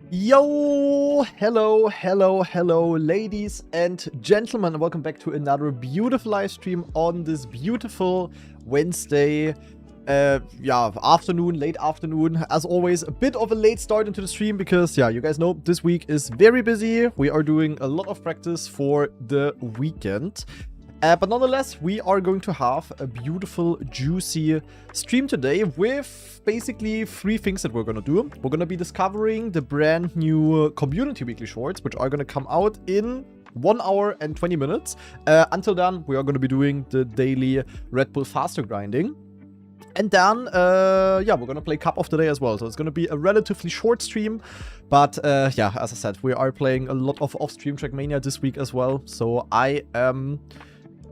Yo, hello, ladies and gentlemen, and welcome back to another beautiful live stream on this beautiful Wednesday, afternoon, late afternoon. As always, a bit of a late start into the stream because, you guys know, this week is very busy. We are doing a lot of practice for the weekend. But nonetheless, we are going to have a beautiful, juicy stream today with basically three things that we're going to do. We're going to be discovering the brand new community weekly shorts, which are going to come out in 1 hour and 20 minutes. Until then, we are going to be doing the daily Red Bull faster grinding. And then, we're going to play Cup of the Day as well. So it's going to be a relatively short stream. But, as I said, we are playing a lot of off-stream trackmania this week as well. So I am...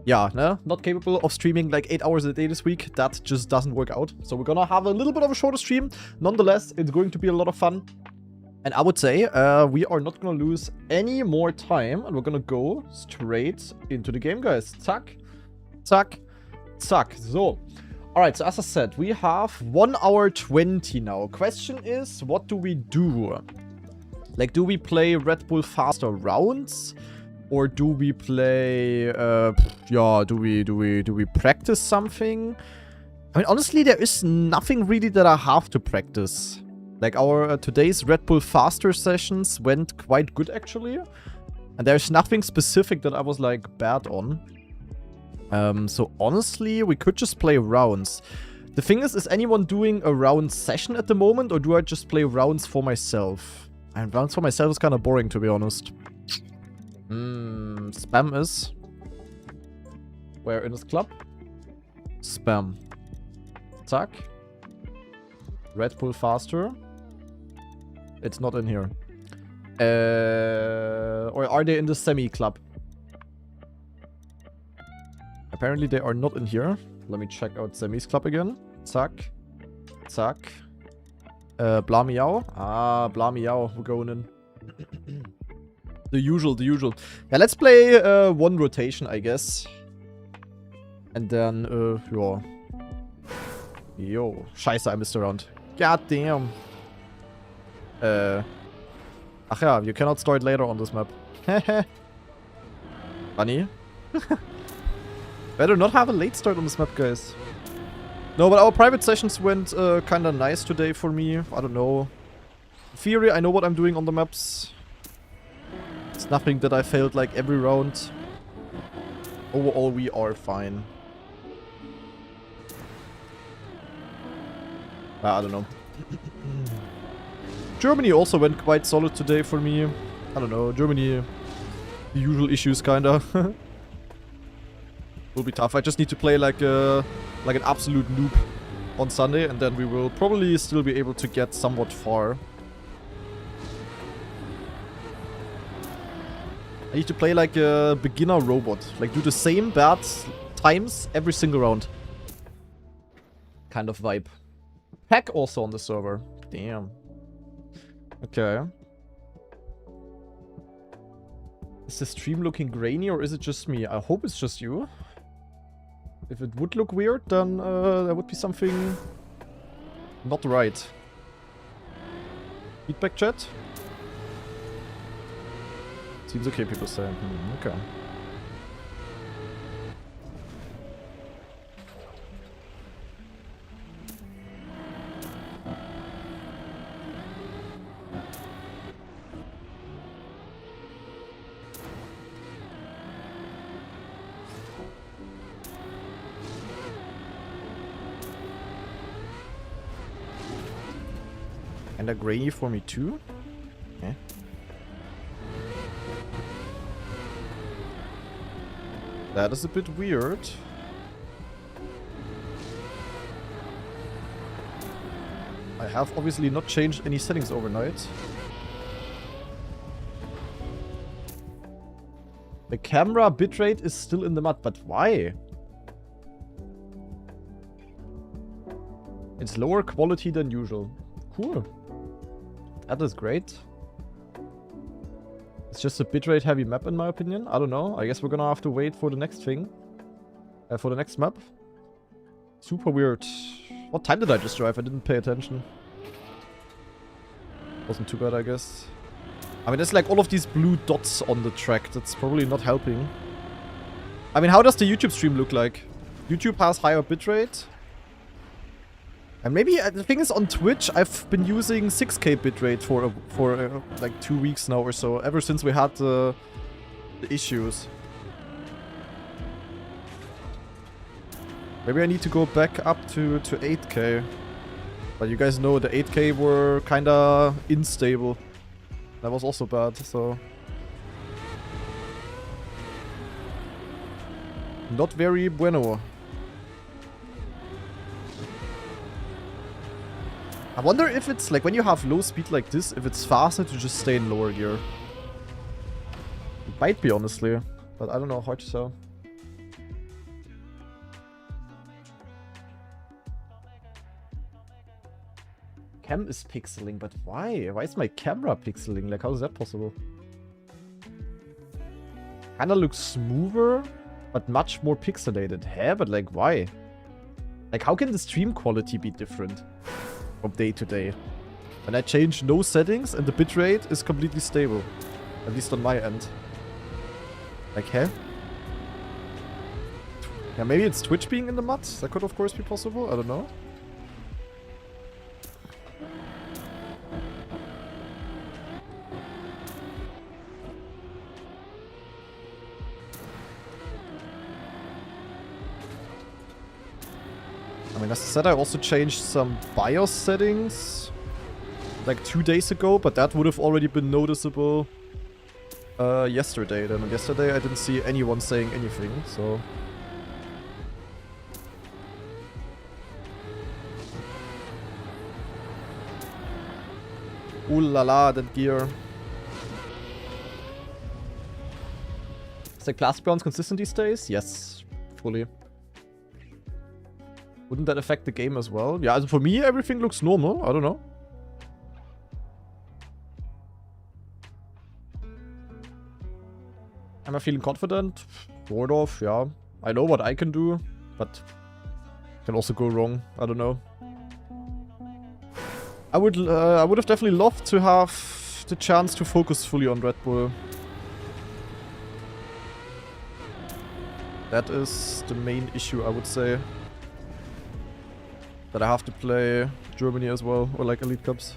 not capable of streaming like 8 hours a day this week. That just doesn't work out. So we're gonna have a little bit of a shorter stream. Nonetheless, it's going to be a lot of fun. And I would say we are not gonna lose any more time. And we're gonna go straight into the game, guys. Zack, zack, zack. So, alright, so as I said, we have 1 hour 20 now. Question is, what do we do? Like, do we play Red Bull faster rounds? Or do we play, do we practice something? I mean, honestly, there is nothing really that I have to practice. Like, our today's Red Bull Faster sessions went quite good, actually. And there's nothing specific that I was, like, bad on. So, honestly, we could just play rounds. The thing is anyone doing a round session at the moment? Or do I just play rounds for myself? And rounds for myself is kind of boring, to be honest. Spam is where in this club? Spam. Zack. Red Bull faster. It's not in here. Or are they in the semi club? Apparently they are not in here. Let me check out Semi's club again. Zack. Zack. Blah meow. Ah, blah meow. We're going in. The usual. Yeah, let's play one rotation, I guess. And then, Yo. Scheiße, I missed a round. God damn. Ach ja, you cannot start later on this map. Funny. Better not have a late start on this map, guys. No, but our private sessions went kinda nice today for me. I don't know. In theory, I know what I'm doing on the maps. It's nothing that I failed like every round. Overall, we are fine. I don't know. Germany also went quite solid today for me. I don't know. Germany, the usual issues kinda. Will be tough. I just need to play like an absolute noob on Sunday, and then we will probably still be able to get somewhat far. I need to play like a beginner robot. Like, do the same bad times every single round. Kind of vibe. Pack also on the server. Damn. Okay. Is the stream looking grainy or is it just me? I hope it's just you. If it would look weird, then there would be something not right. Feedback chat? Seems okay, people say. Okay. And a grainy for me too? Okay. That is a bit weird. I have obviously not changed any settings overnight. The camera bitrate is still in the mud, but why? It's lower quality than usual. Cool. That is great. It's just a bitrate heavy map in my opinion. I don't know. I guess we're gonna have to wait for the next thing. For the next map. Super weird. What time did I just drive? I didn't pay attention. Wasn't too bad, I guess. I mean, there's like all of these blue dots on the track. That's probably not helping. I mean, how does the YouTube stream look like? YouTube has higher bitrate. And maybe, the thing is, on Twitch, I've been using 6K bitrate for like 2 weeks now or so. Ever since we had the issues. Maybe I need to go back up to 8K. But you guys know the 8K were kinda unstable. That was also bad, so... Not very bueno. I wonder if it's, like, when you have low speed like this, if it's faster to just stay in lower gear. It might be, honestly. But I don't know, hard to tell. Cam is pixeling, but why? Why is my camera pixeling? Like, how is that possible? Kinda looks smoother, but much more pixelated. Huh? But like, why? Like, how can the stream quality be different from day to day? When I change no settings and the bitrate is completely stable. At least on my end. Like, huh? Yeah, maybe it's Twitch being in the mud. That could, of course, be possible. I don't know. I mean, as I said, I also changed some BIOS settings like 2 days ago, but that would have already been noticeable yesterday. Then yesterday I didn't see anyone saying anything, so... Ooh la la, that gear. Is the class balance consistent these days? Yes, fully. Wouldn't that affect the game as well? Yeah, also for me, everything looks normal. I don't know. Am I feeling confident? Sort of, yeah. I know what I can do, but can also go wrong. I don't know. I would have definitely loved to have the chance to focus fully on Red Bull. That is the main issue, I would say. That I have to play Germany as well, or like Elite Cups.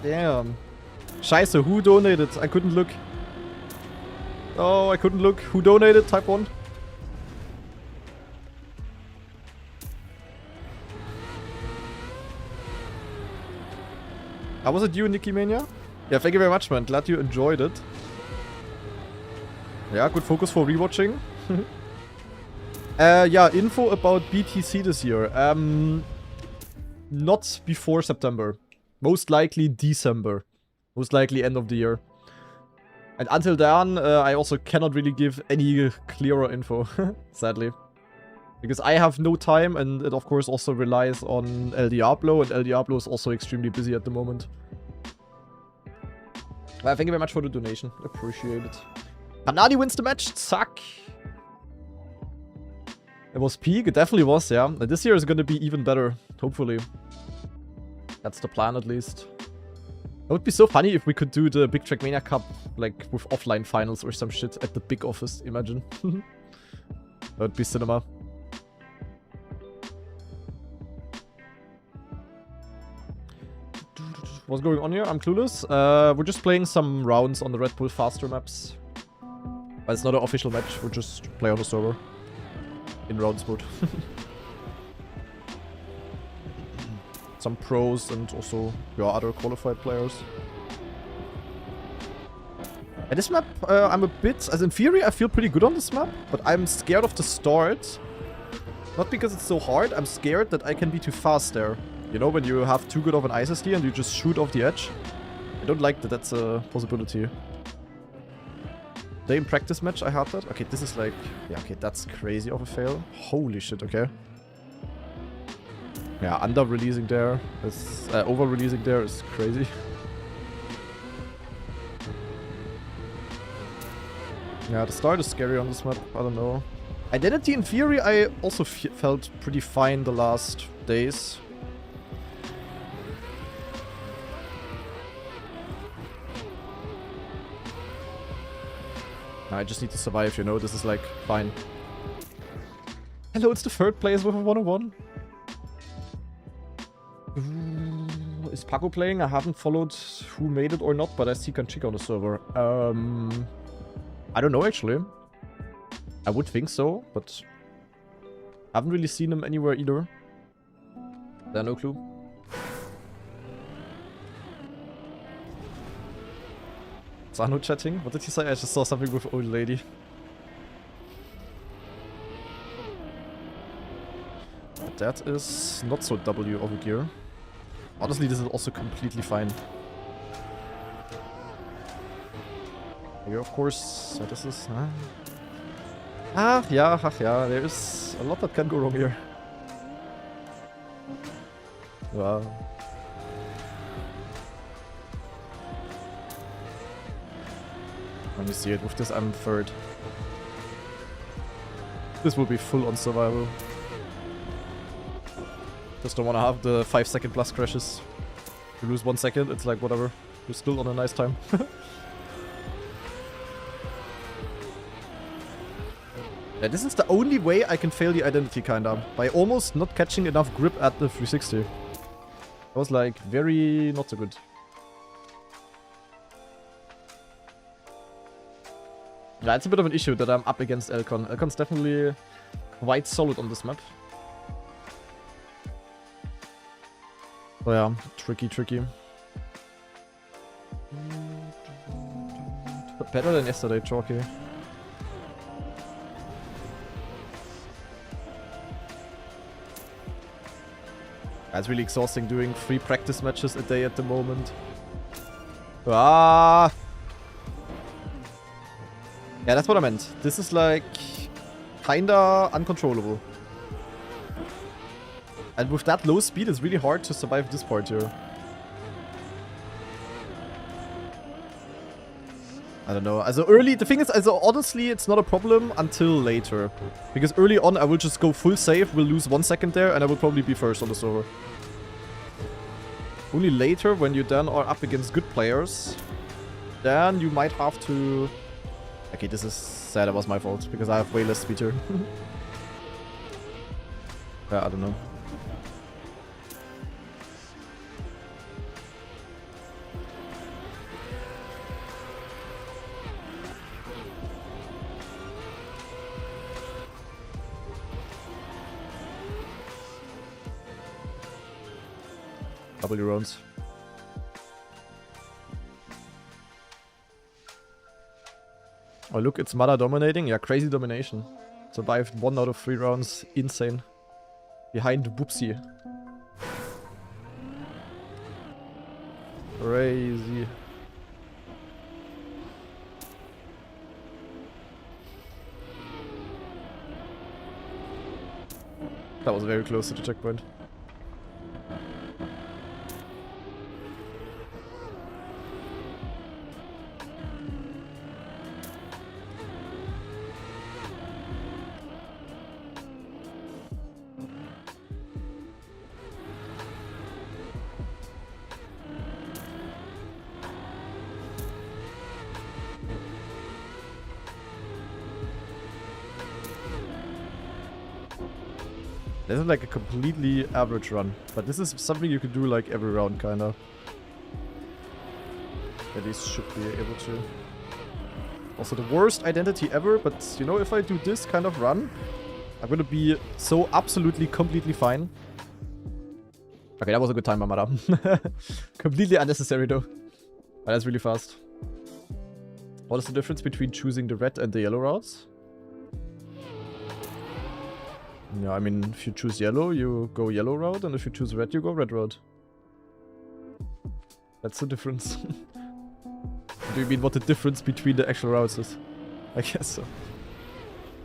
Damn. Scheiße, who donated? I couldn't look. Oh, I couldn't look. Who donated? Type 1. How was it you, Nicky Mania? Yeah, thank you very much, man. Glad you enjoyed it. Yeah, good focus for rewatching. Yeah, info about BTC this year. Not before September. Most likely December. Most likely end of the year. And until then, I also cannot really give any clearer info, sadly. Because I have no time, and it of course also relies on El Diablo, and El Diablo is also extremely busy at the moment. Thank you very much for the donation. Appreciate it. Hanadi wins the match. Suck. It was peak. It definitely was, yeah. And this year is going to be even better. Hopefully. That's the plan, at least. It would be so funny if we could do the big Trackmania Cup, like, with offline finals or some shit at the big office. Imagine. That would be cinema. What's going on here? I'm clueless. We're just playing some rounds on the Red Bull faster maps. But it's not an official match. We'll just play on the server. In rounds mode. Some pros and also your other qualified players. And this map, I'm a bit... As in theory, I feel pretty good on this map. But I'm scared of the start. Not because it's so hard. I'm scared that I can be too fast there. You know, when you have too good of an ISSD and you just shoot off the edge. I don't like that that's a possibility. Today in practice match I had that. Okay, this is like... Yeah, okay, that's crazy of a fail. Holy shit, okay. Yeah, under-releasing there is... over-releasing there is crazy. Yeah, the start is scary on this map. I don't know. Identity in theory, I also felt pretty fine the last days. I just need to survive, you know, this is like, fine. Hello, it's the third place with a 101. Is Paco playing? I haven't followed who made it or not, but I see Kanchika on the server. I don't know actually. I would think so, but I haven't really seen him anywhere either. I have no clue. Sano chatting? What did he say? I just saw something with old lady. That is not so W over gear. Honestly, this is also completely fine. Here, of course, this is... yeah, there is a lot that can go wrong here. Wow. Let me see it. With this, I'm third. This will be full on survival. Just don't want to have the 5-second plus crashes. If you lose 1 second, it's like whatever. You're still on a nice time. Yeah, this is the only way I can fail the identity, kinda. By almost not catching enough grip at the 360. That was like very not so good. Yeah, it's a bit of an issue that I'm up against Elcon. Elcon's definitely quite solid on this map. Oh yeah, tricky. Better than yesterday, Chalky. It's really exhausting doing 3 practice matches a day at the moment. Ah! Yeah, that's what I meant. This is like kinda uncontrollable. And with that low speed, it's really hard to survive this part here. I don't know. Also early, the thing is, also honestly, it's not a problem until later. Because early on, I will just go full save, will lose 1 second there, and I will probably be first on the server. Only later, when you then are up against good players, then you might have to... Okay, this is sad, that was my fault, because I have way less speed here. Yeah, I don't know. W rounds. Oh look, it's Mada dominating. Yeah, crazy domination. Survived 1 out of 3 rounds. Insane. Behind Boopsy. Crazy. That was very close to the checkpoint. This is like a completely average run, but this is something you could do like every round, kinda. At least should be able to. Also the worst identity ever, but you know, if I do this kind of run, I'm gonna be so absolutely, completely fine. Okay, that was a good time, Mamada. Completely unnecessary though. But that's really fast. What is the difference between choosing the red and the yellow routes? Yeah, I mean, if you choose yellow, you go yellow route, and if you choose red, you go red route. That's the difference. Do you mean what the difference between the actual routes is? I guess so.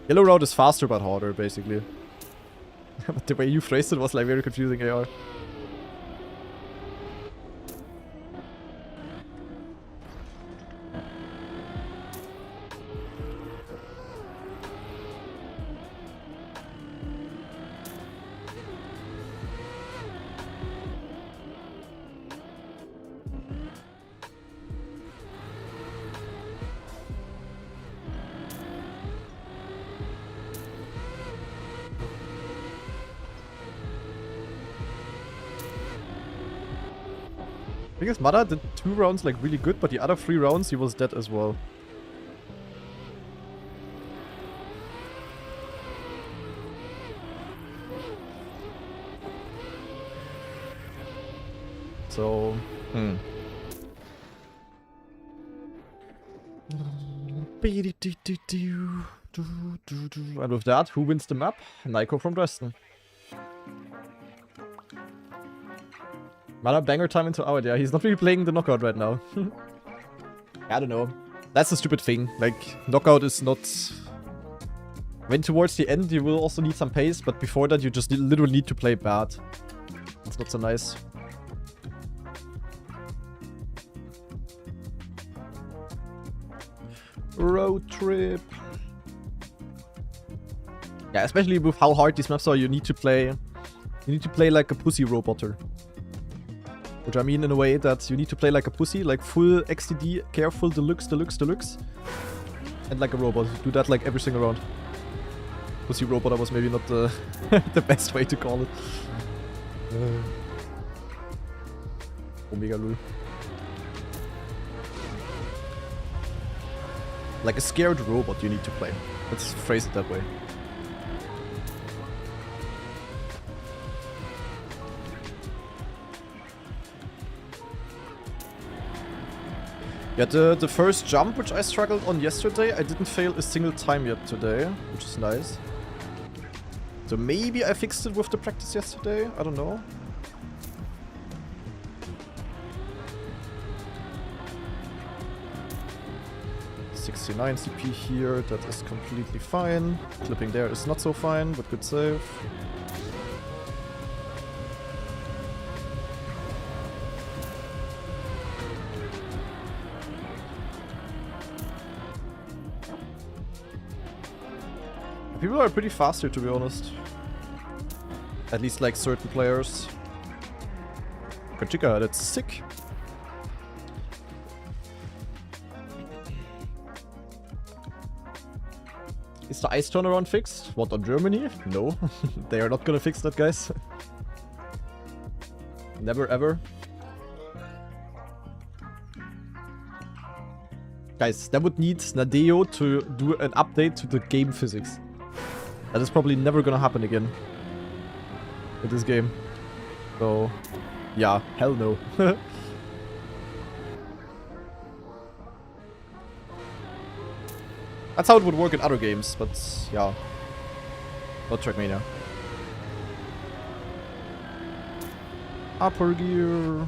Yellow route is faster but harder, basically. But the way you phrased it was like very confusing, AR. Because Mada did 2 rounds like really good, but the other 3 rounds he was dead as well. So, And with that, who wins the map? Nico from Dresden. Mana banger time into out. Yeah, he's not really playing the knockout right now. I don't know. That's the stupid thing. Like, knockout is not... When towards the end, you will also need some pace, but before that, you just literally need to play bad. It's not so nice. Road trip. Yeah, especially with how hard these maps are, you need to play like a pussy roboter. Which I mean in a way that you need to play like a pussy, like full XTD, careful, deluxe. And like a robot. Do that like every single round. Pussy roboter was maybe not the, the best way to call it. Omega lul. Like a scared robot you need to play. Let's phrase it that way. Yeah, the first jump which I struggled on yesterday, I didn't fail a single time yet today, which is nice. So maybe I fixed it with the practice yesterday, I don't know. $69 CP here, that is completely fine. Clipping there is not so fine, but good save. People are pretty fast here, to be honest. At least like certain players. Kachika, that's sick. Is the ice turnaround fixed? What, on Germany? No. They are not gonna fix that, guys. Never ever. Guys, that would need Nadeo to do an update to the game physics. That is probably never gonna happen again. In this game. So, yeah, hell no. That's how it would work in other games, but yeah. Not Trackmania. Upper gear.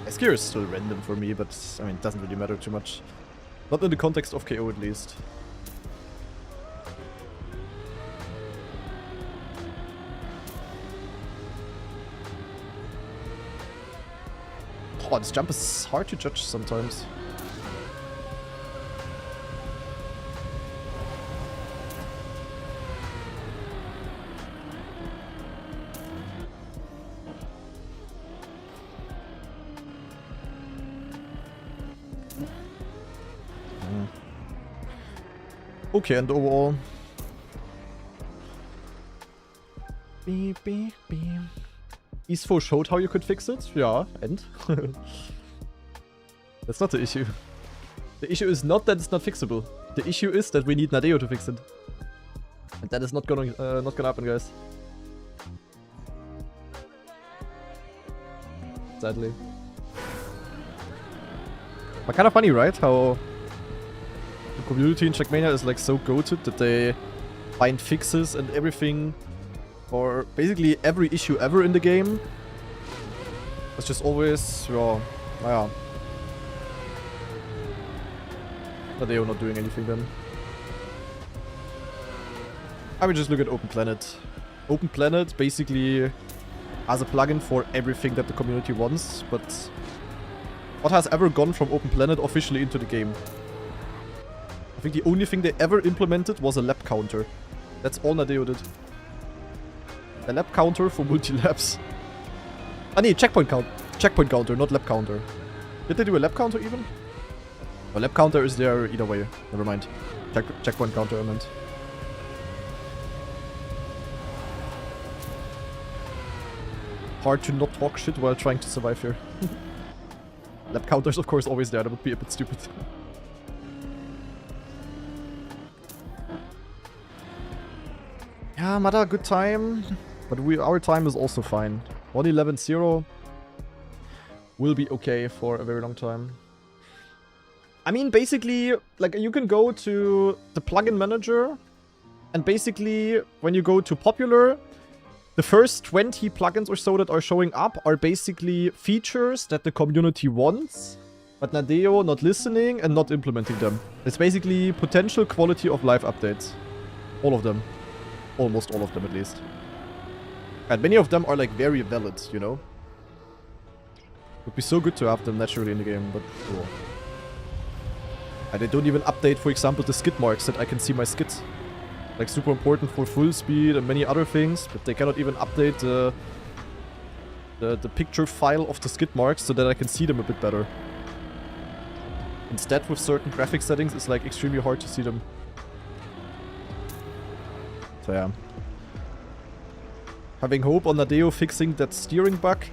This gear is still random for me, but I mean, it doesn't really matter too much. Not in the context of KO at least. Oh, this jump is hard to judge sometimes. Okay, and overall... Beep, beep, beep. Eastfo showed how you could fix it? Yeah, and? That's not the issue. The issue is not that it's not fixable. The issue is that we need Nadeo to fix it. And that is not gonna happen, guys. Sadly. But kind of funny, right? How the community in Trackmania is like so goated that they find fixes and everything for basically every issue ever in the game. It's just always, yeah, but they are not doing anything then. I would just look at Open Planet. Open Planet basically has a plugin for everything that the community wants, but what has ever gone from Open Planet officially into the game? I think the only thing they ever implemented was a lap counter. That's all Nadeo did. A lap counter for multi-laps. Ah nee, checkpoint counter, not lap counter. Did they do a lap counter even? Oh, lap counter is there either way. Never mind. Checkpoint counter, I meant. Hard to not talk shit while trying to survive here. Lap counter's of course always there, that would be a bit stupid. Yeah, Mada, good time. But our time is also fine. 1:11.0 will be okay for a very long time. I mean, basically, like, you can go to the plugin manager, and basically, when you go to popular, the first 20 plugins or so that are showing up are basically features that the community wants, but Nadeo not listening and not implementing them. It's basically potential quality of life updates. All of them. Almost all of them, at least. And many of them are, like, very valid, you know? Would be so good to have them naturally in the game, but... Oh. And they don't even update, for example, the skid marks that I can see my skids. Like, super important for full speed and many other things, but they cannot even update the picture file of the skid marks so that I can see them a bit better. Instead, with certain graphic settings, it's like extremely hard to see them. So yeah. Having hope on Nadeo fixing that steering bug.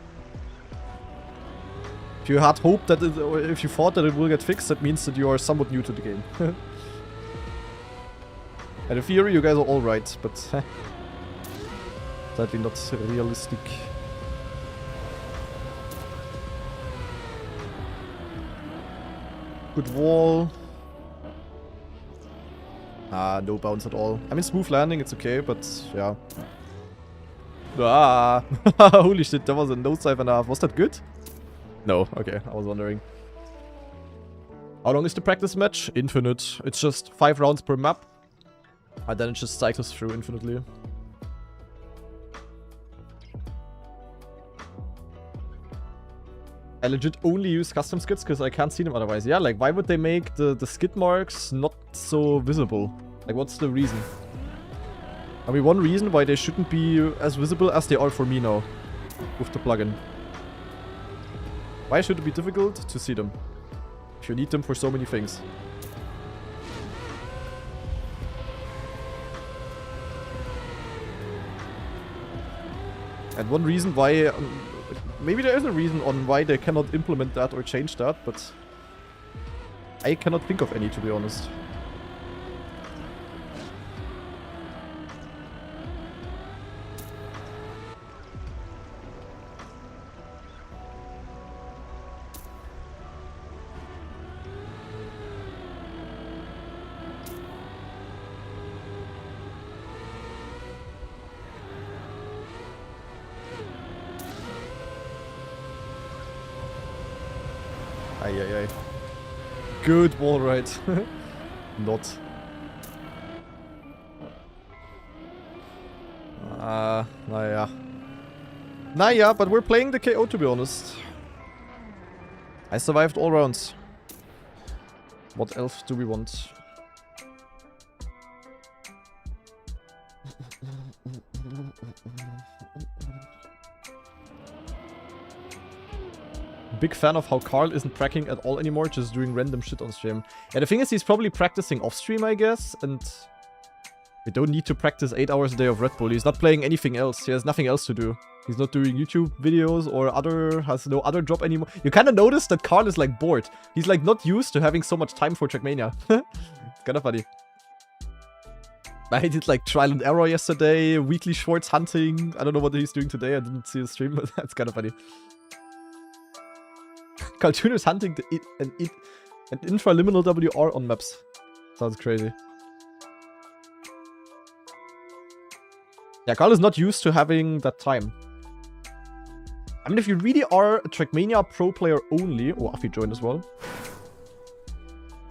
If you had hope that it, or if you thought that it will get fixed, that means that you are somewhat new to the game. And in theory, you guys are all right, but sadly not realistic. Good wall. Ah, no bounce at all. I mean, smooth landing, it's okay, but yeah. Ah, holy shit, that was a nosedive and a half. Was that good? No, okay, I was wondering. How long is the practice match? Infinite. It's just 5 rounds per map. And then it just cycles through infinitely. I legit only use custom skids because I can't see them otherwise. Yeah, like, why would they make the skid marks not so visible? Like, what's the reason? I mean, one reason why they shouldn't be as visible as they are for me now. With the plugin. Why should it be difficult to see them? If you need them for so many things. And one reason why... maybe there is a reason on why they cannot implement that or change that, but... I cannot think of any, to be honest. Ay. Good wall ride. Not. Naja. Naja, but we're playing the KO, to be honest. I survived all rounds. What else do we want? Big fan of how Carl isn't tracking at all anymore, just doing random shit on stream. Yeah, the thing is, he's probably practicing off stream, I guess, and we don't need to practice 8 hours a day of Red Bull. He's not playing anything else. He has nothing else to do. He's not doing YouTube videos or has no other job anymore. You kind of notice that Carl is like bored. He's like not used to having so much time for Trackmania. It's kind of funny. I did like trial and error yesterday, weekly shorts hunting. I don't know what he's doing today. I didn't see his stream, but that's kind of funny. Cartoon is hunting an infraliminal WR on maps. Sounds crazy. Yeah, Carl is not used to having that time. I mean, if you really are a Trackmania pro player only... Oh, Afi joined as well.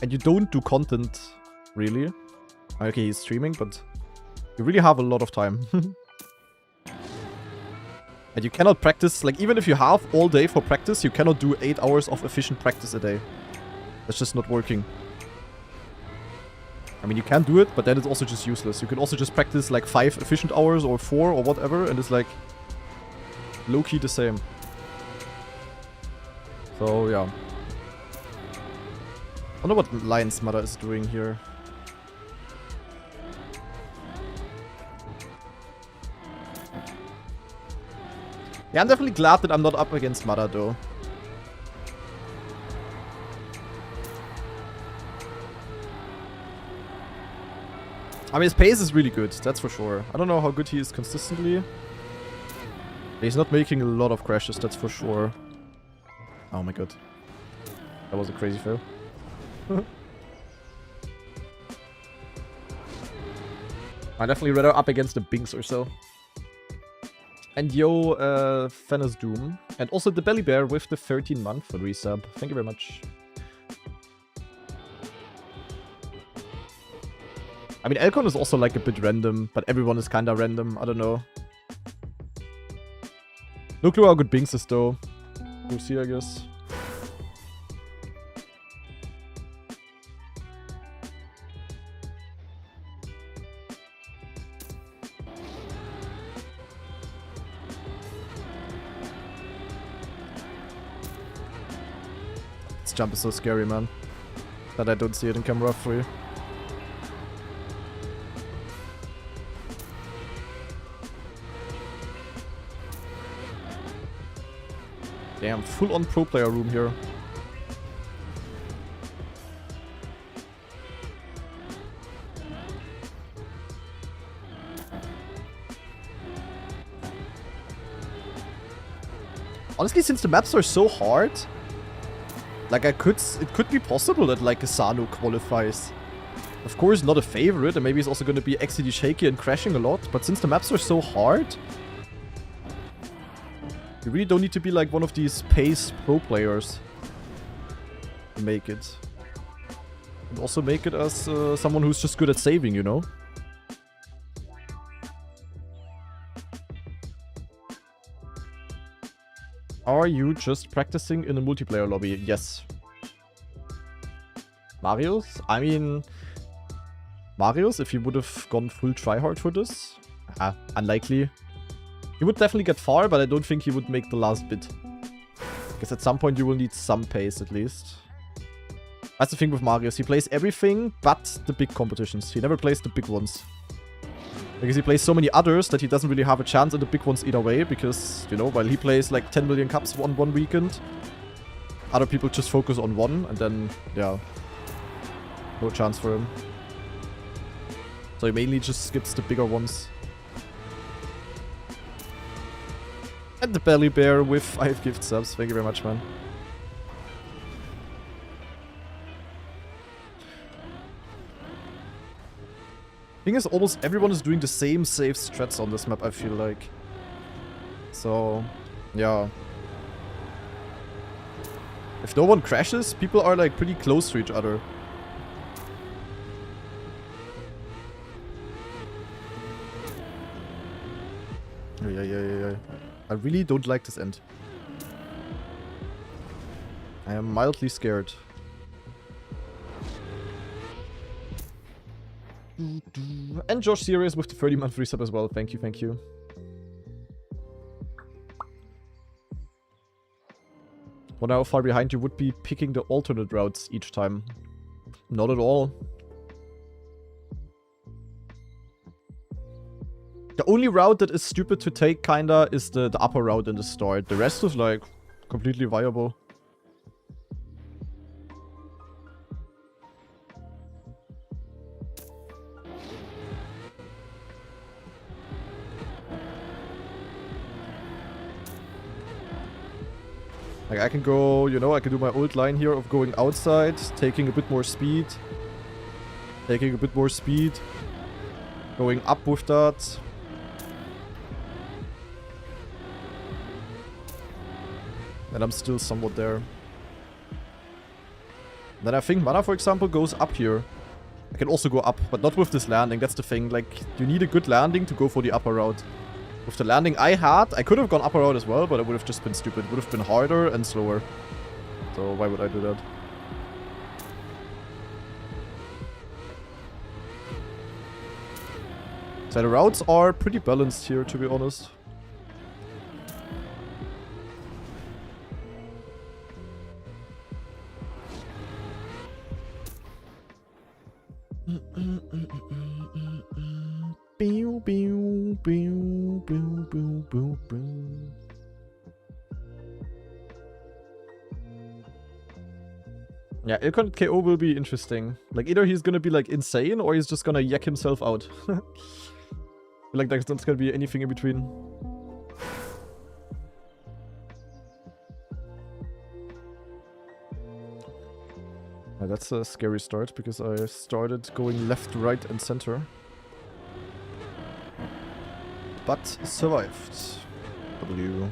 And you don't do content, really. Okay, he's streaming, but you really have a lot of time. And you cannot practice, like, even if you have all day for practice, you cannot do 8 hours of efficient practice a day. That's just not working. I mean, you can do it, but then it's also just useless. You can also just practice, like, 5 efficient hours or 4 or whatever, and it's, like, low-key the same. So, yeah. I wonder what Lion's Mother is doing here. Yeah, I'm definitely glad that I'm not up against Mother, though. I mean, his pace is really good, that's for sure. I don't know how good he is consistently. He's not making a lot of crashes, that's for sure. Oh my god. That was a crazy fail. I'd definitely rather up against the Binks or so. And yo, Fennis Doom. And also the Belly Bear with the 13-month resub. Thank you very much. I mean, Elcon is also like a bit random, but everyone is kinda random. I don't know. No clue how good Binks is though. We'll see, I guess. This jump is so scary, man. That I don't see it in camera for you. Damn, full-on pro player room here. Honestly, since the maps are so hard, like it could be possible that like Asano qualifies. Of course, not a favorite, and maybe he's also going to be XCD shaky and crashing a lot, but since the maps are so hard, you really don't need to be like one of these pace pro players to make it. And also make it as someone who's just good at saving, you know? Are you just practicing in a multiplayer lobby? Yes. Marius? I mean... Marius, if he would have gone full tryhard for this? Unlikely. He would definitely get far, but I don't think he would make the last bit. Because at some point you will need some pace at least. That's the thing with Marius. He plays everything but the big competitions. He never plays the big ones. Because he plays so many others that he doesn't really have a chance in the big ones either way. Because, you know, while he plays like 10 million cups on one weekend, other people just focus on one. And then, yeah, no chance for him. So he mainly just skips the bigger ones. And the Belly Bear with 5 gift subs. Thank you very much, man. Thing is, almost everyone is doing the same safe strats on this map, I feel like. So, yeah. If no one crashes, people are like pretty close to each other. Yeah. I really don't like this end. I am mildly scared. And Josh Serious with the 30-month resub as well. Thank you, thank you. Wonder how far behind you would be picking the alternate routes each time. Not at all. The only route that is stupid to take, kinda, is the upper route in the start. The rest is, like, completely viable. Like, I can go, you know, I can do my old line here of going outside, taking a bit more speed. Taking a bit more speed. Going up with that. And I'm still somewhat there. Then I think Mana, for example, goes up here. I can also go up, but not with this landing. That's the thing. Like, you need a good landing to go for the upper route. With the landing I had, I could have gone upper route as well, but it would have just been stupid. It would have been harder and slower. So why would I do that? So the routes are pretty balanced here, to be honest. boom, boom. Yeah, Ilkon KO will be interesting. Like, either he's gonna be, like, insane, or he's just gonna yak himself out. Like, there's not gonna be anything in between. Yeah, that's a scary start, because I started going left, right, and center. But survived. W.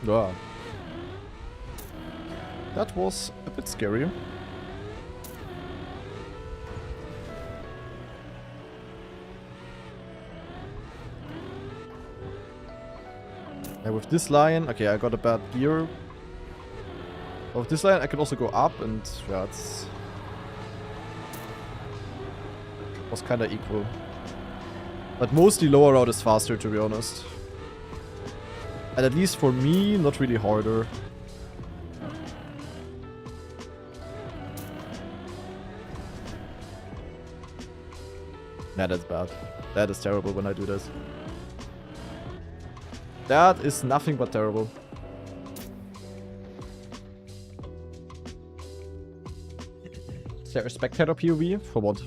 Ah. That was a bit scary. And with this line, okay, I got a bad gear. But with this line, I can also go up, and yeah, it's was kind of equal. But mostly lower route is faster, to be honest. And at least for me, not really harder. Nah, that's bad. That is terrible when I do this. That is nothing but terrible. Is there a spectator POV? For what?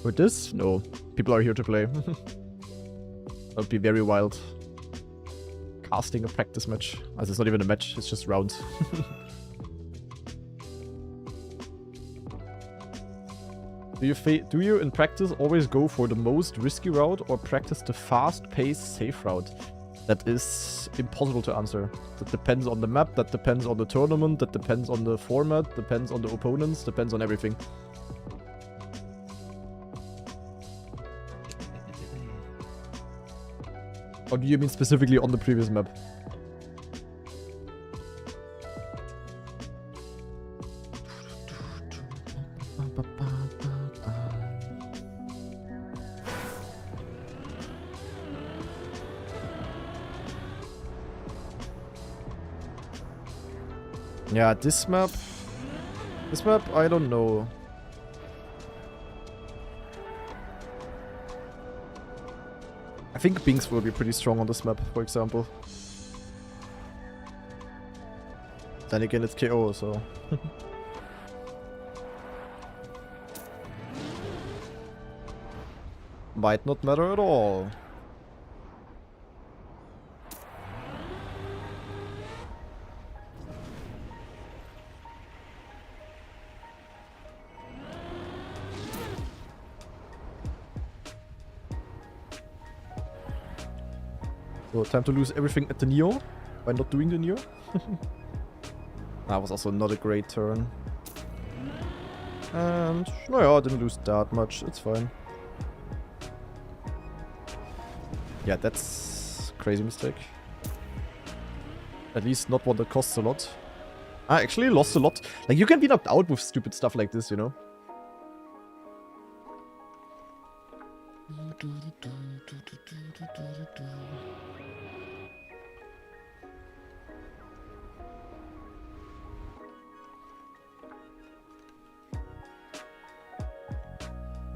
For this? No. People are here to play. That would be very wild. Casting a practice match. As it's not even a match, it's just rounds. Do you in practice always go for the most risky route or practice the fast-paced safe route? That is impossible to answer. That depends on the map, that depends on the tournament, that depends on the format, depends on the opponents, depends on everything. Or do you mean specifically on the previous map? Yeah, this map, I don't know. I think Binks will be pretty strong on this map, for example. Then again, it's KO, so... Might not matter at all. So, time to lose everything at the Neo by not doing the Neo. That was also not a great turn. And, no, yeah, I didn't lose that much, it's fine. Yeah, that's a crazy mistake. At least not one that costs a lot. I actually lost a lot. Like, you can be knocked out with stupid stuff like this, you know?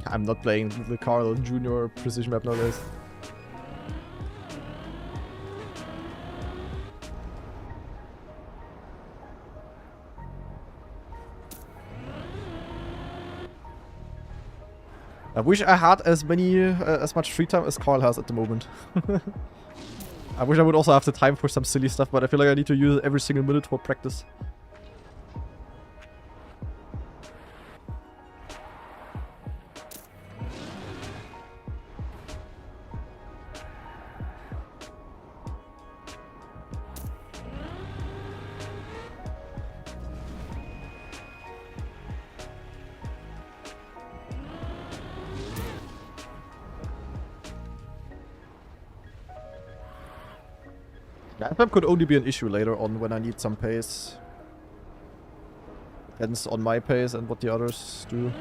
I'm not playing the Carl Jr. precision map nowadays. I wish I had as much free time as Carl has at the moment. I wish I would also have the time for some silly stuff, but I feel like I need to use every single minute for practice. That could only be an issue later on when I need some pace. Depends on my pace and what the others do.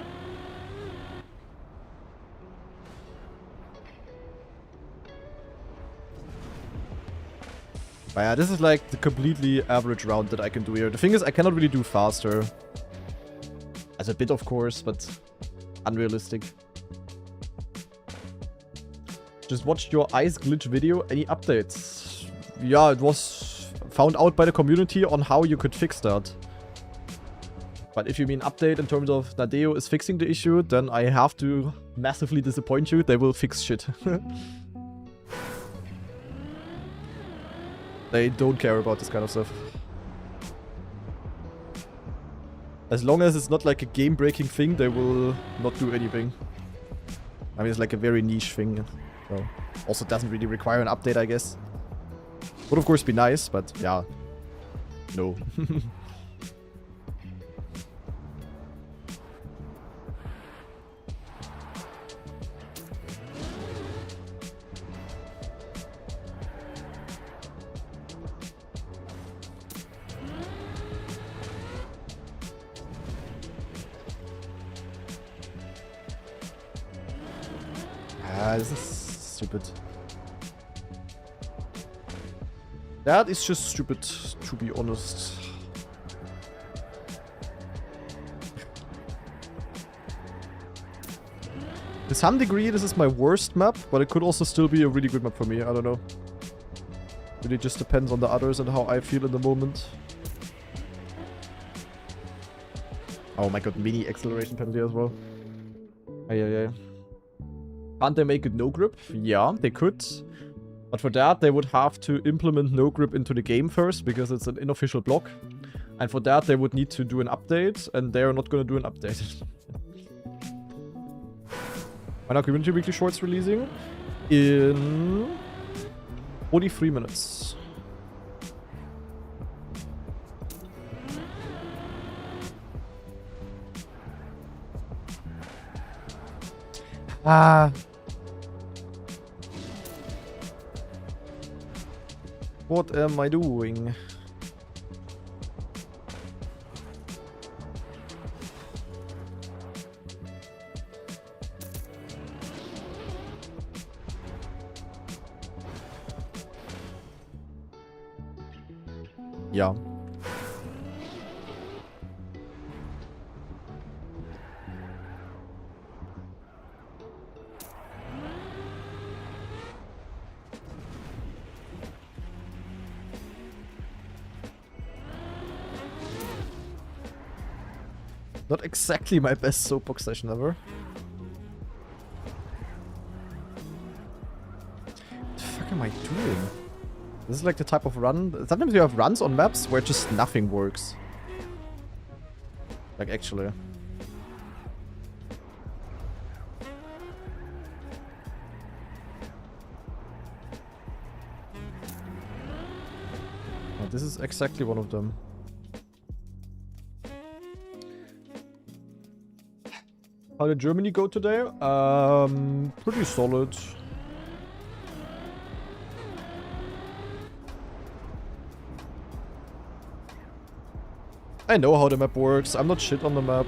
But yeah, this is like the completely average round that I can do here. The thing is, I cannot really do faster. As a bit, of course, but unrealistic. Just watched your ice glitch video. Any updates? Yeah, it was found out by the community on how you could fix that. But if you mean update in terms of Nadeo is fixing the issue, then I have to massively disappoint you. They will fix shit. They don't care about this kind of stuff. As long as it's not like a game-breaking thing, they will not do anything. I mean, it's like a very niche thing. So also doesn't really require an update, I guess. Would of course be nice, but yeah. No. This is stupid. That is just stupid, to be honest. To some degree, this is my worst map, but it could also still be a really good map for me. I don't know. Really just depends on the others and how I feel in the moment. Oh my god, mini acceleration penalty as well. Yeah. Can't they make it no grip? Yeah, they could. But for that, they would have to implement no grip into the game first, because it's an unofficial block. And for that, they would need to do an update, and they're not going to do an update. When are Community Weekly Shorts releasing? In 43 minutes. What am I doing? Ja. Not exactly my best soapbox session ever. What the fuck am I doing? This is like the type of run... Sometimes you have runs on maps where just nothing works. Like, actually. Oh, this is exactly one of them. How did Germany go today? Pretty solid. I know how the map works. I'm not shit on the map.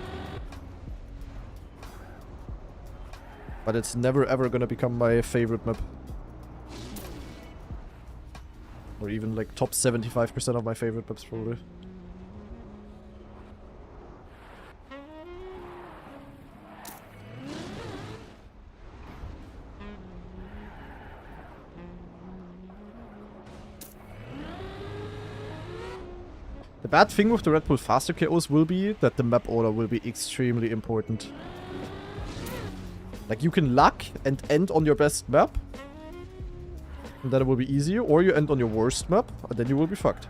But it's never ever gonna become my favorite map. Or even like top 75% of my favorite maps probably. The bad thing with the Red Bull faster KOs will be that the map order will be extremely important. Like, you can luck and end on your best map, and then it will be easy, or you end on your worst map, and then you will be fucked.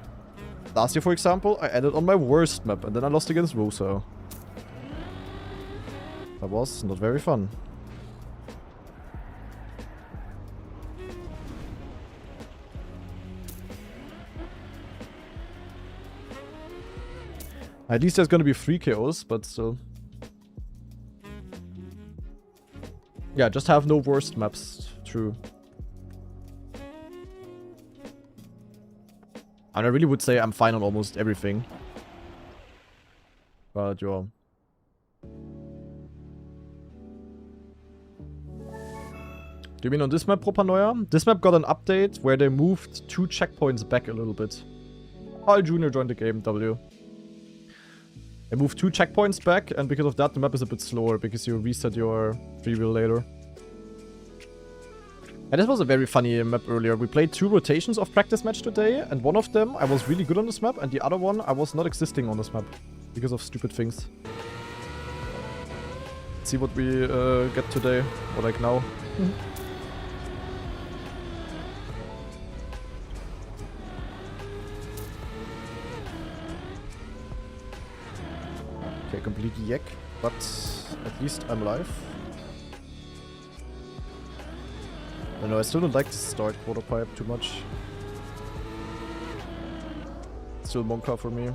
Last year, for example, I ended on my worst map, and then I lost against Rosa. That was not very fun. At least there's gonna be 3 KOs, but still. Yeah, just have no worst maps. True. And I really would say I'm fine on almost everything. But yeah. Do you mean on this map, Propanoia? This map got an update where they moved 2 checkpoints back a little bit. Hi, Junior joined the game, W. I moved 2 checkpoints back, and because of that, the map is a bit slower, because you reset your free-wheel later. And this was a very funny map earlier. We played 2 rotations of practice match today, and one of them I was really good on this map, and the other one I was not existing on this map, because of stupid things. Let's see what we get today, or like now. Okay, complete yak, but at least I'm alive. I don't know, I still don't like to start quarter pipe too much. Still Monka for me.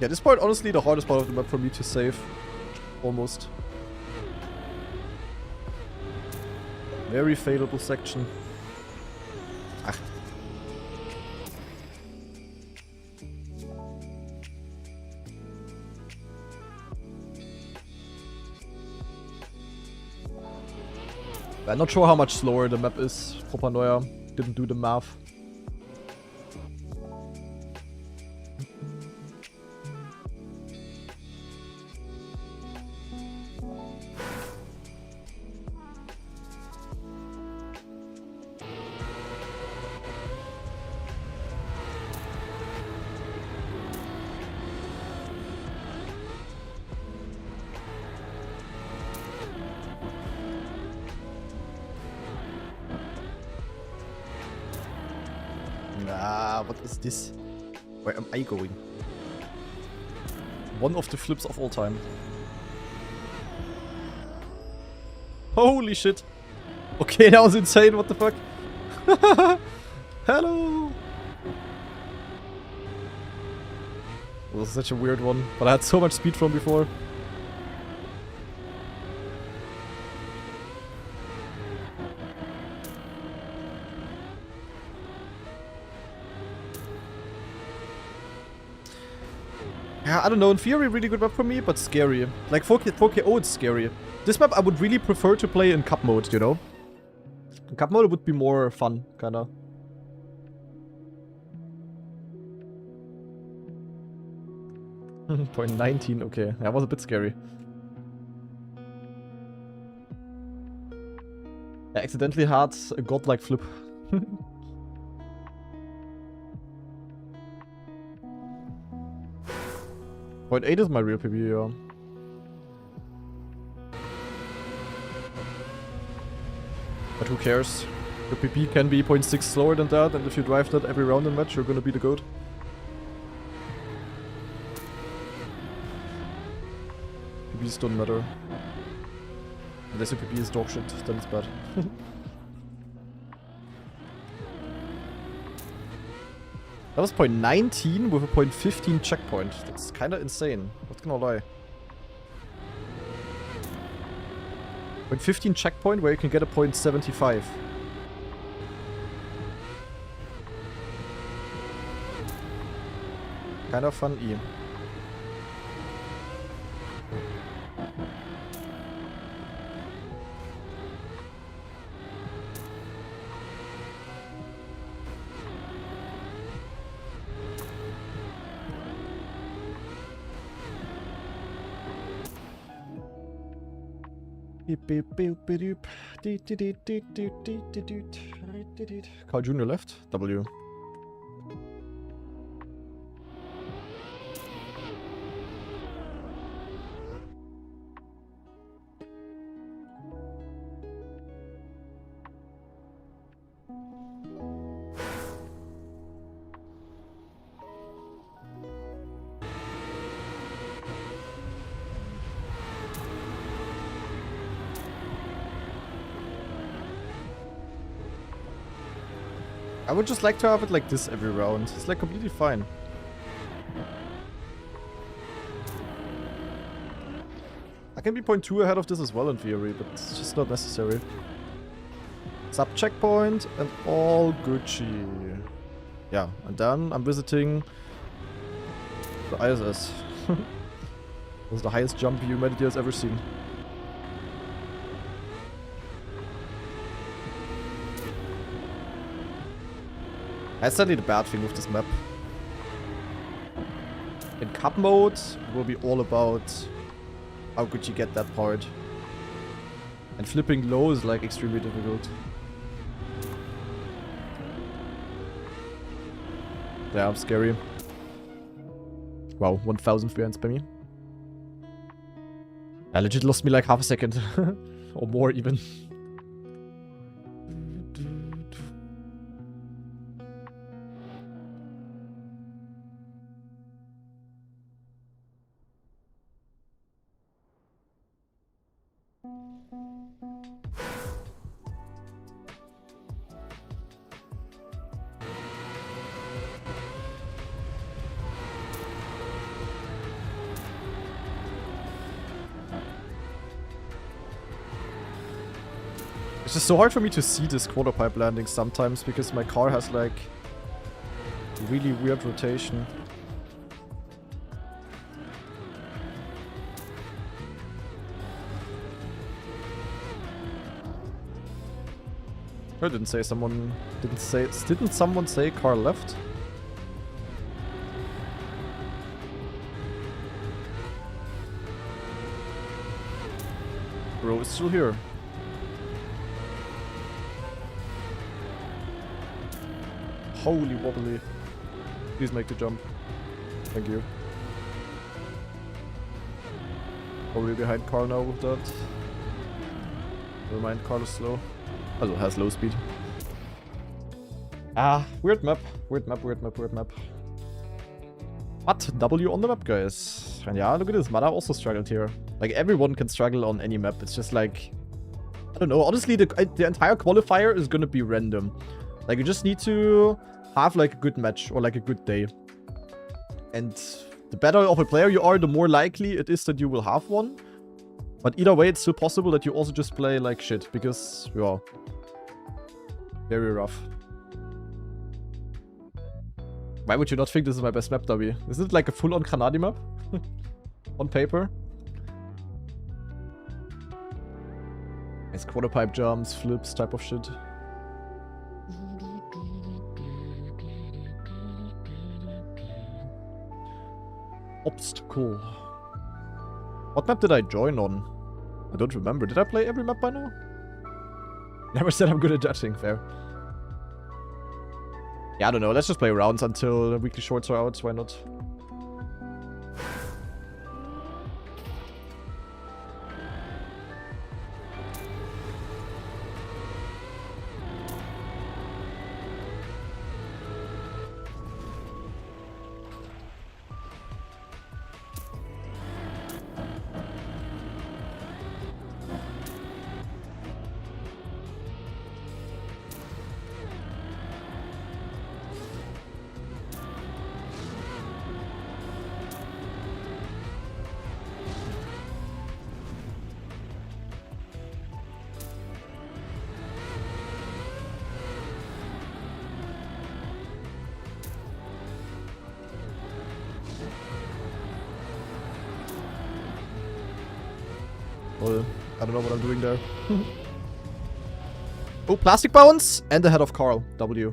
Yeah, this part, honestly, the hardest part of the map for me to save. Almost. Very failable section. Ach. I'm not sure how much slower the map is. Propanoia didn't do the math. Ah, what is this? Where am I going? One of the flips of all time. Holy shit. Okay, that was insane, what the fuck? Hello! This is such a weird one, but I had so much speed from before. Yeah, I don't know, in theory really good map for me, but scary. Like 4KO it's scary. This map I would really prefer to play in cup mode, you know? In cup mode it would be more fun, kinda. Point 19, okay. That was a bit scary. I accidentally had a godlike flip. Point 8 is my real PB, yeah. But who cares? Your PP can be 0.6 slower than that, and if you drive that every round in match, you're gonna be the GOAT. PBs don't matter. Unless your PP is dog shit, then it's bad. That was point 19 with a point 15 checkpoint. That's kinda insane. Not gonna lie. Point 15 checkpoint where you can get a point 75. Kinda fun-y. Carl Jr. left. W. I would just like to have it like this every round. It's like completely fine. I can be 0.2 ahead of this as well in theory, but it's just not necessary. Sub checkpoint and all Gucci. yeah, and then I'm visiting the ISS. This is the highest jump humanity has ever seen. That's certainly the bad thing with this map. In cup mode, it will be all about how good you get that part. And flipping low is like extremely difficult. Yeah, scary. Wow, 1000 behind spammy. I legit lost me like half a second. Or more even. It's just so hard for me to see this quarter pipe landing sometimes because my car has like really weird rotation. I didn't say someone didn't someone say car left? Bro is still here. Holy wobbly. Please make the jump. Thank you. Probably behind Carl now with that. Never mind, Carl is slow. Also has low speed. Ah, weird map. Weird map, weird map, weird map. But W on the map, guys. And yeah, look at this. Mana also struggled here. Like, everyone can struggle on any map. It's just like... I don't know. Honestly, the entire qualifier is gonna be random. Like, you just need to have, like, a good match or, like, a good day. And the better of a player you are, the more likely it is that you will have one. But either way, it's still possible that you also just play like shit. Because, yeah, very rough. Why would you not think this is my best map, W? Is it like a full-on Granadi map? On paper? Nice quarter pipe jumps, flips, type of shit. Obstacle. What map did I join on? I don't remember. Did I play every map by now? Never said I'm good at judging, fair. Yeah, I don't know. Let's just play rounds until the weekly shorts are out. Why not? Well, I don't know what I'm doing there. Oh, plastic bounce! And ahead of Carl. W.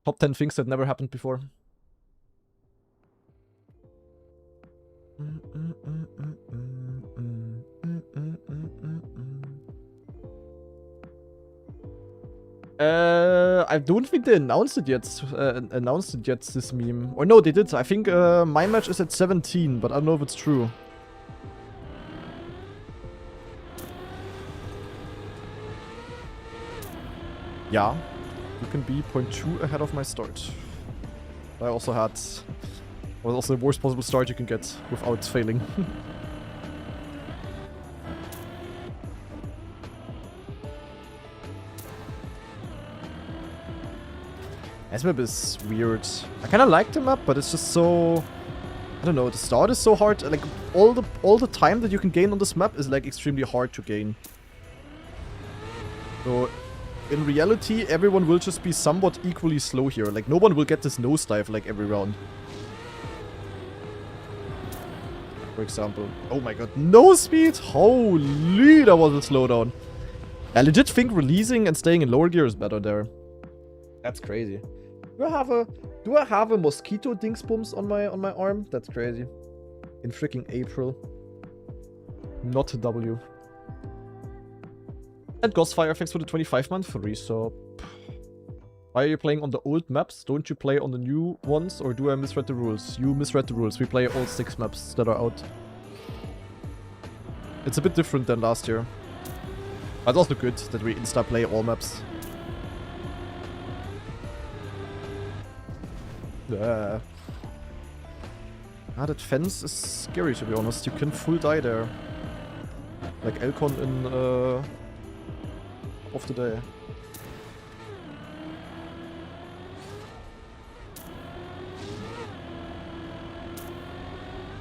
Top 10 things that never happened before. I don't think they announced it yet. This meme. Or no, they did. I think my match is at 17, but I don't know if it's true. Yeah, you can be 0.2 ahead of my start. I also had... was also the worst possible start you can get without failing. This map is weird. I kind of like the map, but it's just so... I don't know, the start is so hard. Like, all the time that you can gain on this map is, like, extremely hard to gain. So... in reality, everyone will just be somewhat equally slow here. Like, no one will get this nosedive, like, every round. For example. Oh my god, no speed! Holy, that was a slowdown. I legit think releasing and staying in lower gear is better there. That's crazy. Do I have a mosquito dingsbums on my arm? That's crazy. In freaking April. Not a W. And Ghostfire, thanks for the 25-month resub. Why are you playing on the old maps? Don't you play on the new ones? Or do I misread the rules? You misread the rules. We play all 6 maps that are out. It's a bit different than last year. But it's also good that we insta-play all maps. Ah, that fence is scary, to be honest. You can full die there. Like Elcon in of the day.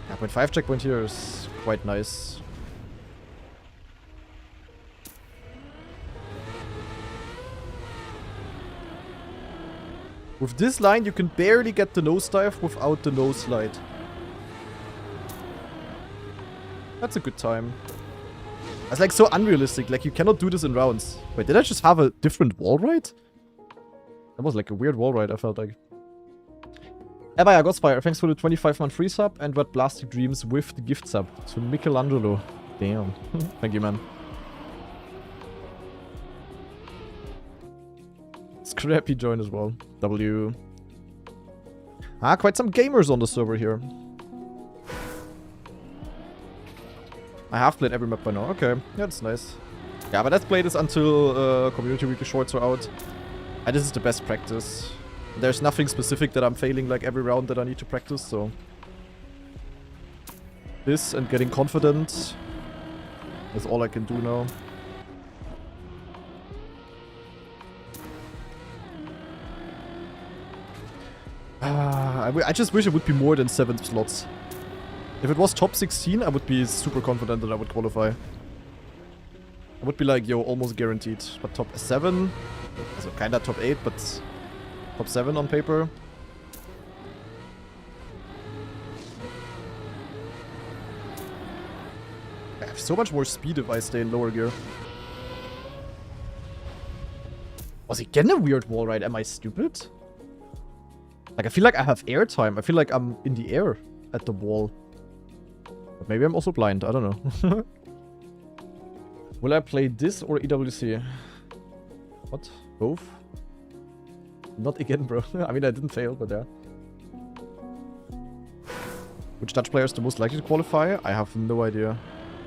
Yeah, 0.5 checkpoint here is quite nice. With this line, you can barely get the nosedive without the nose slide. That's a good time. It's like so unrealistic. Like, you cannot do this in rounds. Wait, did I just have a different wall ride? That was like a weird wall ride, I felt like. Ebaya Ghostfire, thanks for the 25-month free sub and Red Plastic Dreams with the gift sub to Michelangelo. Damn. Thank you, man. Scrappy join as well. W. Ah, quite some gamers on the server here. I have played every map by now. Okay, yeah, that's nice. Yeah, but let's play this until Community Weekly Shorts are out. And this is the best practice. There's nothing specific that I'm failing like every round that I need to practice, so... This and getting confident is all I can do now. I just wish it would be more than 7 slots. If it was top 16, I would be super confident that I would qualify. I would be like, yo, almost guaranteed. But top 7, also kinda top 8, but top 7 on paper. I have so much more speed if I stay in lower gear. Was again a weird wall ride? Am I stupid? Like, I feel like I have airtime. I feel like I'm in the air at the wall. But maybe I'm also blind. I don't know. Will I play this or EWC? What? Both? Not again, bro. I mean, I didn't fail, but yeah. Which Dutch player is the most likely to qualify? I have no idea.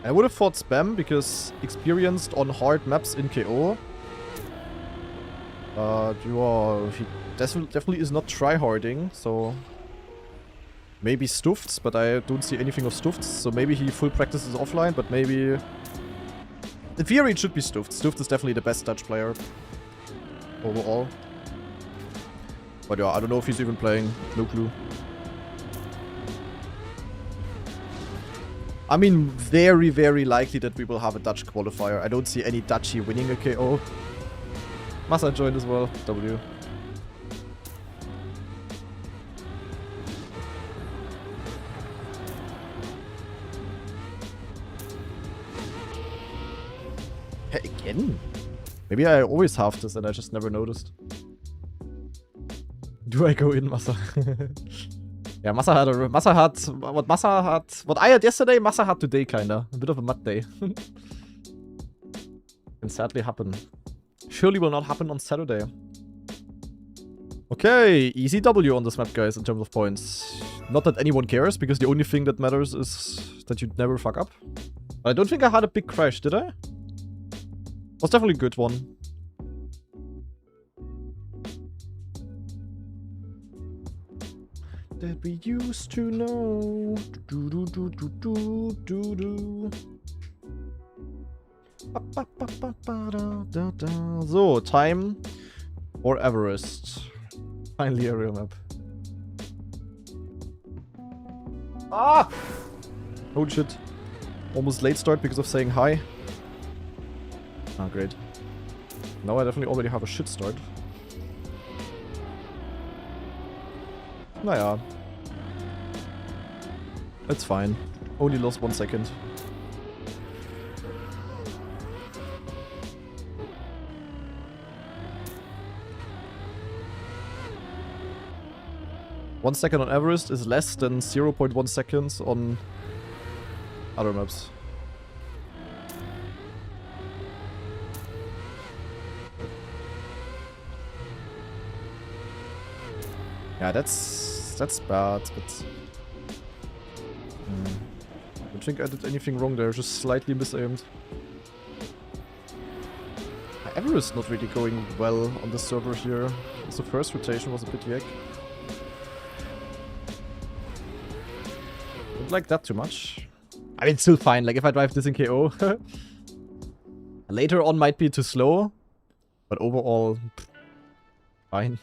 I would have thought Spam, because experienced on hard maps in KO. He definitely is not tryharding, so... Maybe Stufts, but I don't see anything of Stufts, so maybe he full practices offline, but maybe... In theory, it should be Stufts. Stufts is definitely the best Dutch player. Overall. But yeah, I don't know if he's even playing. No clue. I mean, very, very likely that we will have a Dutch qualifier. I don't see any Dutchie winning a KO. Massa joined as well. W. Again? Maybe I always have this and I just never noticed. Do I go in, Massa? Yeah, Massa had what I had yesterday, Massa had today, kinda. A bit of a mud day. Can sadly happen. Surely will not happen on Saturday. Okay, easy W on this map, guys, in terms of points. Not that anyone cares, because the only thing that matters is that you never fuck up. But I don't think I had a big crash, did I? Was definitely a good one. That we used to know. Do do do do do do do. So, time for Everest. Finally a real map. Ah! Holy shit. Almost late start because of saying hi. Ah, great. Now I definitely already have a shit start. Naja. It's fine. Only lost 1 second. One second on Everest is less than 0.1 seconds on other maps. Yeah, that's bad, but I don't think I did anything wrong there, just slightly misaimed. Everest not really going well on the server here. The first rotation was a bit yak. Don't like that too much. I mean, it's still fine. Like, if I drive this in KO, later on might be too slow, but overall, fine.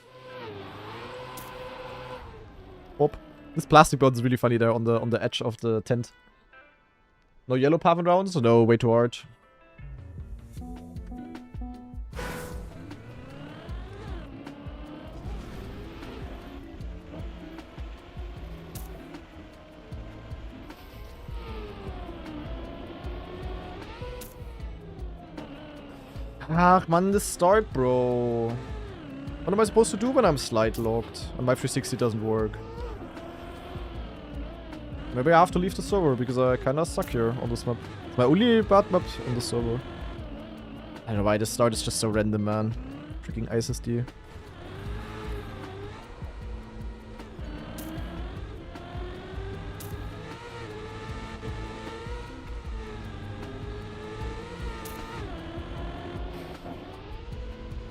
Whoop. This plastic board is really funny there on the edge of the tent. No yellow path in rounds? No, way too hard. Ach man, this start, bro. What am I supposed to do when I'm slide locked and my 360 doesn't work? Maybe I have to leave the server because I kinda suck here on this map. It's my only bad map on the server. I don't know why this start is just so random, man. Freaking ISSD.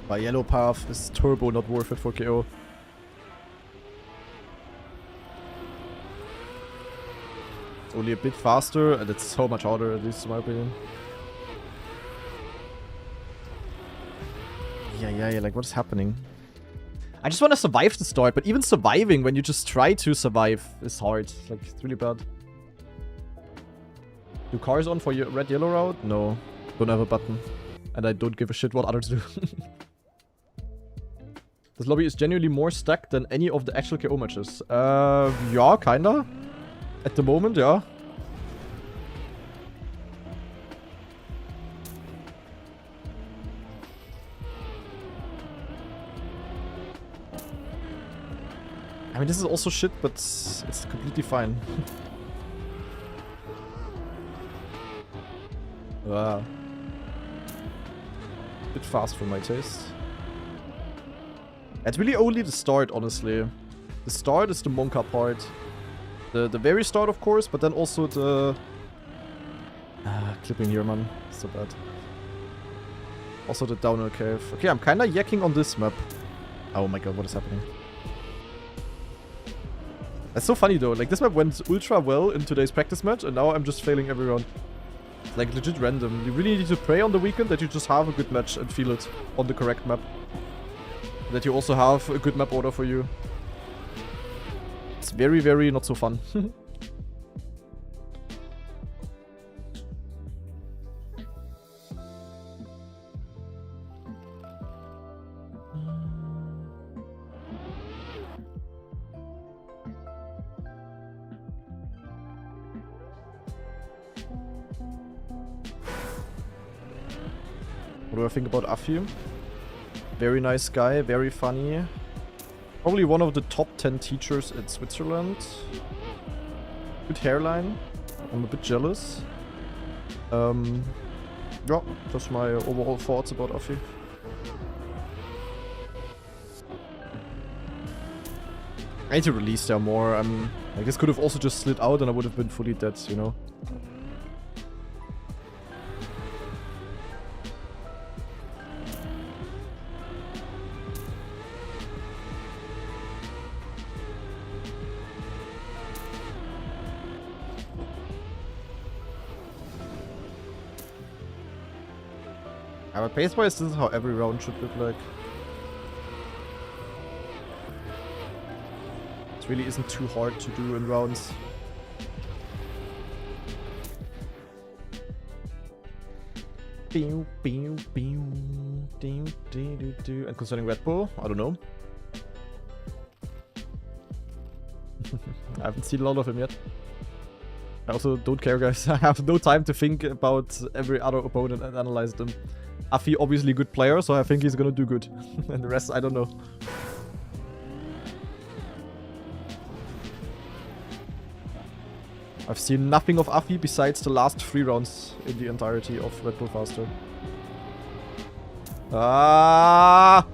My yellow path is turbo not worth it for KO. It's only a bit faster and it's so much harder, at least in my opinion. Yeah, like what is happening? I just want to survive the start, but even surviving when you just try to survive is hard. Like, it's really bad. Do cars on for your red yellow route? No. Don't have a button. And I don't give a shit what others do. This lobby is genuinely more stacked than any of the actual KO matches. Yeah, kinda. At the moment, yeah. I mean, this is also shit, but it's completely fine. Wow. Bit fast for my taste. It's really only the start, honestly. The start is the Monka part. The very start, of course, but then also the... clipping here, man. So bad. Also the downhill cave. Okay, I'm kinda yakking on this map. Oh my god, what is happening? That's so funny though. Like, this map went ultra well in today's practice match, and now I'm just failing every round. It's like legit random. You really need to pray on the weekend that you just have a good match and feel it on the correct map. That you also have a good map order for you. It's very, very not so fun. What do I think about Afi? Very nice guy, very funny. Probably one of the top 10 teachers in Switzerland. Good hairline. I'm a bit jealous. Yeah, that's my overall thoughts about Afi. I need to release there more. Like, this could have also just slid out and I would have been fully dead, you know? But pace-wise, this is how every round should look like. It really isn't too hard to do in rounds. And concerning Red Bull, I don't know. I haven't seen a lot of him yet. I also don't care, guys. I have no time to think about every other opponent and analyze them. Afi, obviously a good player, so I think he's gonna do good. And the rest, I don't know. I've seen nothing of Afi besides the last 3 rounds in the entirety of Red Bull Faster. Ah!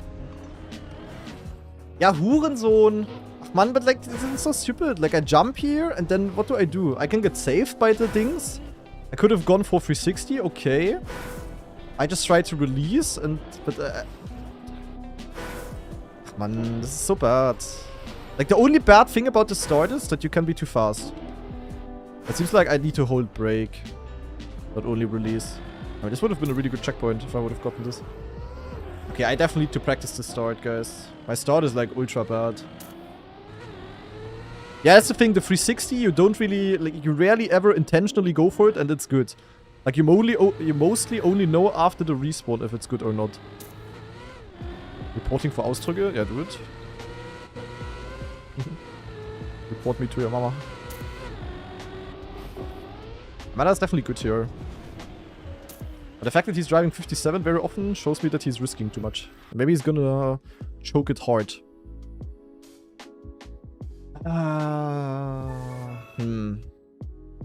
Ja, Hurensohn! Ach man, but like, this is so stupid. Like, I jump here, and then what do? I can get saved by the things? I could have gone for 360, okay. I just tried to release, and... But, ach man, this is so bad. Like, the only bad thing about the start is that you can be too fast. It seems like I need to hold break, not only release. I mean, this would have been a really good checkpoint if I would have gotten this. Okay, I definitely need to practice the start, guys. My start is like ultra bad. Yeah, that's the thing. The 360, you don't really, like, you rarely ever intentionally go for it, and it's good. Like, you mostly only know after the respawn if it's good or not. Reporting for Ausdrücke? Yeah, do it. Report me to your mama. Mana's definitely good here. But the fact that he's driving 57 very often shows me that he's risking too much. Maybe he's gonna choke it hard.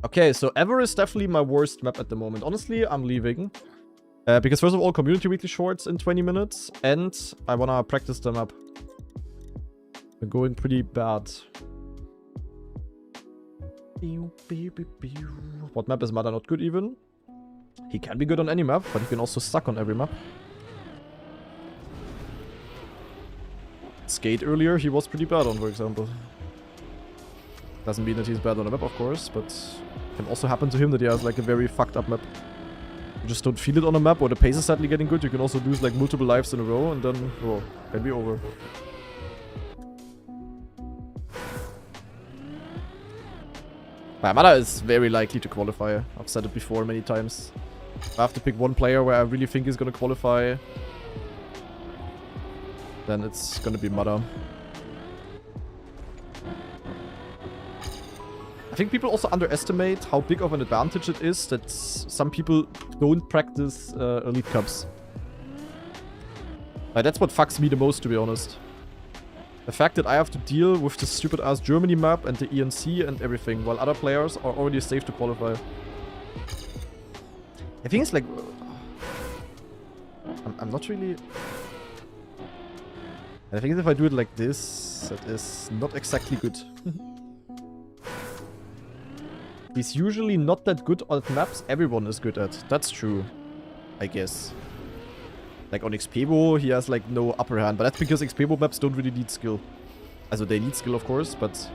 Okay, so Ever is definitely my worst map at the moment. Honestly, I'm leaving. Because first of all, community weekly shorts in 20 minutes. And I wanna practice the map. They're going pretty bad. What map is Mada not good even? He can be good on any map, but he can also suck on every map. Skate earlier, he was pretty bad on, for example. Doesn't mean that he's bad on a map, of course, but it can also happen to him that he has like a very fucked up map. You just don't feel it on a map, or the pace is suddenly getting good. You can also lose like multiple lives in a row, and then, oh, can be over. Mada is very likely to qualify. I've said it before many times. I have to pick one player where I really think is going to qualify. Then it's going to be Mada. I think people also underestimate how big of an advantage it is that some people don't practice Elite Cups. Like, that's what fucks me the most, to be honest. The fact that I have to deal with the stupid-ass Germany map and the ENC and everything, while other players are already safe to qualify. I think it's like... I'm not really... I think if I do it like this, that is not exactly good. He's usually not that good on maps everyone is good at. That's true, I guess. Like on Xpebo, he has like no upper hand, but that's because Xpebo maps don't really need skill. Also they need skill of course, but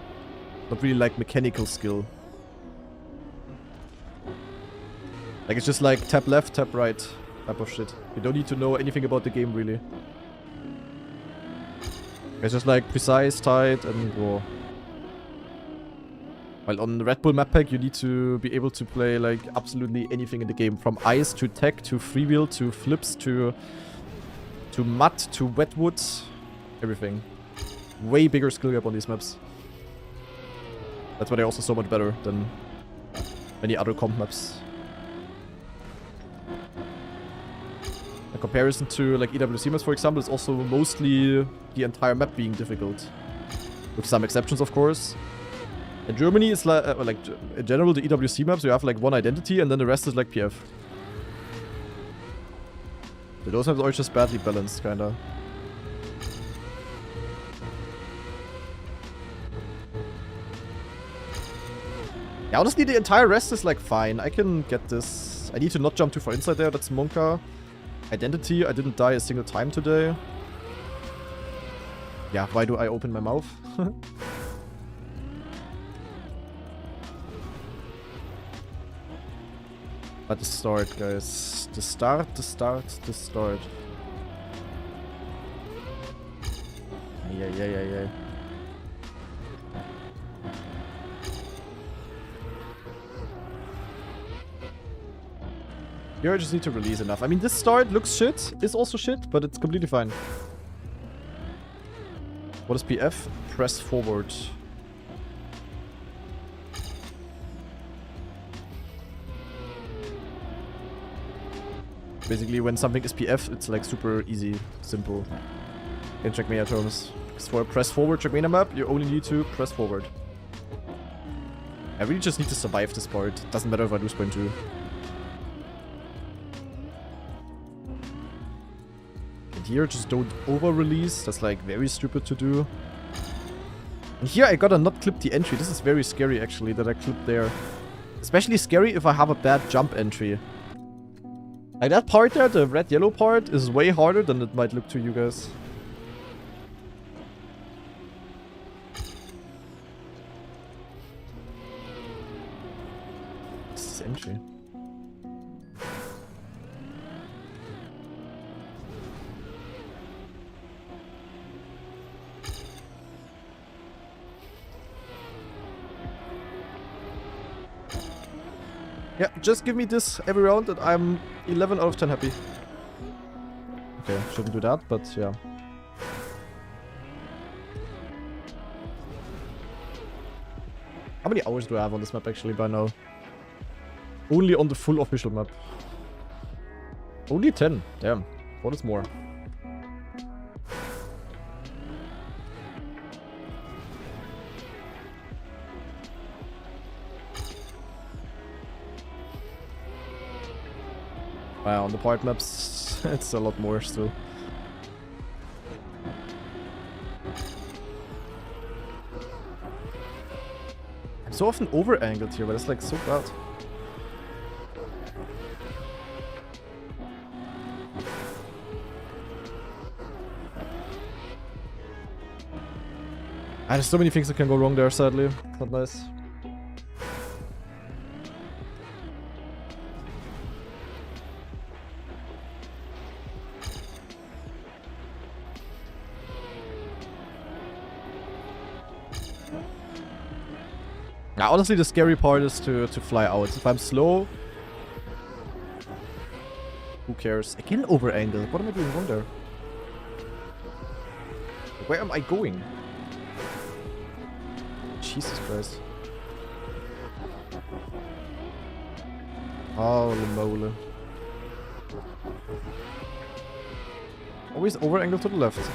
not really like mechanical skill. Like it's just like tap left, tap right type of shit. You don't need to know anything about the game really. It's just like precise, tight, and raw. While on the Red Bull map pack, you need to be able to play like absolutely anything in the game. From ice to tech to freewheel to flips to mud to wetwood. Everything. Way bigger skill gap on these maps. That's why they're also so much better than many other comp maps. In comparison to like EWC maps, for example, it's also mostly the entire map being difficult. With some exceptions, of course. In Germany, it's like in general, the EWC maps, you have like one identity and then the rest is like PF. So those maps are just badly balanced, kinda. Yeah, honestly, the entire rest is like fine. I can get this. I need to not jump too far inside there. That's Monka. Identity, I didn't die a single time today. Yeah, why do I open my mouth? But the start, guys. The start. Yeah. Here I just need to release enough. I mean, this start looks shit, is also shit, but it's completely fine. What is PF? Press forward. Basically, when something is PF, it's like super easy, simple in trackmania terms. Because for a press forward trackmania map, you only need to press forward. I really just need to survive this part. Doesn't matter if I lose point 2. And here, just don't over-release. That's like very stupid to do. And here I gotta not clip the entry. This is very scary actually that I clipped there. Especially scary if I have a bad jump entry. Like that part there, the red-yellow part, is way harder than it might look to you guys. This is entry. Yeah, just give me this every round and I'm 11 out of 10 happy. Okay, shouldn't do that, but yeah. How many hours do I have on this map actually by now? Only on the full official map. Only 10. Damn. What is more? Wow, on the part maps, it's a lot more still. I'm so often over-angled here, but it's like so bad. There's so many things that can go wrong there, sadly. Not nice. Now, honestly, the scary part is to fly out. If I'm slow, who cares? I can over-angle. What am I doing wrong there? Where am I going? Jesus Christ. Holy moly. Always over-angle to the left.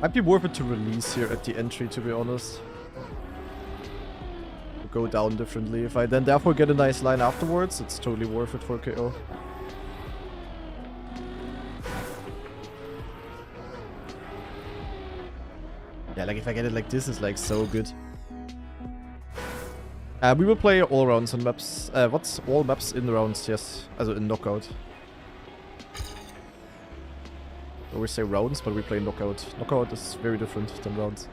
Might be worth it to release here at the entry, to be honest. Go down differently. If I then therefore get a nice line afterwards, it's totally worth it for KO. Yeah, like if I get it like this, it's like so good. We will play all rounds on maps. What's all maps in rounds? Yes, also in knockout. I always say rounds, but we play knockout. Knockout is very different than rounds.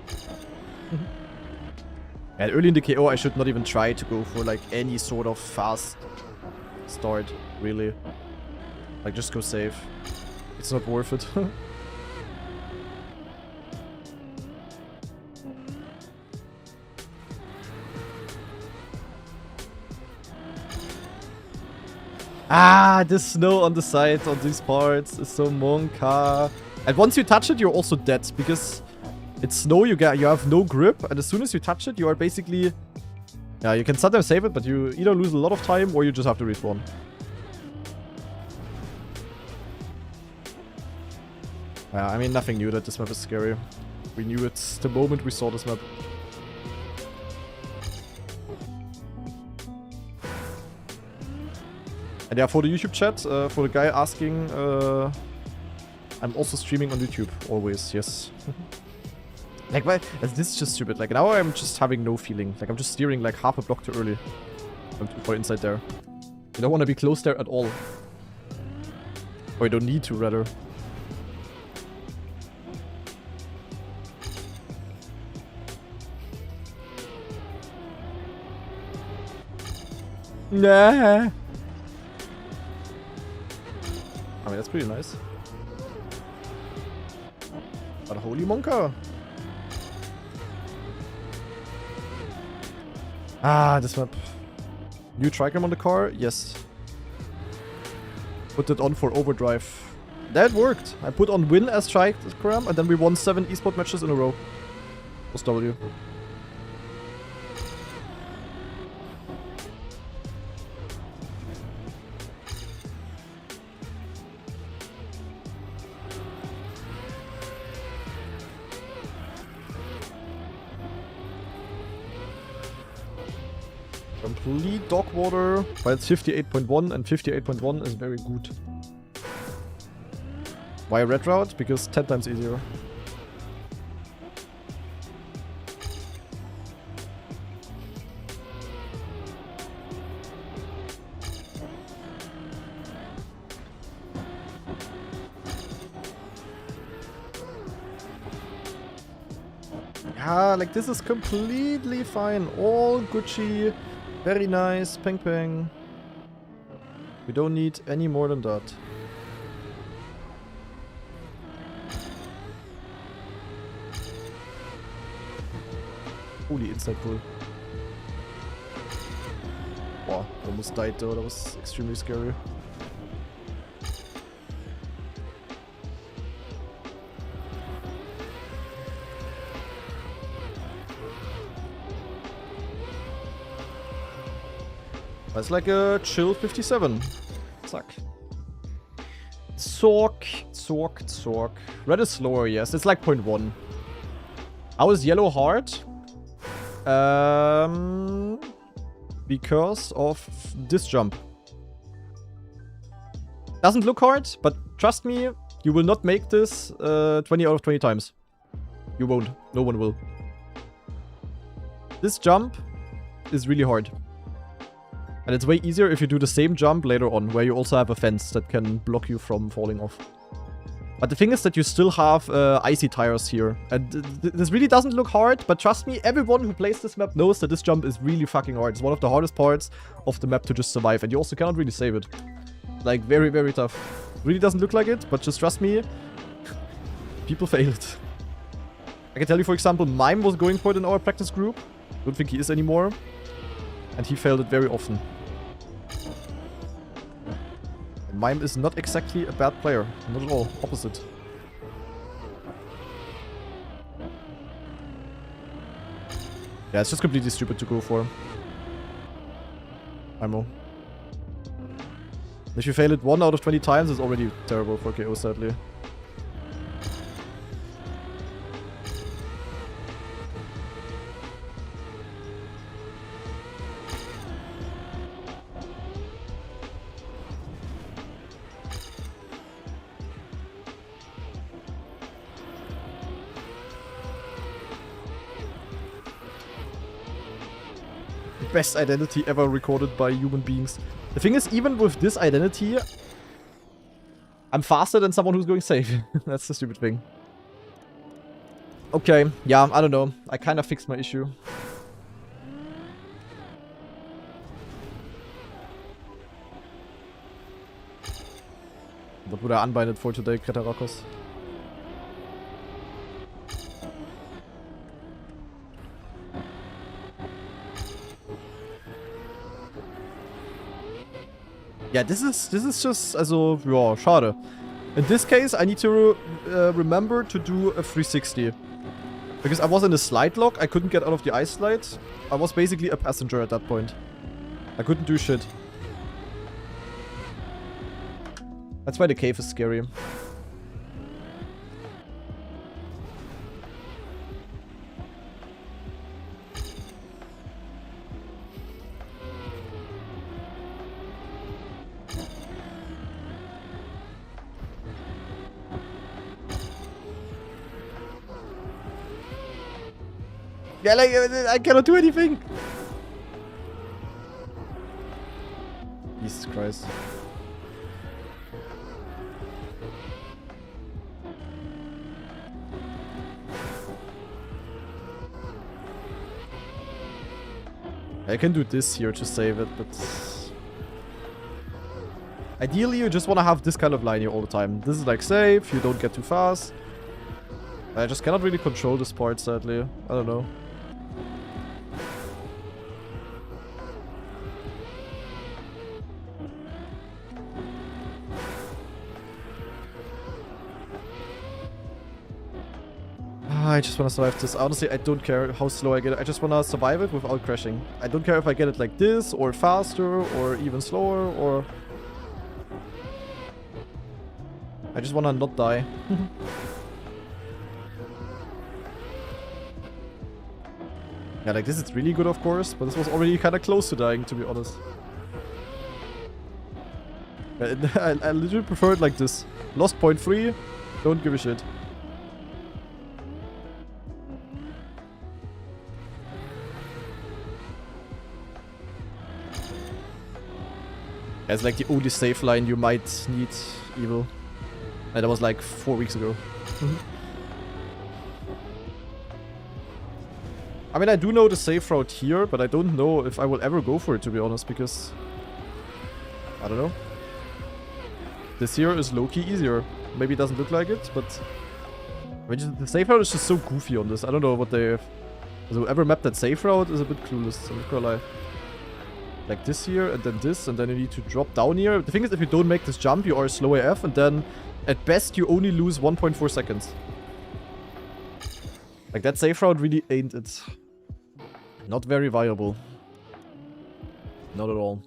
And early in the KO, I should not even try to go for like any sort of fast start, really. Like just go safe. It's not worth it. Ah, the snow on the side on these parts is so monka. And once you touch it, you're also dead because it's snow. You have no grip, and as soon as you touch it, you are basically, yeah. You can sometimes save it, but you either lose a lot of time or you just have to respawn. Yeah, I mean nothing new that this map is scary. We knew it the moment we saw this map. And yeah, for the YouTube chat, for the guy asking, I'm also streaming on YouTube, always, yes. Like, why? This is just stupid. Like, now I'm just having no feeling. Like, I'm just steering like half a block too early. I'm too far inside there. You don't want to be close there at all. Or you don't need to, rather. Nah. I mean, that's pretty nice. But holy monka! Ah, this map. New tricam on the car? Yes. Put it on for overdrive. That worked. I put on win as tricam and then we won 7 esport matches in a row. Was W. Complete dog water, but it's 58.1 and 58.1 is very good. Why red route? Because 10 times easier. Yeah, like this is completely fine. All Gucci. Very nice. Peng peng. We don't need any more than that. Holy inside pull. Wow, almost died though. That was extremely scary. That's like a chill 57. Zack. Zork. Red is slower, yes. It's like 0.1. How is yellow hard? Because of this jump. Doesn't look hard, but trust me, you will not make this 20 out of 20 times. You won't. No one will. This jump is really hard. And it's way easier if you do the same jump later on, where you also have a fence that can block you from falling off. But the thing is that you still have icy tires here. And this really doesn't look hard, but trust me, everyone who plays this map knows that this jump is really fucking hard. It's one of the hardest parts of the map to just survive, and you also cannot really save it. Like, very, very tough. Really doesn't look like it, but just trust me, people fail it. I can tell you, for example, Mime was going for it in our practice group. Don't think he is anymore. And he failed it very often. Mime is not exactly a bad player. Not at all. Opposite. Yeah, it's just completely stupid to go for. IMO. If you fail it 1 out of 20 times, it's already terrible for KO, sadly. Best identity ever recorded by human beings. The thing is, even with this identity, I'm faster than someone who's going safe. That's the stupid thing. Okay, yeah, I don't know. I kind of fixed my issue. What would I unbind it for today, Kretarakos? Yeah, this is just, also, ja, schade. In this case, I need to remember to do a 360. Because I was in a slide lock, I couldn't get out of the ice slide. I was basically a passenger at that point. I couldn't do shit. That's why the cave is scary. Yeah, like, I cannot do anything. Jesus Christ. I can do this here to save it, but... Ideally, you just want to have this kind of line here all the time. This is like safe, you don't get too fast. I just cannot really control this part, sadly. I don't know. I just want to survive this. Honestly, I don't care how slow I get it. I just want to survive it without crashing. I don't care if I get it like this, or faster, or even slower, or... I just want to not die. Yeah, like this is really good, of course, but this was already kind of close to dying, to be honest. I literally prefer it like this. Lost point 3, don't give a shit. It's like the only safe line you might need, Evil. And that was like 4 weeks ago. I mean, I do know the safe route here, but I don't know if I will ever go for it, to be honest, because... I don't know. This here is low-key easier. Maybe it doesn't look like it, but... I mean, the safe route is just so goofy on this. I don't know what they... So whoever mapped that safe route is a bit clueless, I'm not gonna lie. Like this here, and then you need to drop down here. The thing is, if you don't make this jump, you are slow AF, and then at best you only lose 1.4 seconds. Like that safe route really ain't it. Not very viable. Not at all.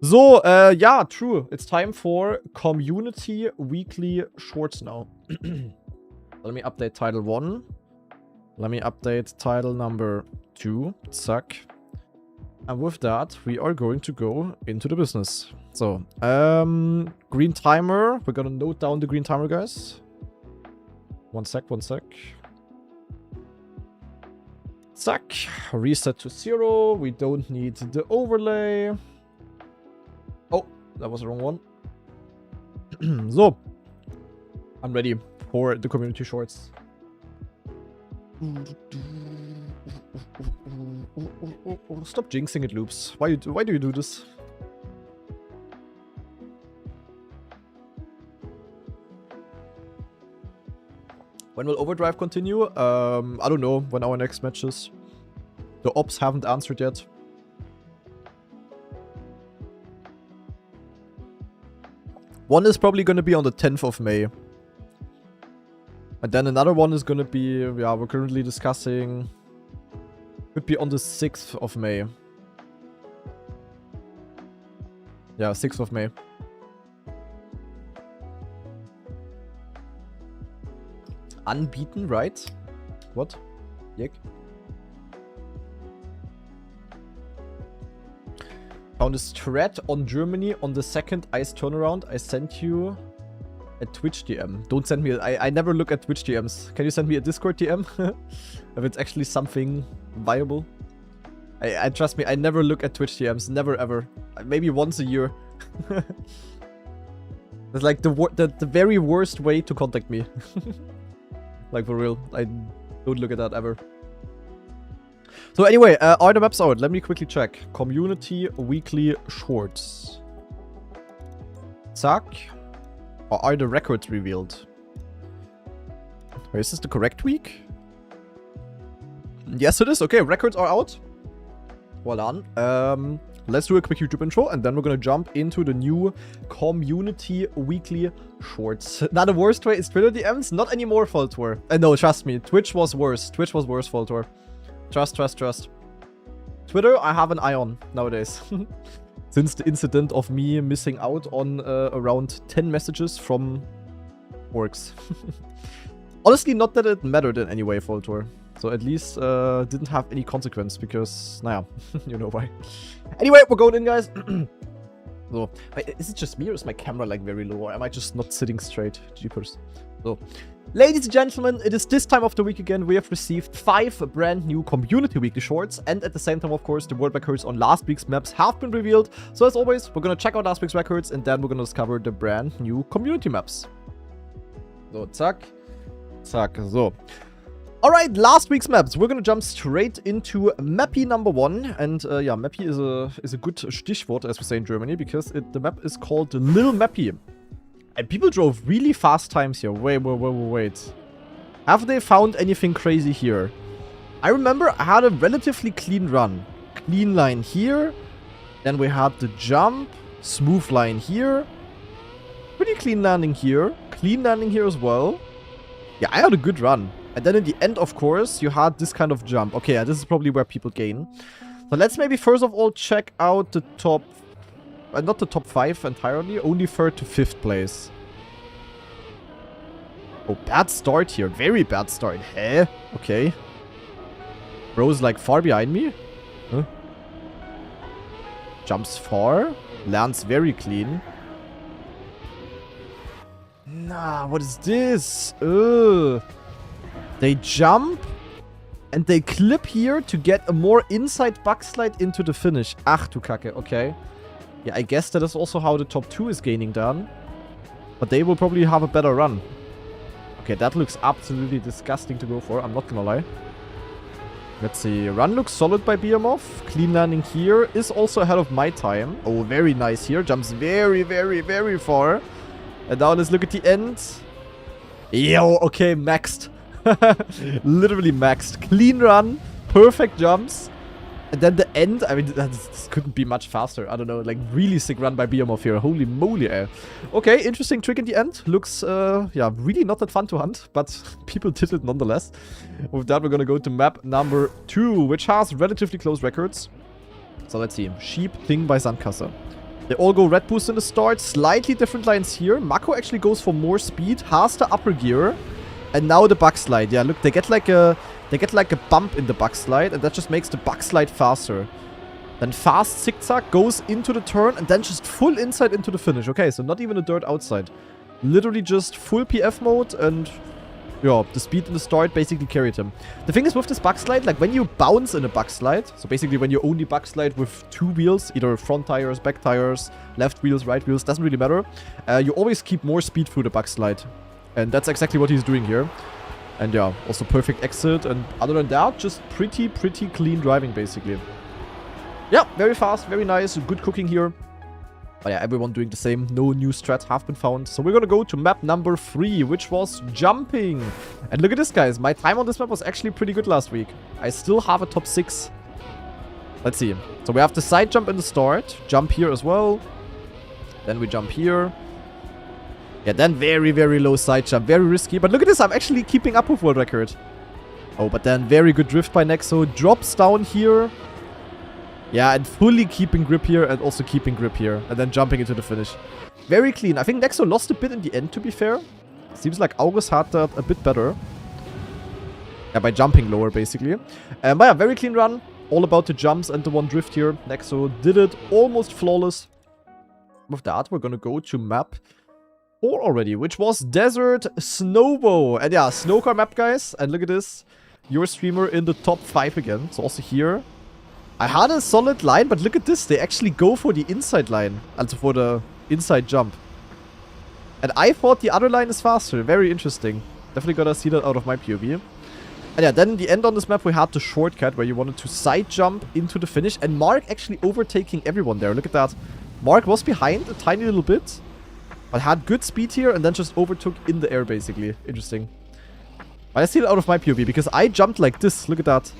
So, yeah, true. It's time for community weekly shorts now. Let me update title 1. Let me update title number 2. Suck. And with that, we are going to go into the business. So, green timer. We're gonna note down the green timer, guys. One sec. Suck. Reset to 0. We don't need the overlay. Oh, that was the wrong one. So, I'm ready for the community shorts. Stop jinxing it, Loops. Why do you do this? When will Overdrive continue? I don't know when our next match is. The ops haven't answered yet. One is probably going to be on the 10th of May. And then another one is going to be, yeah, we're currently discussing... Could be on the 6th of May. Yeah, 6th of May. Unbeaten, right? What? Yek? Found a thread on Germany on the second ice turnaround. I sent you a Twitch DM. Don't send me... I never look at Twitch DMs. Can you send me a Discord DM? If it's actually something viable. I trust me, I never look at Twitch DMs. Never, ever. Maybe once a year. It's like the very worst way to contact me. Like, for real. I don't look at that ever. So anyway, are the maps out? Let me quickly check. Community weekly shorts. Zack. Or are the records revealed? Wait, is this the correct week? Yes, it is. Okay, records are out. Well done. Let's do a quick YouTube intro, and then we're gonna jump into the new community weekly shorts. Now, the worst way is Twitter DMs. Not anymore, Voltor. No, trust me. Twitch was worse. Twitch was worse, Voltor. Trust. Twitter, I have an eye on nowadays. Since the incident of me missing out on around 10 messages from orcs. Honestly, not that it mattered in any way, Voltor. So at least didn't have any consequence because, naja, you know why. Anyway, we're going in, guys. So, is it just me or is my camera like very low? Or am I just not sitting straight? Jeepers. So, ladies and gentlemen, it is this time of the week again. We have received 5 brand new community weekly shorts. And at the same time, of course, the world records on last week's maps have been revealed. So as always, we're going to check out last week's records and then we're going to discover the brand new community maps. So, zack. So. Alright, last week's maps. We're gonna jump straight into Mappy number 1. And yeah, Mappy is a good Stichwort, as we say in Germany, because the map is called Lil Mappy. And people drove really fast times here. Wait. Have they found anything crazy here? I remember I had a relatively clean run. Clean line here. Then we had the jump. Smooth line here. Pretty clean landing here. Clean landing here as well. Yeah, I had a good run. And then in the end, of course, you had this kind of jump. Okay, yeah, this is probably where people gain. So let's maybe first of all check out the top... not the top 5 entirely, only 3rd to 5th place. Oh, bad start here. Very bad start. Heh? Okay. Bro's like far behind me. Huh? Jumps far. Lands very clean. Nah, what is this? Ugh. They jump and they clip here to get a more inside backslide into the finish. Ach du Kacke, okay. Yeah, I guess that is also how the top 2 is gaining down. But they will probably have a better run. Okay, that looks absolutely disgusting to go for, I'm not gonna lie. Let's see, run looks solid by Behemoth. Clean landing here is also ahead of my time. Oh, very nice here. Jumps very, very, very far. And now let's look at the end. Yo, okay, maxed. Literally maxed. Clean run, perfect jumps. And then the end, I mean, this couldn't be much faster. I don't know, like really sick run by Behemoth here. Holy moly, eh. Okay, interesting trick in the end. Looks, yeah, really not that fun to hunt, but people did it nonetheless. With that, we're gonna go to map number 2, which has relatively close records. So let's see. Sheep Thing by Sandkasse. They all go red boost in the start. Slightly different lines here. Mako actually goes for more speed, has the upper gear. And now the backslide. Yeah, look, they get like a bump in the backslide, and that just makes the backslide faster. Then fast zigzag goes into the turn, and then just full inside into the finish. Okay, so not even a dirt outside. Literally just full PF mode, and yeah, the speed in the start basically carried him. The thing is with this backslide, like when you bounce in a backslide, so basically when you only backslide with 2 wheels, either front tires, back tires, left wheels, right wheels, doesn't really matter. You always keep more speed through the backslide. And that's exactly what he's doing here. And yeah, also perfect exit. And other than that, just pretty clean driving, basically. Yeah, very fast, very nice. Good cooking here. But yeah, everyone doing the same. No new strats have been found. So we're gonna go to map number 3, which was jumping. And look at this, guys. My time on this map was actually pretty good last week. I still have a top 6. Let's see. So we have the side jump in the start. Jump here as well. Then we jump here. Yeah, then very low side jump. Very risky. But look at this. I'm actually keeping up with world record. Oh, but then very good drift by Nexo. Drops down here. Yeah, and fully keeping grip here and also keeping grip here. And then jumping into the finish. Very clean. I think Nexo lost a bit in the end, to be fair. Seems like August had that a bit better. Yeah, by jumping lower, basically. But yeah, very clean run. All about the jumps and the one drift here. Nexo did it almost flawless. With that, we're gonna go to map 4 already, which was Desert Snowbow. And yeah, snowcar map, guys. And look at this. Your streamer in the top 5 again. So also here. I had a solid line, but look at this. They actually go for the inside line. Also for the inside jump. And I thought the other line is faster. Very interesting. Definitely gotta see that out of my POV. And yeah, then in the end on this map, we had the shortcut where you wanted to side jump into the finish. And Mark actually overtaking everyone there. Look at that. Mark was behind a tiny little bit. But had good speed here and then just overtook in the air, basically. Interesting. But I see it out of my POV because I jumped like this. Look at that.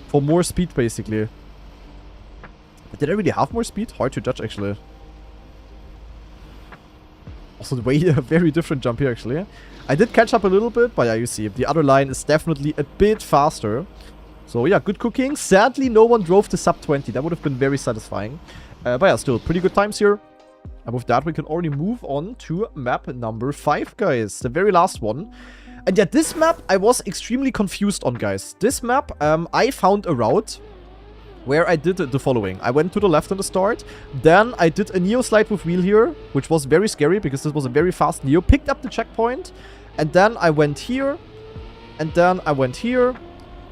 For more speed, basically. But did I really have more speed? Hard to judge, actually. Also, the way a very different jump here, actually. I did catch up a little bit, but yeah, you see. The other line is definitely a bit faster. So yeah, good cooking. Sadly, no one drove the sub 20. That would have been very satisfying. But yeah, still pretty good times here. And with that, we can already move on to map number 5, guys. The very last one. And yeah, this map I was extremely confused on, guys. This map, I found a route where I did the following. I went to the left on the start. Then I did a Neo slide with wheel here, which was very scary because this was a very fast Neo. Picked up the checkpoint. And then I went here. And then I went here.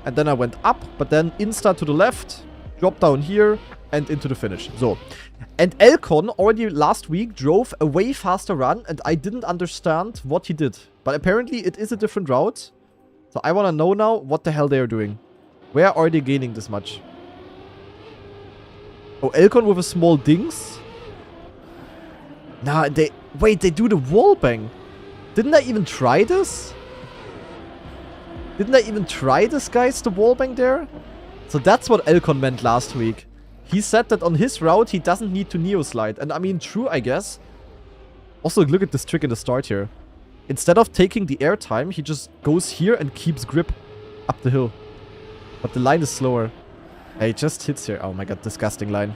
And then I went up. But then insta to the left. Drop down here. And into the finish. So. And Elcon already last week drove a way faster run. And I didn't understand what he did. But apparently it is a different route. So I want to know now what the hell they are doing. Where are they gaining this much? Oh, Elcon with a small dings. Nah, wait, they do the wall bang. Didn't I even try this? Didn't I even try this, guys, the wall bang there? So that's what Elcon meant last week. He said that on his route, he doesn't need to Neo slide. And I mean, true, I guess. Also, look at this trick in the start here. instead of taking the air time, he just goes here and keeps grip up the hill. But the line is slower. He just hits here. Oh my god, disgusting line.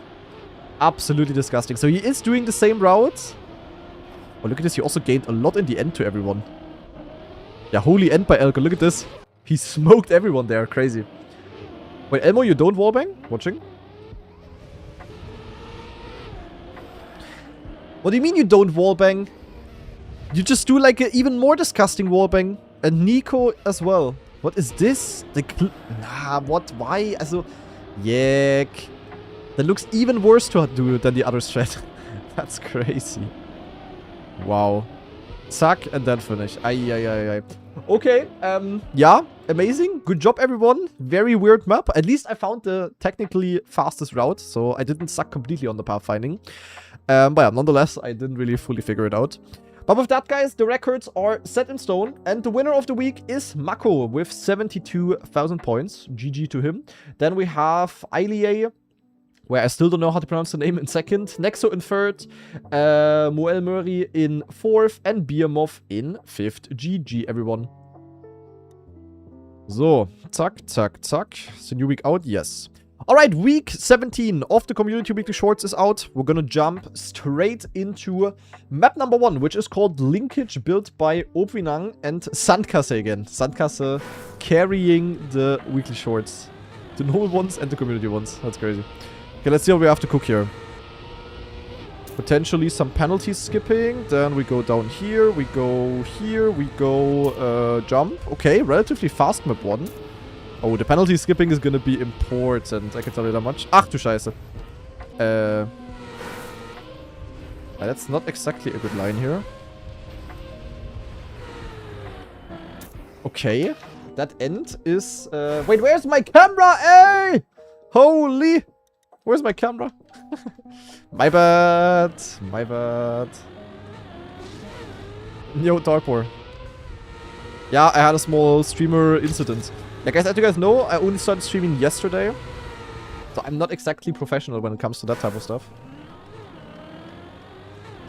Absolutely disgusting. So he is doing the same route. Oh, look at this. He also gained a lot in the end to everyone. Yeah, holy end by Elko. Look at this. He smoked everyone there. Crazy. Wait, Elmo, you don't wallbang? Watching? What do you mean you don't wallbang? You just do like an even more disgusting wallbang. And Nico as well. What is this? Nah, what? Why? Also, yuck. That looks even worse to do than the other strat. That's crazy. Wow. Zack, and then finish. Ay. Okay, yeah, amazing. Good job, everyone. Very weird map. At least I found the technically fastest route, so I didn't suck completely on the pathfinding. But yeah, nonetheless, I didn't really fully figure it out. But with that, guys, the records are set in stone. And the winner of the week is Mako with 72,000 points. GG to him. Then we have Ailie, where I still don't know how to pronounce the name, in second. Nexo in third. Moel Murray in fourth. And Beermoth in fifth. GG, everyone. So, zack. Is the new week out? Yes. Alright, week 17 of the Community Weekly Shorts is out. We're gonna jump straight into map number 1, which is called Linkage, built by Obwinang and Sandkasse again. Sandkasse carrying the Weekly Shorts. The normal ones and the community ones. That's crazy. Okay, let's see what we have to cook here. Potentially some penalty skipping. Then we go down here. We go here. We go jump. Okay, relatively fast map 1. Oh, the penalty skipping is gonna be important. I can tell you that much. Ach du Scheiße. That's not exactly a good line here. Okay. That end is... wait, where's my camera? Hey! Holy... Where's my camera? My bad. Yo, Darkboar. Yeah, I had a small streamer incident. Like, as you guys know, I only started streaming yesterday. So I'm not exactly professional when it comes to that type of stuff.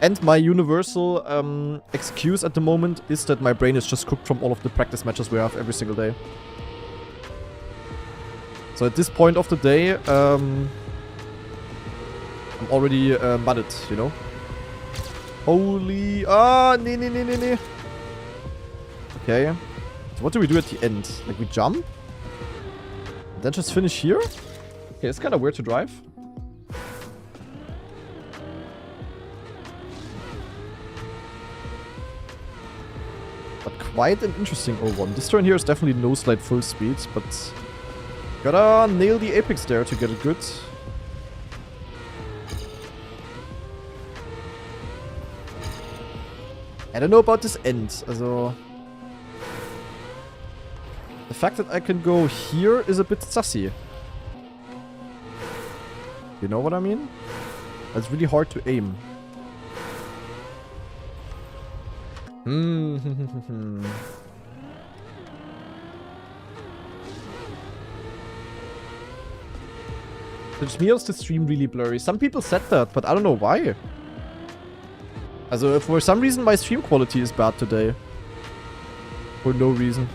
And my universal excuse at the moment is that my brain is just cooked from all of the practice matches we have every single day. So at this point of the day, I'm already mudded, you know? Holy... Ah, nee. Okay. So what do we do at the end? Like, we jump? Then just finish here? Okay, it's kind of weird to drive. But quite an interesting 0-1. This turn here is definitely no slide full speed, but... Gotta nail the apex there to get it good. I don't know about this end. Also... The fact that I can go here is a bit sussy. You know what I mean? It's really hard to aim. Which makes the stream really blurry. Some people said that, but I don't know why. Also, for some reason my stream quality is bad today. For no reason.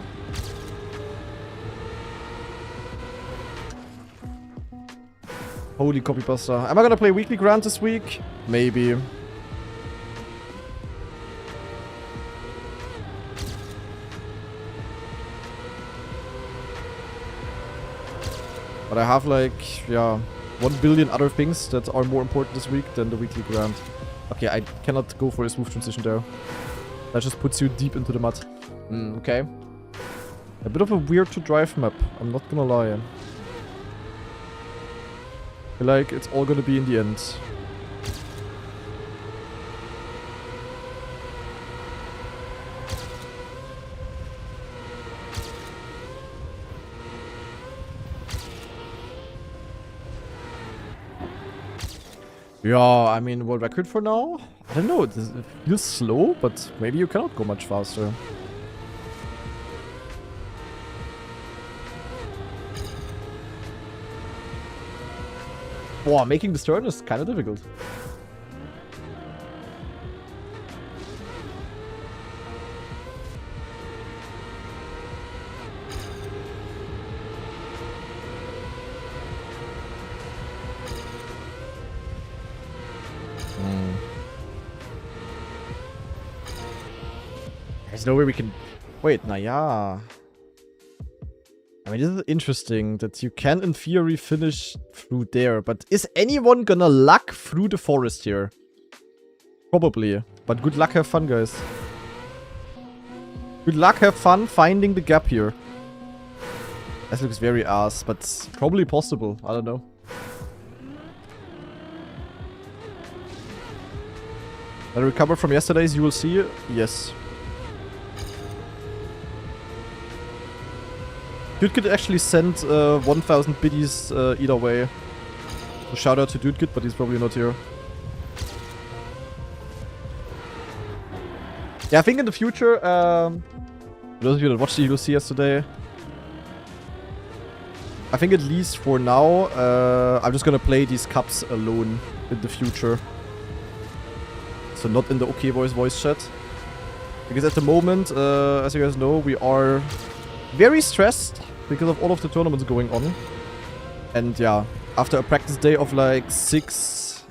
Holy copypasta. Am I gonna play Weekly Grand this week? Maybe. But I have like, yeah, 1 billion other things that are more important this week than the Weekly Grand. Okay, I cannot go for a smooth transition there. That just puts you deep into the mud. Okay. A bit of a weird to drive map, I'm not gonna lie. I feel like it's all gonna be in the end. Yeah, I mean, world record for now? I don't know, it feels slow, but maybe you cannot go much faster. Wow, making this turn is kind of difficult. There's no way we can... Wait, naja. I mean, this is interesting that you can, in theory, finish through there. But is anyone gonna luck through the forest here? Probably. But good luck, have fun, guys. Good luck, have fun finding the gap here. This looks very ass, but probably possible. I don't know. I recover from yesterday's, you will see. Yes. Dude could actually send 1000 biddies either way. So shout out to Dude Kid, but he's probably not here. Yeah, I think in the future, for those of you that watched the UFC yesterday, I think at least for now, I'm just gonna play these cups alone in the future. So not in the OK Boys voice chat. Because at the moment, as you guys know, we are very stressed because of all of the tournaments going on. And yeah, after a practice day of like 6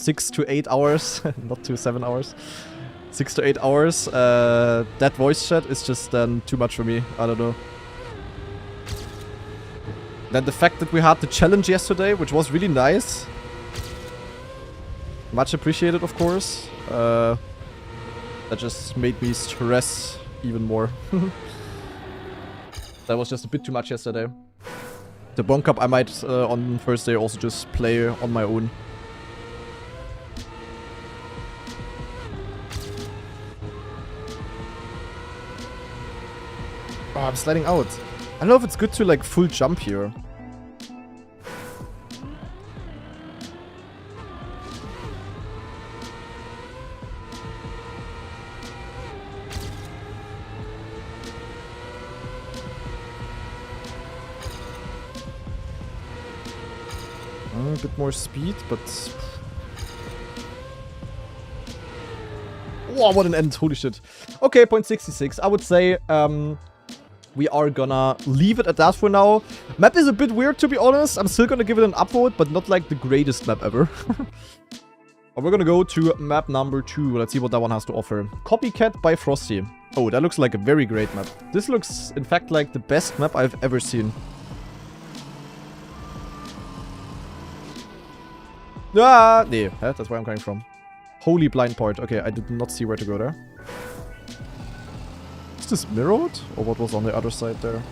to 8 hours, not to 7 hours, 6 to 8 hours, that voice chat is just too much for me. I don't know. Then the fact that we had the challenge yesterday, which was really nice. Much appreciated, of course. That just made me stress even more. That was just a bit too much yesterday. The Bonk Cup I might on Thursday also just play on my own. Oh, I'm sliding out. I don't know if it's good to like full jump here. A bit more speed, but... Wow, what an end, holy shit. Okay, 0.66. I would say we are gonna leave it at that for now. Map is a bit weird, to be honest. I'm still gonna give it an upvote, but not like the greatest map ever. But we're gonna go to map number 2. Let's see what that one has to offer. Copycat by Frosty. Oh, that looks like a very great map. This looks, in fact, like the best map I've ever seen. Ah, nee, that's where I'm coming from. Holy blind part. Okay, I did not see where to go there. Is this mirrored? Or what was on the other side there?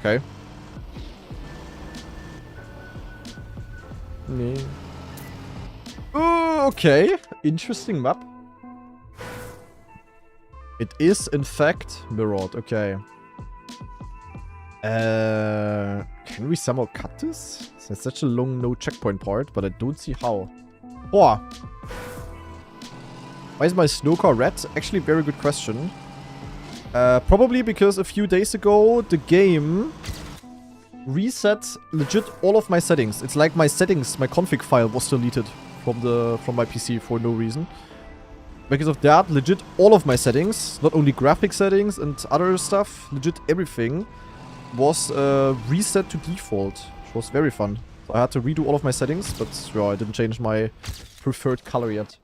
Okay. Nee. Okay. Interesting map. It is, in fact, mirrored. Okay. Can we somehow cut this? It's such a long no checkpoint part, but I don't see how. Boah. Why is my snow car red? Actually, very good question. Probably because a few days ago, the game reset legit all of my settings. It's like my settings, my config file was deleted from my PC for no reason. Because of that, legit all of my settings, not only graphic settings and other stuff, legit everything was reset to default, which was very fun. So I had to redo all of my settings, but yeah, I didn't change my preferred color yet.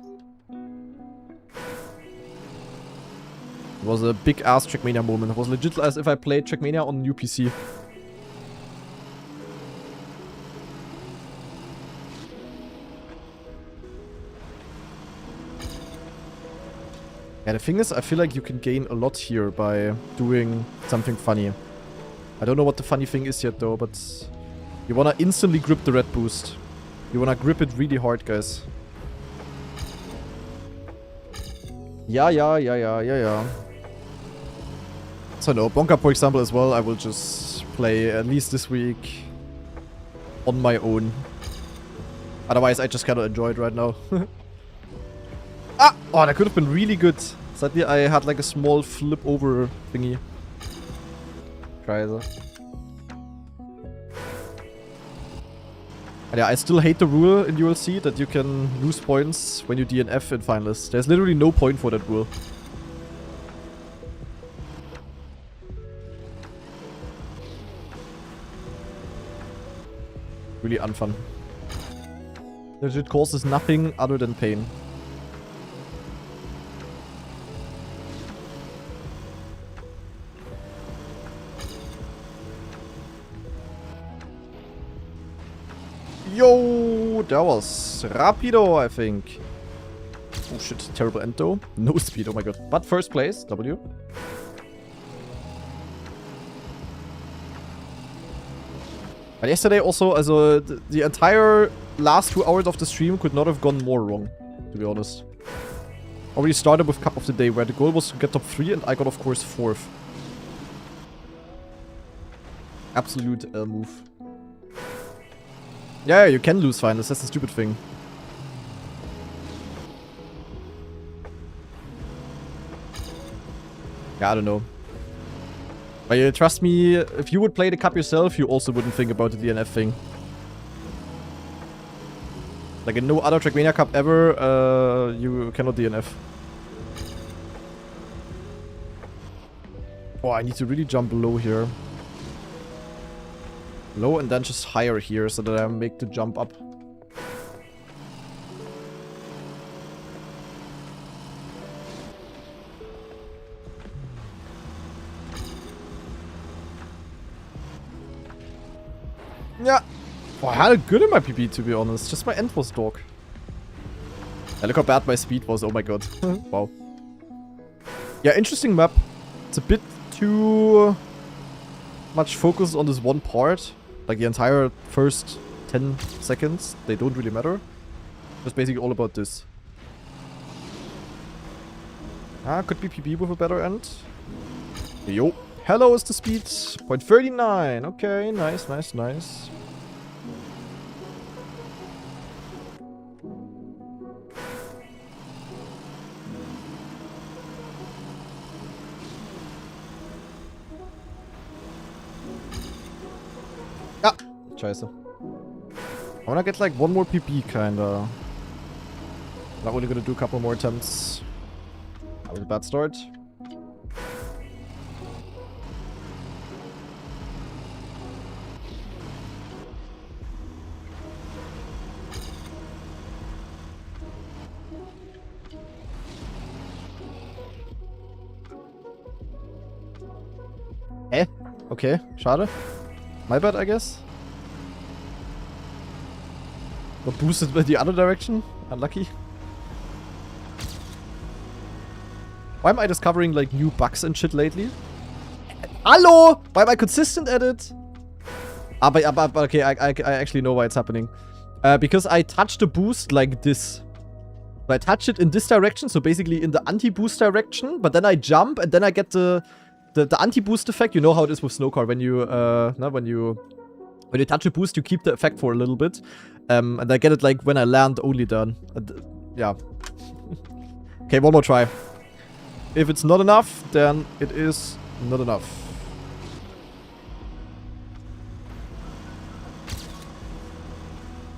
It was a big ass Trackmania moment. It was legit as if I played Trackmania on a new PC. Yeah, the thing is, I feel like you can gain a lot here by doing something funny. I don't know what the funny thing is yet though, but you wanna instantly grip the red boost. You wanna grip it really hard, guys. Yeah. So no, Bonka, for example, as well, I will just play at least this week on my own. Otherwise, I just cannot enjoy it right now. Ah! Oh, that could have been really good. Sadly, I had like a small flip over thingy. Scheiße. And yeah, I still hate the rule in ULC that you can lose points when you DNF in finalists. There's literally no point for that rule. Really unfun. It causes nothing other than pain. Yo, that was Rapido, I think. Oh shit, terrible end though. No speed, oh my god. But first place, W. But yesterday also, also the entire last 2 hours of the stream could not have gone more wrong, to be honest. Already started with Cup of the Day, where the goal was to get top 3 and I got, of course, 4th. Absolute move. Yeah, you can lose finals, that's the stupid thing. Yeah, I don't know. But trust me, if you would play the cup yourself, you also wouldn't think about the DNF thing. Like in no other Trackmania cup ever, you cannot DNF. Oh, I need to really jump low here. Low and then just higher here so that I make the jump up. Yeah. Oh, I had it good in my PB, to be honest. Just my end was dog. Yeah, look how bad my speed was. Oh my god. Wow. Yeah, interesting map. It's a bit too much focus on this one part. Like the entire first 10 seconds. They don't really matter. Just basically all about this. Ah, could be PB with a better end. Yo. Hello is the speed. 0.39. Okay, nice, nice, nice. Ah, scheiße. I wanna get like one more PP kinda. I'm only gonna do a couple more attempts. That was a bad start. Okay, schade. My bad, I guess. Got boosted by the other direction. Unlucky. Why am I discovering like new bugs and shit lately? Hello! Why am I consistent at it? But okay, I actually know why it's happening. Because I touched the boost like this. So I touch it in this direction, so basically in the anti-boost direction, but then I jump and then I get the anti-boost effect. You know how it is with Snowcar. When you when you touch a boost, you keep the effect for a little bit. And I get it like when I land only then. Yeah. Okay, one more try. If it's not enough, then it is not enough.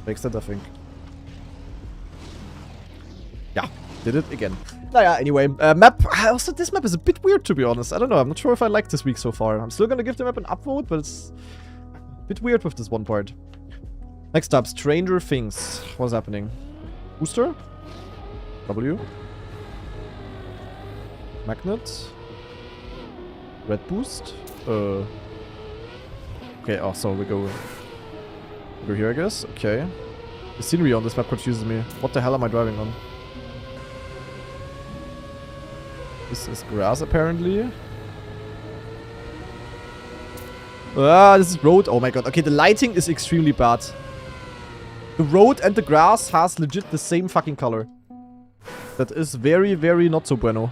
Makes sense, I think. Yeah, did it again. Naja, anyway, map. Also, this map is a bit weird, to be honest. I don't know. I'm not sure if I like this week so far. I'm still gonna give the map an upvote, but it's a bit weird with this one part. Next up, Stranger Things. What's happening? Booster? W? Magnet? Red boost? Okay, oh, so we go here, I guess. Okay. The scenery on this map confuses me. What the hell am I driving on? This is grass, apparently. Ah, this is road. Oh my god. Okay, the lighting is extremely bad. The road and the grass has legit the same fucking color. That is very, very not so bueno.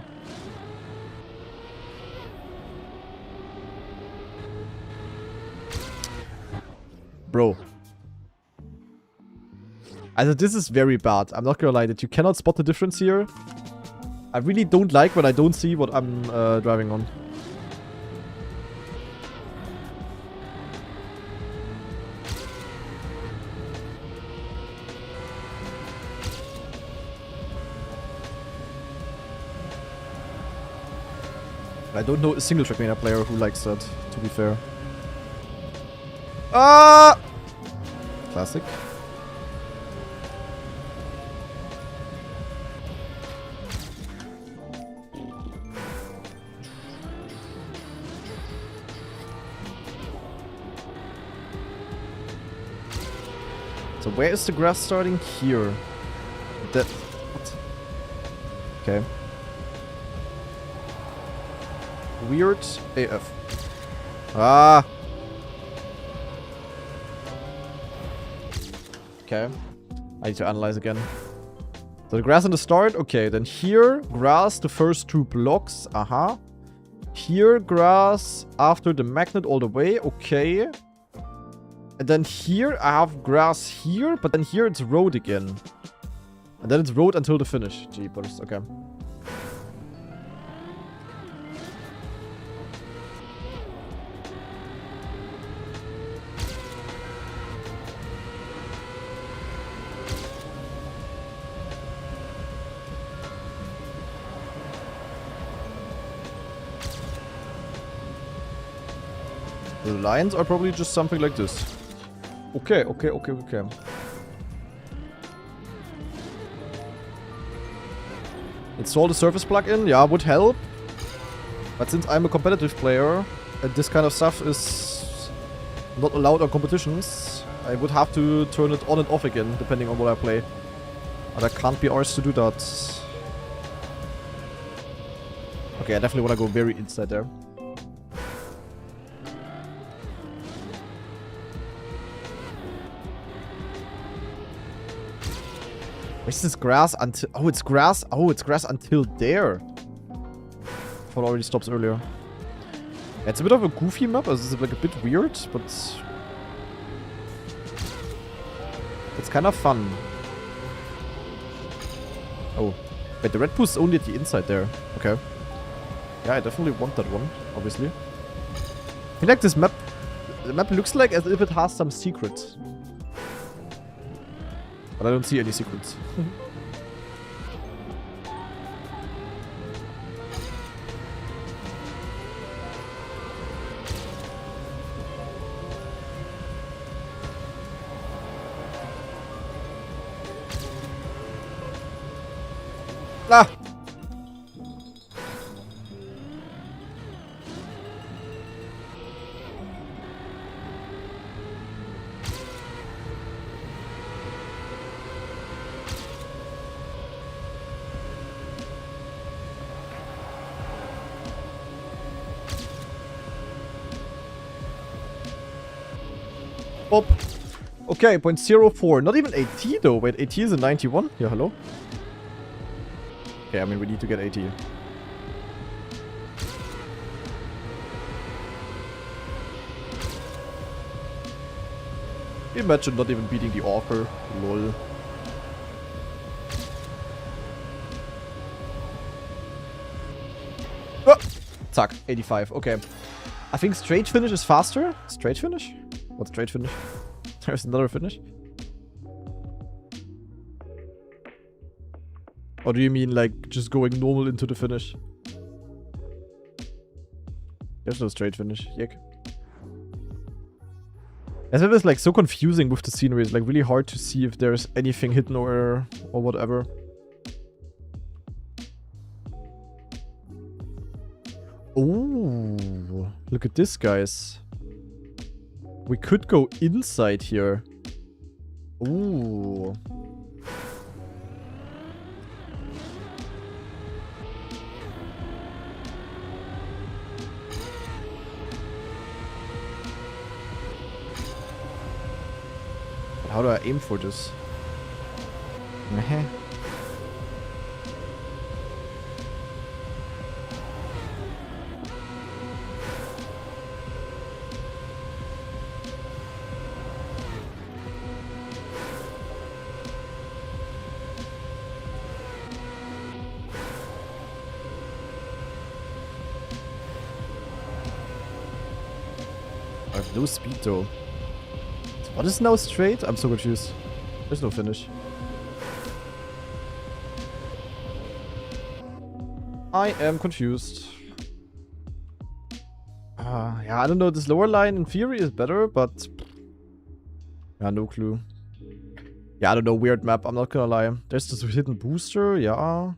Bro. Also, this is very bad. I'm not gonna lie that you cannot spot the difference here. I really don't like when I don't see what I'm driving on. I don't know a single Trackmania player who likes that, to be fair. Ah! Classic. So where is the grass starting? Here. That... What? Okay. Weird AF. Ah! Okay. I need to analyze again. So the grass in the start? Okay, then here, grass, the first 2 blocks. Aha. Here, grass after the magnet all the way. Okay. And then here, I have grass here, but then here it's road again. And then it's road until the finish. Jeepers, okay. The lines are probably just something like this. Okay. Install the surface plugin, yeah, would help. But since I'm a competitive player, and this kind of stuff is not allowed on competitions, I would have to turn it on and off again, depending on what I play. But I can't be arsed to do that. Okay, I definitely want to go very inside there. Where's this grass until... Oh, it's grass. Oh, it's grass until there. I thought it already stops earlier. Yeah, it's a bit of a goofy map. It's like a bit weird, but... It's kind of fun. Oh. Wait, the red boost is only at the inside there. Okay. Yeah, I definitely want that one, obviously. I feel like this map... The map looks like as if it has some secrets. But I don't see any secrets. Ah! Pop. Okay, 0.04. Not even 80 though. Wait, 80 is a 91? Yeah, hello? Okay, I mean, we need to get 80. Imagine not even beating the author. Lol. Ah! Zack, 85. Okay. I think straight finish is faster. Straight finish? What's straight finish? There's another finish. Or do you mean like just going normal into the finish? There's no straight finish. Yuck. As if it's like so confusing with the scenery. It's like really hard to see if there's anything hidden or whatever. Oh, look at this, guys. We could go inside here. Ooh. How do I aim for this? Meh. I have no speed though. So what is now straight? I'm so confused. There's no finish. I am confused. Yeah, I don't know. This lower line in theory is better, but Yeah, no clue. Yeah, I don't know. Weird map. I'm not gonna lie. There's this hidden booster. Yeah.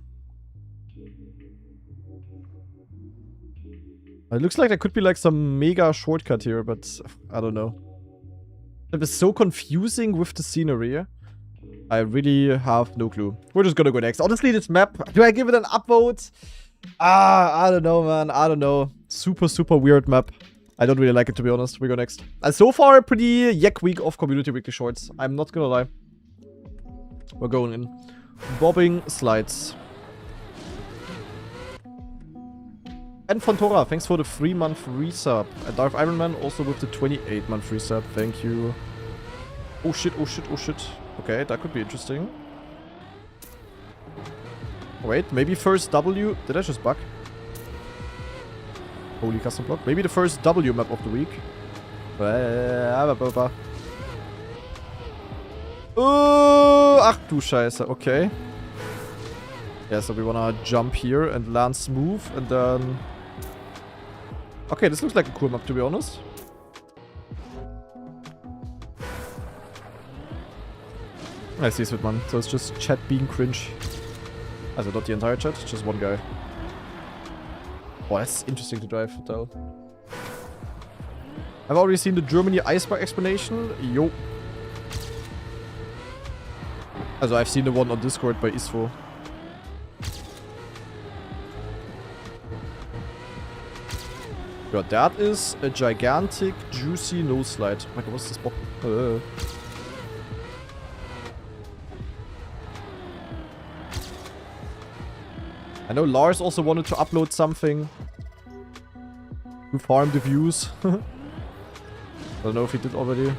It looks like there could be like some mega shortcut here, but I don't know. It was so confusing with the scenery. I really have no clue. We're just gonna go next. Honestly, this map, do I give it an upvote? I don't know, man. I don't know. Super, super weird map. I don't really like it, to be honest. We go next. And so far, a pretty yak week of community weekly shorts. I'm not gonna lie. We're going in. Bobbing slides. And Fontora, thanks for the 3-month resub. And Darth Ironman also with the 28-month resub. Thank you. Oh shit, oh shit, oh shit. Okay, that could be interesting. Wait, maybe first W. Did I just bug? Holy custom block. Maybe the first W map of the week. Ach du Scheiße, okay. Yeah, so we wanna jump here and land smooth and then... Okay, this looks like a cool map, to be honest. I see it, man. So it's just chat being cringe. Also not the entire chat, just one guy. Oh, that's interesting to drive, though. I've already seen the Germany Iceberg explanation. Yo. Also I've seen the one on Discord by Isfo. Yeah, that is a gigantic, juicy nose slide. Oh my god, what's this box? I know Lars also wanted to upload something to farm the views. I don't know if he did already.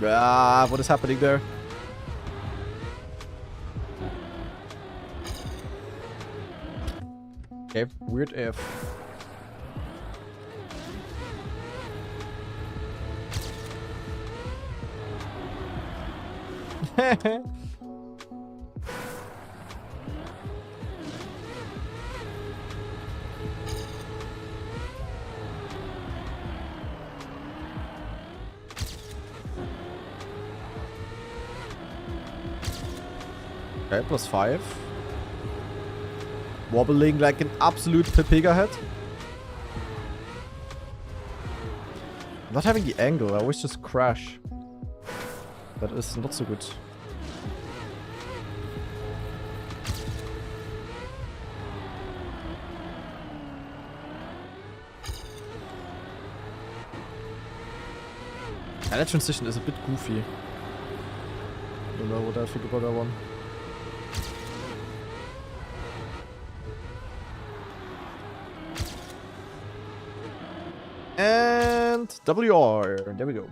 Ah, what is happening there? Okay, weird F. Okay, +5. Wobbling like an absolute Pepega head. Not having the angle, I always just crash. That is not so good. Yeah, that transition is a bit goofy. I don't know what I think about that one. And WR. There we go.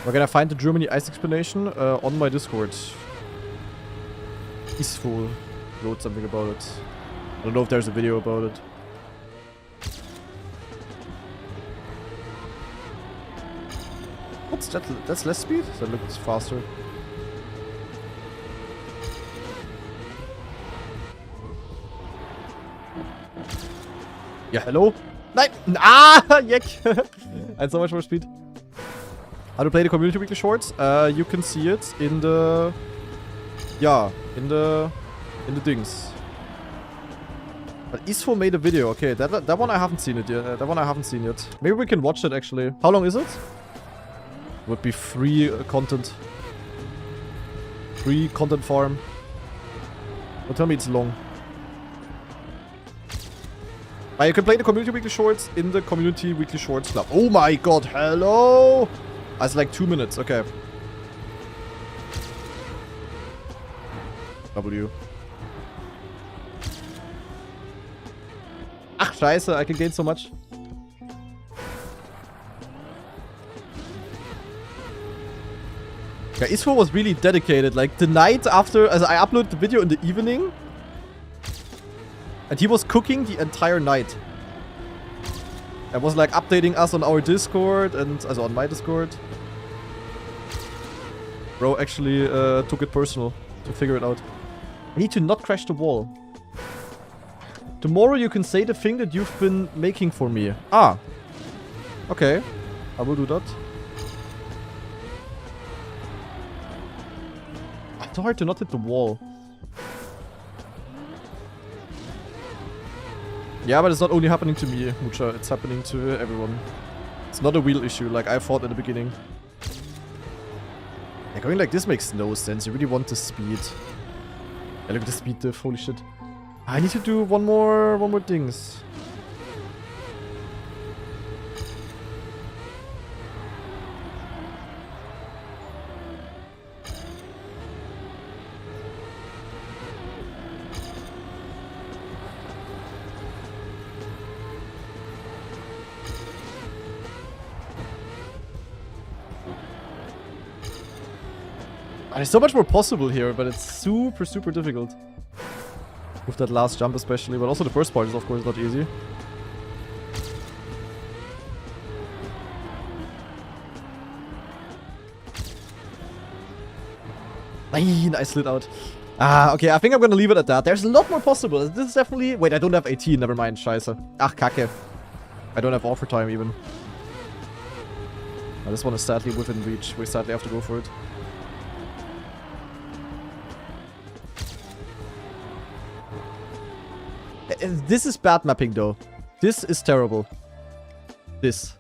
We're gonna find the Germany ice explanation on my Discord. Peaceful wrote something about it. I don't know if there's a video about it. What's that? That's less speed? That looks faster. Yeah, hello? Nein! Ah! Yek! And so much more speed. How to play the community weekly shorts? You can see it in the... Yeah, in the dings. But Isfo made a video. Okay, that one I haven't seen it yet. That one I haven't seen yet. Maybe we can watch it actually. How long is it? Would be free content. Free content farm. Don't tell me it's long. But you can play the community weekly shorts in the community weekly shorts club. Oh my god, hello! That's like 2 minutes, okay. W. Ach, scheiße, I can gain so much. Yeah, Isfo was really dedicated. Like, the night after... As I uploaded the video in the evening. And he was cooking the entire night. And was, like, updating us on our Discord. And... Also, on my Discord. Bro actually took it personal to figure it out. I need to not crash the wall. Tomorrow you can say the thing that you've been making for me. Ah. Okay. I will do that. It's so hard to not hit the wall. Yeah, but it's not only happening to me, Mucha. It's happening to everyone. It's not a wheel issue like I thought in the beginning. Yeah, going like this makes no sense. You really want the speed. Yeah, look at the speed diff. Holy shit. I need to do one more things. There's so much more possible here, but it's super, super difficult. With that last jump especially, but also the first part is of course not easy. I slid out. Ah, okay, I think I'm gonna leave it at that. There's a lot more possible. This is definitely... Wait, I don't have 18, never mind, scheiße. Ach, kacke. I don't have offer time even. Oh, this one is sadly within reach. We sadly have to go for it. This is bad mapping though. This is terrible. This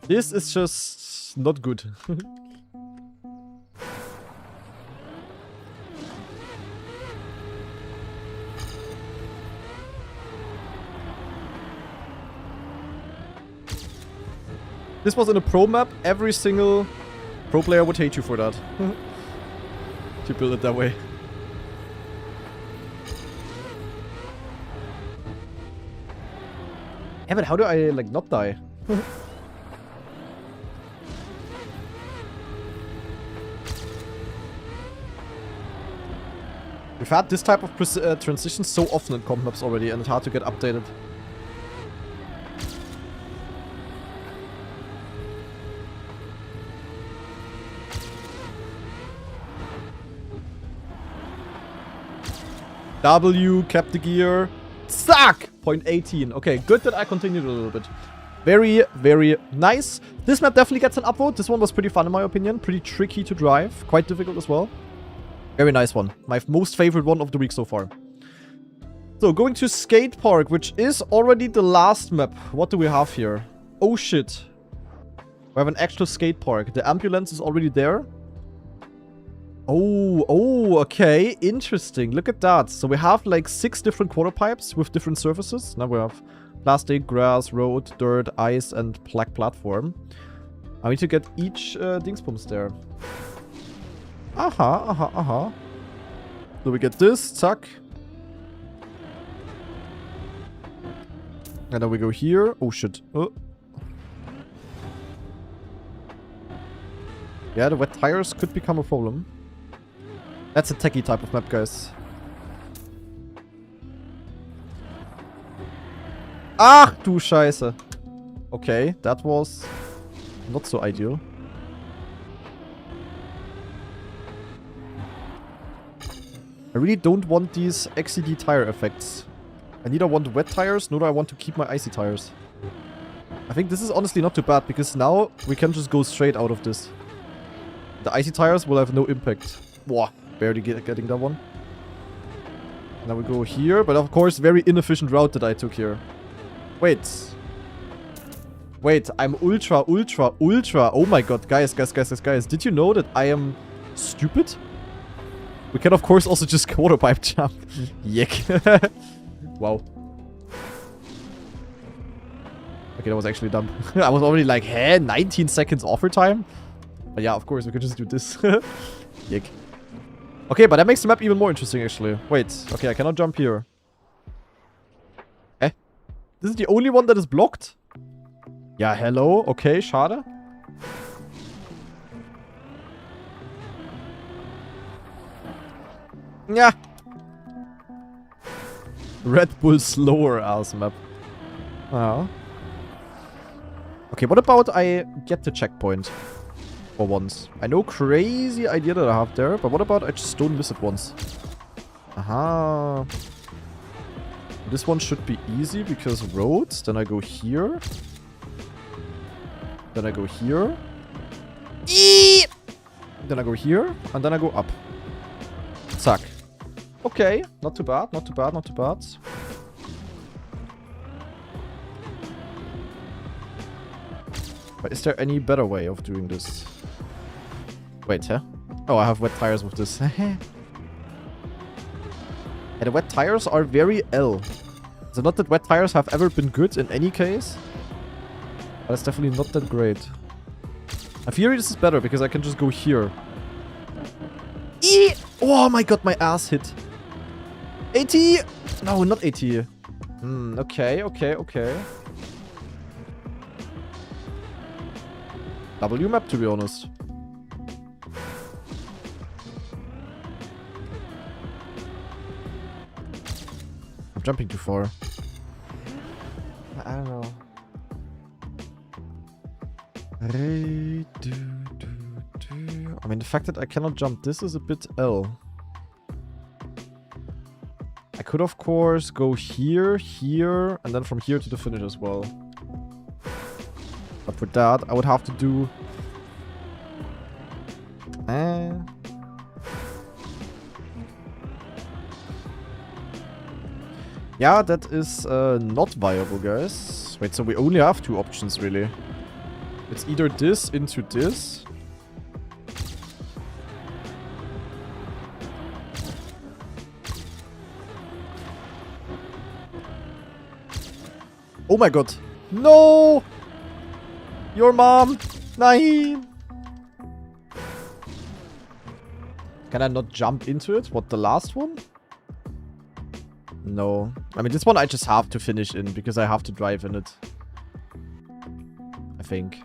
is just not good. This was in a pro map. Every single pro player would hate you for that. To build it that way. Yeah, but how do I, like, not die? We've had this type of transition so often in comp maps already, and it's hard to get updated. W, kept the gear. Suck! Point 18. Okay, good that I continued a little bit. Very, very nice. This map definitely gets an upvote. This one was pretty fun in my opinion. Pretty tricky to drive. Quite difficult as well. Very nice one. My most favorite one of the week so far. So, going to Skate Park, which is already the last map. What do we have here? Oh shit. We have an actual skate park. The ambulance is already there. Oh, okay. Interesting. Look at that. So we have like 6 different quarter pipes with different surfaces. Now we have plastic, grass, road, dirt, ice, and platform. I need to get each dingsbums there. So we get this, zack. And then we go here. Oh shit. Oh. Yeah, the wet tires could become a problem. That's a techie type of map, guys. Ach du Scheiße. Okay, that was not so ideal. I really don't want these XCD tire effects. I neither want wet tires, nor do I want to keep my icy tires. I think this is honestly not too bad, because now we can just go straight out of this. The icy tires will have no impact. Whoa, barely getting that one. Now we go here, but of course, very inefficient route that I took here. Wait. Wait, I'm ultra. Oh my god, guys. Did you know that I am stupid? We can, of course, also just quarter pipe jump. Yick. Wow. Okay, that was actually dumb. I was already like, hey, 19 seconds offer time? But yeah, of course, we could just do this. Yick. Okay, but that makes the map even more interesting, actually. Wait, okay, I cannot jump here. Eh? This is the only one that is blocked? Yeah, hello? Okay, schade. Yeah. Red Bull slower ass map. Oh. Okay, what about I get the checkpoint for once? I know, crazy idea that I have there, but what about I just don't miss it once? Aha. This one should be easy because roads. Then I go here. Then I go here. Eee! Then I go here. And then I go up. Zack. Okay. Not too bad. Not too bad. Not too bad. But is there any better way of doing this? Wait, huh? Oh, I have wet tires with this. And the wet tires are very L. So not that wet tires have ever been good in any case. But it's definitely not that great. In theory, this is better because I can just go here. Eee! Oh my god, my ass hit. AT! No, not AT. Okay, okay, okay. W map, to be honest. I'm jumping too far. I don't know. I mean, the fact that I cannot jump this is a bit L. I could, of course, go here, here, and then from here to the finish as well. But for that, I would have to do... Yeah, that is not viable, guys. Wait, so we only have two options, really. It's either this into this. Oh my god. No! Your mom! Nein! Can I not jump into it? What, the last one? No. I mean, this one I just have to finish in because I have to drive in it. I think.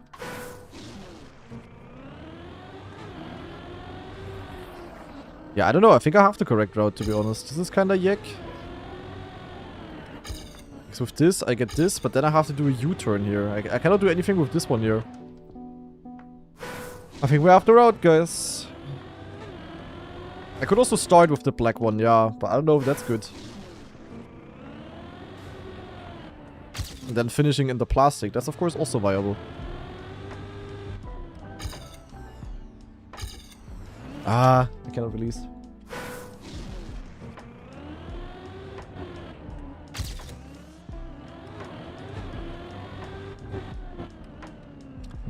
Yeah, I don't know. I think I have the correct route, to be honest. This is kinda yuck. Because with this, I get this, but then I have to do a U-turn here. I cannot do anything with this one here. I think we have the route, guys. I could also start with the black one, yeah. But I don't know if that's good. And then finishing in the plastic. That's, of course, also viable. Ah, I cannot release.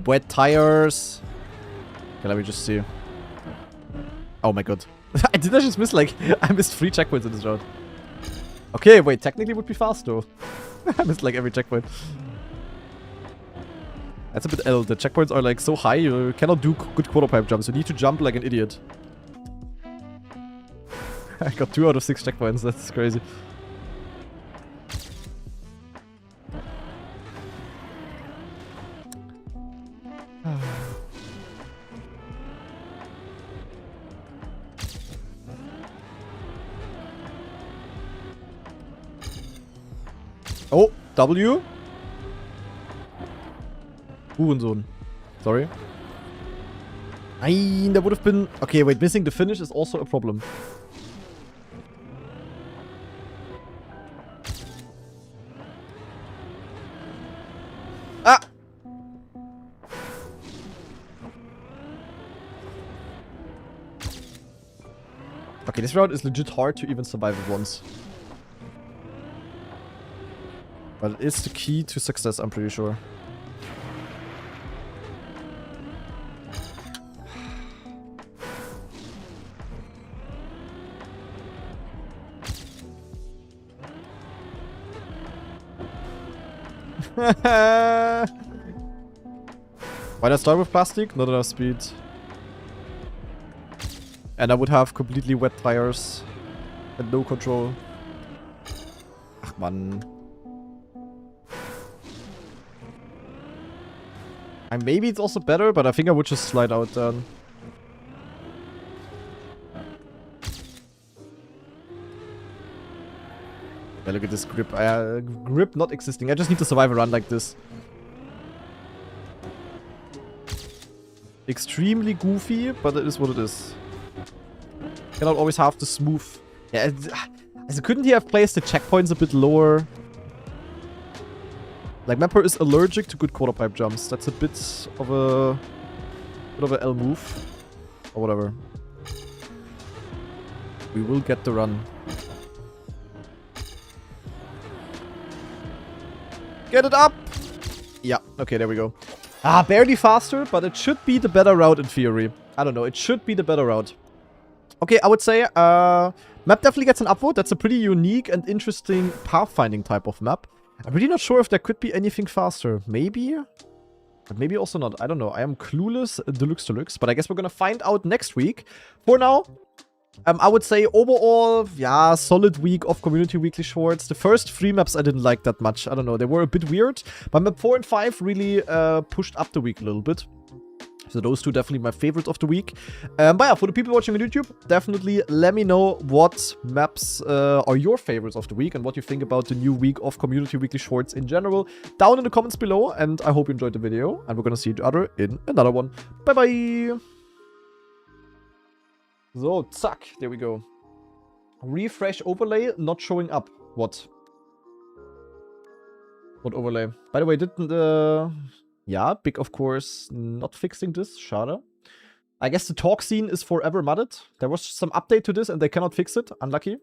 Wet tires. Okay, let me just see. Oh my god. Did I just miss, like, I missed 3 checkpoints in this round. Okay, wait, technically it would be fast though. I missed like every checkpoint. That's a bit L. The checkpoints are like so high, you cannot do good quarter pipe jumps. You need to jump like an idiot. I got 2 out of 6 checkpoints, that's crazy. Oh, W. Hurensohn. Sorry. Nein, that would have been... Okay, wait, missing the finish is also a problem. Ah! Okay, this round is legit hard to even survive it once. But it is the key to success, I'm pretty sure. Why'd I start with plastic? Not enough speed. And I would have completely wet tires and no control. Ach man. And maybe it's also better, but I think I would just slide out then. Yeah, look at this grip. Grip not existing. I just need to survive a run like this. Extremely goofy, but it is what it is. Cannot always have the smooth. Yeah, also couldn't he have placed the checkpoints a bit lower? Like, Mapper is allergic to good quarter pipe jumps. That's a bit of a L move. Or whatever. We will get the run. Get it up! Yeah, okay, there we go. Ah, barely faster, but it should be the better route in theory. I don't know, it should be the better route. Okay, I would say, map definitely gets an upvote. That's a pretty unique and interesting pathfinding type of map. I'm really not sure if there could be anything faster. Maybe? But maybe also not. I don't know. I am clueless deluxe. But I guess we're gonna find out next week. For now, I would say overall, yeah, solid week of Community Weekly Shorts. The first 3 maps I didn't like that much. I don't know. They were a bit weird. But map 4 and 5 really pushed up the week a little bit. So those two definitely my favorites of the week. But yeah, for the people watching on YouTube, definitely let me know what maps are your favorites of the week and what you think about the new week of Community Weekly Shorts in general down in the comments below. And I hope you enjoyed the video, and we're gonna see each other in another one. Bye bye. So, zack, there we go. Refresh overlay not showing up. What? What overlay? By the way, didn't yeah, big of course not fixing this. Schade. I guess the talk scene is forever mudded. There was some update to this and they cannot fix it. Unlucky.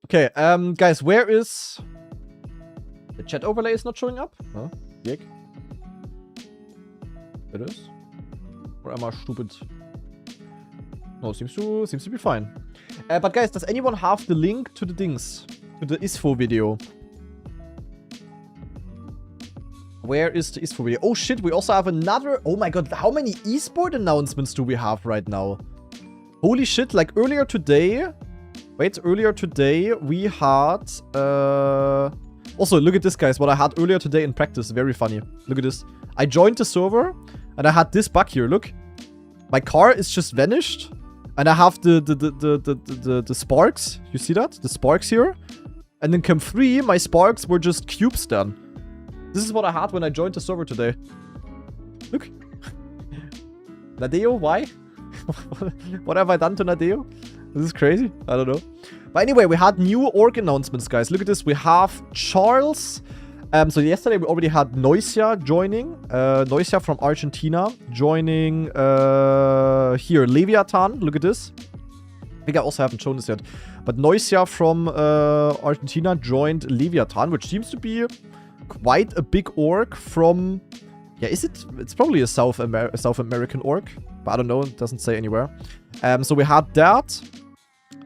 Okay, guys, where is... The chat overlay is not showing up? Huh? Yik. It is? Or am I stupid? No, seems to be fine. But guys, does anyone have the link to the things? To the ISFO video? Where is the eSport video? Oh shit, we also have another... Oh my god, how many eSport announcements do we have right now? Holy shit, like earlier today... Wait, earlier today we had... Also, look at this, guys. What I had earlier today in practice. Very funny. Look at this. I joined the server and I had this bug here. Look. My car is just vanished. And I have the sparks. You see that? The sparks here. And in Camp 3, my sparks were just cubes then. This is what I had when I joined the server today. Look. Nadeo, why? What have I done to Nadeo? This is crazy. I don't know. But anyway, we had new org announcements, guys. Look at this. We have Charles. So yesterday we already had Noisia joining. Noisia from Argentina joining here. Leviathan. Look at this. I think I also haven't shown this yet. But Noisia from Argentina joined Leviathan, which seems to be quite a big org from... Yeah, is it? It's probably a South American org. But I don't know. It doesn't say anywhere. So we had that.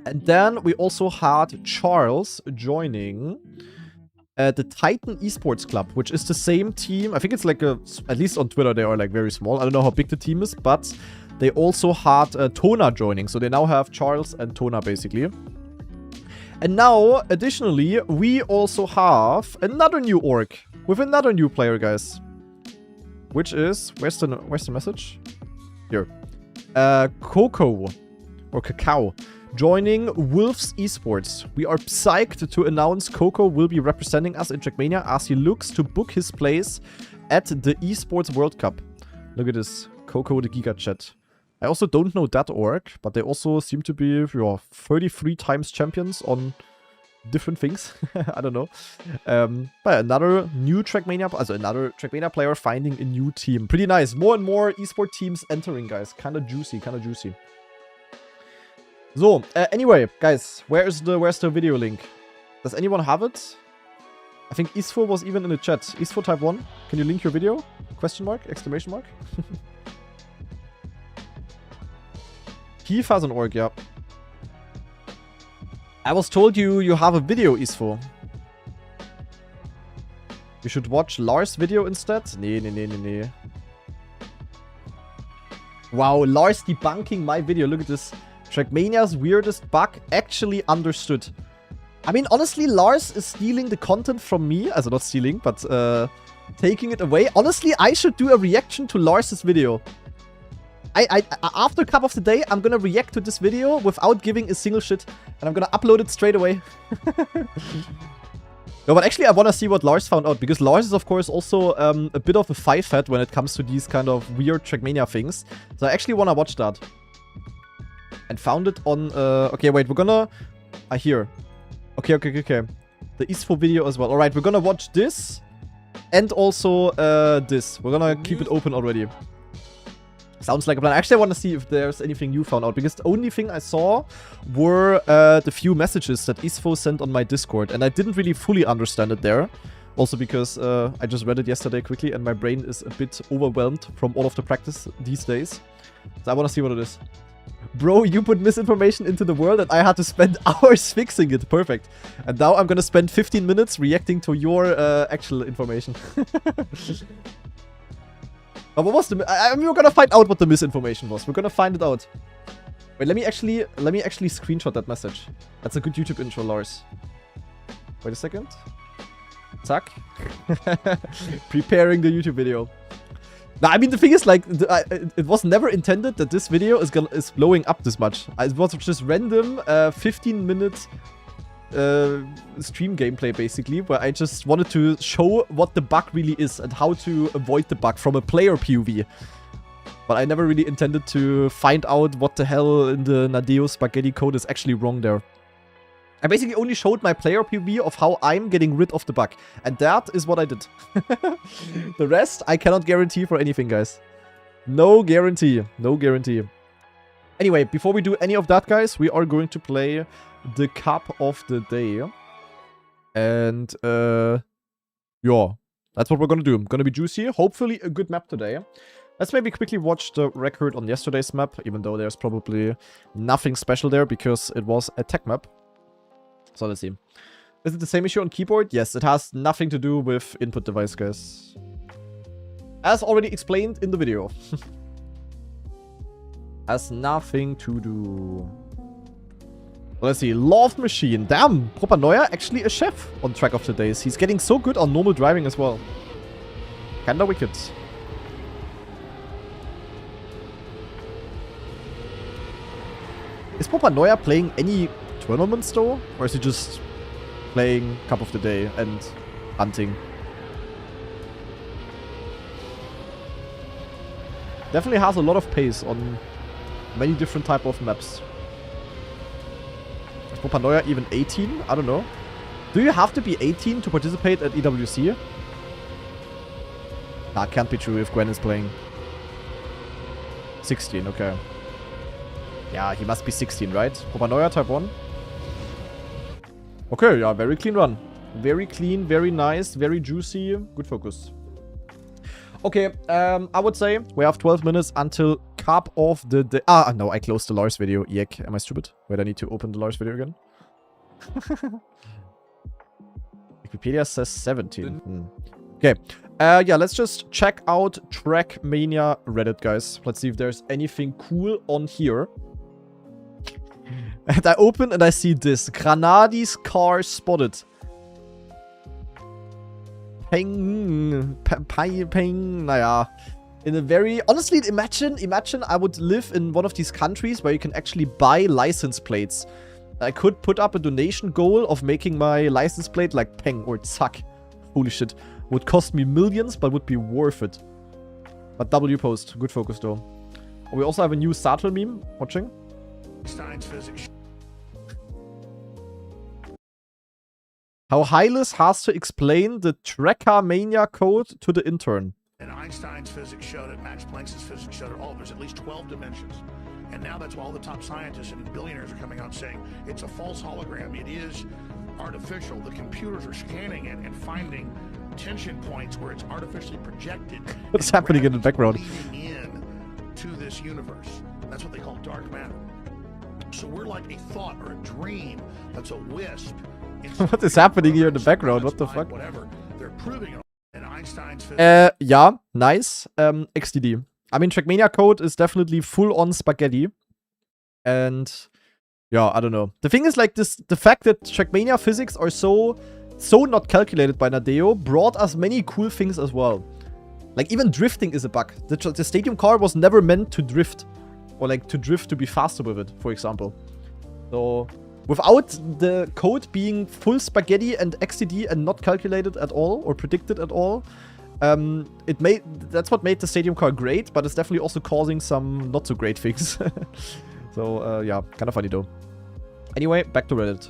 And then we also had Charles joining the Titan Esports Club, which is the same team. I think it's like at least on Twitter, they are like very small. I don't know how big the team is, but they also had Tona joining. So they now have Charles and Tona, basically. And now, additionally, we also have another new org with another new player, guys. Which is... Where's the message? Here. Coco. Or Cacao. Joining Wolves Esports. We are psyched to announce Coco will be representing us in Trackmania as he looks to book his place at the Esports World Cup. Look at this. Coco the Giga Chat. I also don't know that org, but they also seem to be 33 times champions on different things. I don't know. But another new Trackmania, also another Trackmania player finding a new team. Pretty nice. More and more esport teams entering, guys. Kind of juicy, kind of juicy. So, anyway, guys, where's the video link? Does anyone have it? I think Isfo was even in the chat. Isfo type 1, can you link your video? Question mark? Exclamation mark? Keith has an org, yeah. I was told you have a video, Isfo. You should watch Lars' video instead? Nee. Wow, Lars debunking my video. Look at this. Trackmania's weirdest bug actually understood. I mean, honestly, Lars is stealing the content from me. Also, not stealing, but taking it away. Honestly, I should do a reaction to Lars' video. After Cup of the Day, I'm gonna react to this video without giving a single shit. And I'm gonna upload it straight away. No, but actually I wanna see what Lars found out. Because Lars is, of course, also a bit of a five-head when it comes to these kind of weird Trackmania things. So I actually wanna watch that. And found it on... okay, wait, we're gonna... here. Okay. The ISFO video as well. Alright, we're gonna watch this. And also this. We're gonna keep it open already. Sounds like a plan. Actually, I want to see if there's anything you found out. Because the only thing I saw were the few messages that ISFO sent on my Discord. And I didn't really fully understand it there. Also because I just read it yesterday quickly. And my brain is a bit overwhelmed from all of the practice these days. So I want to see what it is. Bro, you put misinformation into the world and I had to spend hours fixing it. Perfect. And now I'm gonna spend 15 minutes reacting to your actual information. But what was the... I mean, we're gonna find out what the misinformation was. We're gonna find it out. Wait, let me actually screenshot that message. That's a good YouTube intro, Lars. Wait a second. Zack. Preparing the YouTube video. Now, I mean, the thing is, like, it was never intended that this video is blowing up this much. It was just random 15-minute stream gameplay, basically, where I just wanted to show what the bug really is and how to avoid the bug from a player POV. But I never really intended to find out what the hell in the Nadeo spaghetti code is actually wrong there. I basically only showed my player POV of how I'm getting rid of the bug. And that is what I did. The rest, I cannot guarantee for anything, guys. No guarantee. No guarantee. Anyway, before we do any of that, guys, we are going to play the Cup of the Day. And, yeah, that's what we're gonna do. Gonna be juicy. Hopefully a good map today. Let's maybe quickly watch the record on yesterday's map, even though there's probably nothing special there because it was a tech map. So let's see. Is it the same issue on keyboard? Yes, it has nothing to do with input device, guys. As already explained in the video. Has nothing to do. Let's see. Love Machine. Damn. Proper Neuer, actually a chef on Track of the Days. He's getting so good on normal driving as well. Kinda wicked. Is Proper Neuer playing any tournaments though? Or is he just playing Cup of the Day and hunting? Definitely has a lot of pace on many different type of maps. Is Proper Neuer even 18? I don't know. Do you have to be 18 to participate at EWC? Nah, can't be true if Gwen is playing. 16, okay. Yeah, he must be 16, right? Proper Neuer type 1. Okay, yeah, very clean run. Very clean, very nice, very juicy. Good focus. Okay, I would say we have 12 minutes until Cup of the Day. Ah, no, I closed the Lars video. Yuck, am I stupid? Wait, I need to open the Lars video again. Wikipedia says 17. Okay, yeah, let's just check out Trackmania Reddit, guys. Let's see if there's anything cool on here. And I open and I see this. Granadi's car spotted. Peng. Peng. Naja. In a very... Honestly, imagine I would live in one of these countries where you can actually buy license plates. I could put up a donation goal of making my license plate like Peng or Zack. Holy shit. Would cost me millions, but would be worth it. But W post. Good focus, though. We also have a new Sartre meme watching. Einstein's physics. How Hylas has to explain the trackmania code to the intern. And Einstein's physics showed it, Max Planck's physics showed it, there's at least 12 dimensions. And now that's why all the top scientists and billionaires are coming out saying it's a false hologram. It is artificial. The computers are scanning it and finding tension points where it's artificially projected. What's happening in the background? In to this universe. That's what they call dark matter. So we're like a thought or a dream that's a wisp. What is happening here in the background? What the fuck? Whatever. They're proving it in Einstein's physics. Yeah, nice. XDD. I mean, Trackmania code is definitely full on spaghetti. And yeah, I don't know. The thing is, like, the fact that Trackmania physics are so not calculated by Nadeo brought us many cool things as well. Like, even drifting is a bug. The stadium car was never meant to drift. Or, like, to drift to be faster with it, for example. So, without the code being full spaghetti and XCD and not calculated at all, or predicted at all, that's what made the stadium car great, but it's definitely also causing some not so great things. So, yeah, kind of funny though. Anyway, back to Reddit.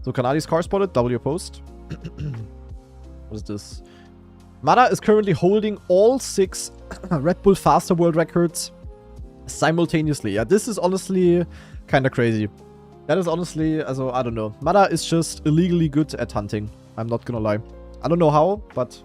So, Kanadi's car spotted, W post. What is this? Mada is currently holding all 6 Red Bull Faster World Records simultaneously. Yeah, this is honestly kind of crazy. That is honestly, also, I don't know. Mada is just illegally good at hunting. I'm not gonna lie. I don't know how, but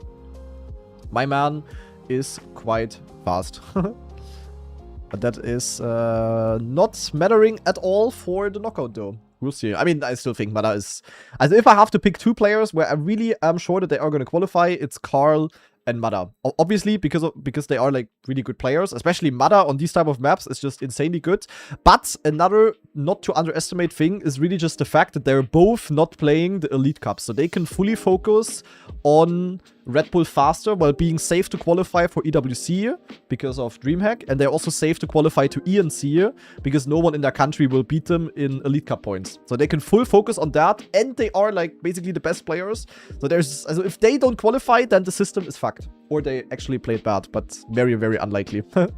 my man is quite fast. But that is not mattering at all for the knockout, though. We'll see. I mean, I still think Mada is... As if I have to pick 2 players where I really am sure that they are going to qualify, it's Carl and Mada. Obviously, because they are, like, really good players. Especially Mada on these type of maps is just insanely good. But another not to underestimate thing is really just the fact that they're both not playing the Elite Cup. So they can fully focus on Red Bull Faster while being safe to qualify for EWC because of DreamHack. And they're also safe to qualify to ENC because no one in their country will beat them in Elite Cup points. So they can full focus on that. And they are, like, basically the best players. So there's... Also, if they don't qualify, then the system is fucked. Or they actually played bad, but very, very unlikely. So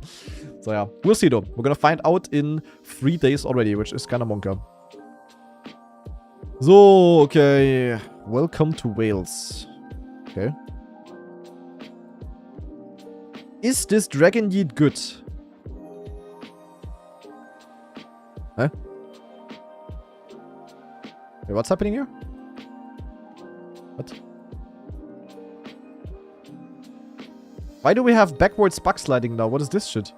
yeah, we'll see though. We're gonna find out in 3 days already, which is kind of monka. So, okay. Welcome to Wales. Okay. Is this Dragon Yeet good? Huh? Wait, what's happening here? What? Why do we have backwards backsliding now? What is this shit?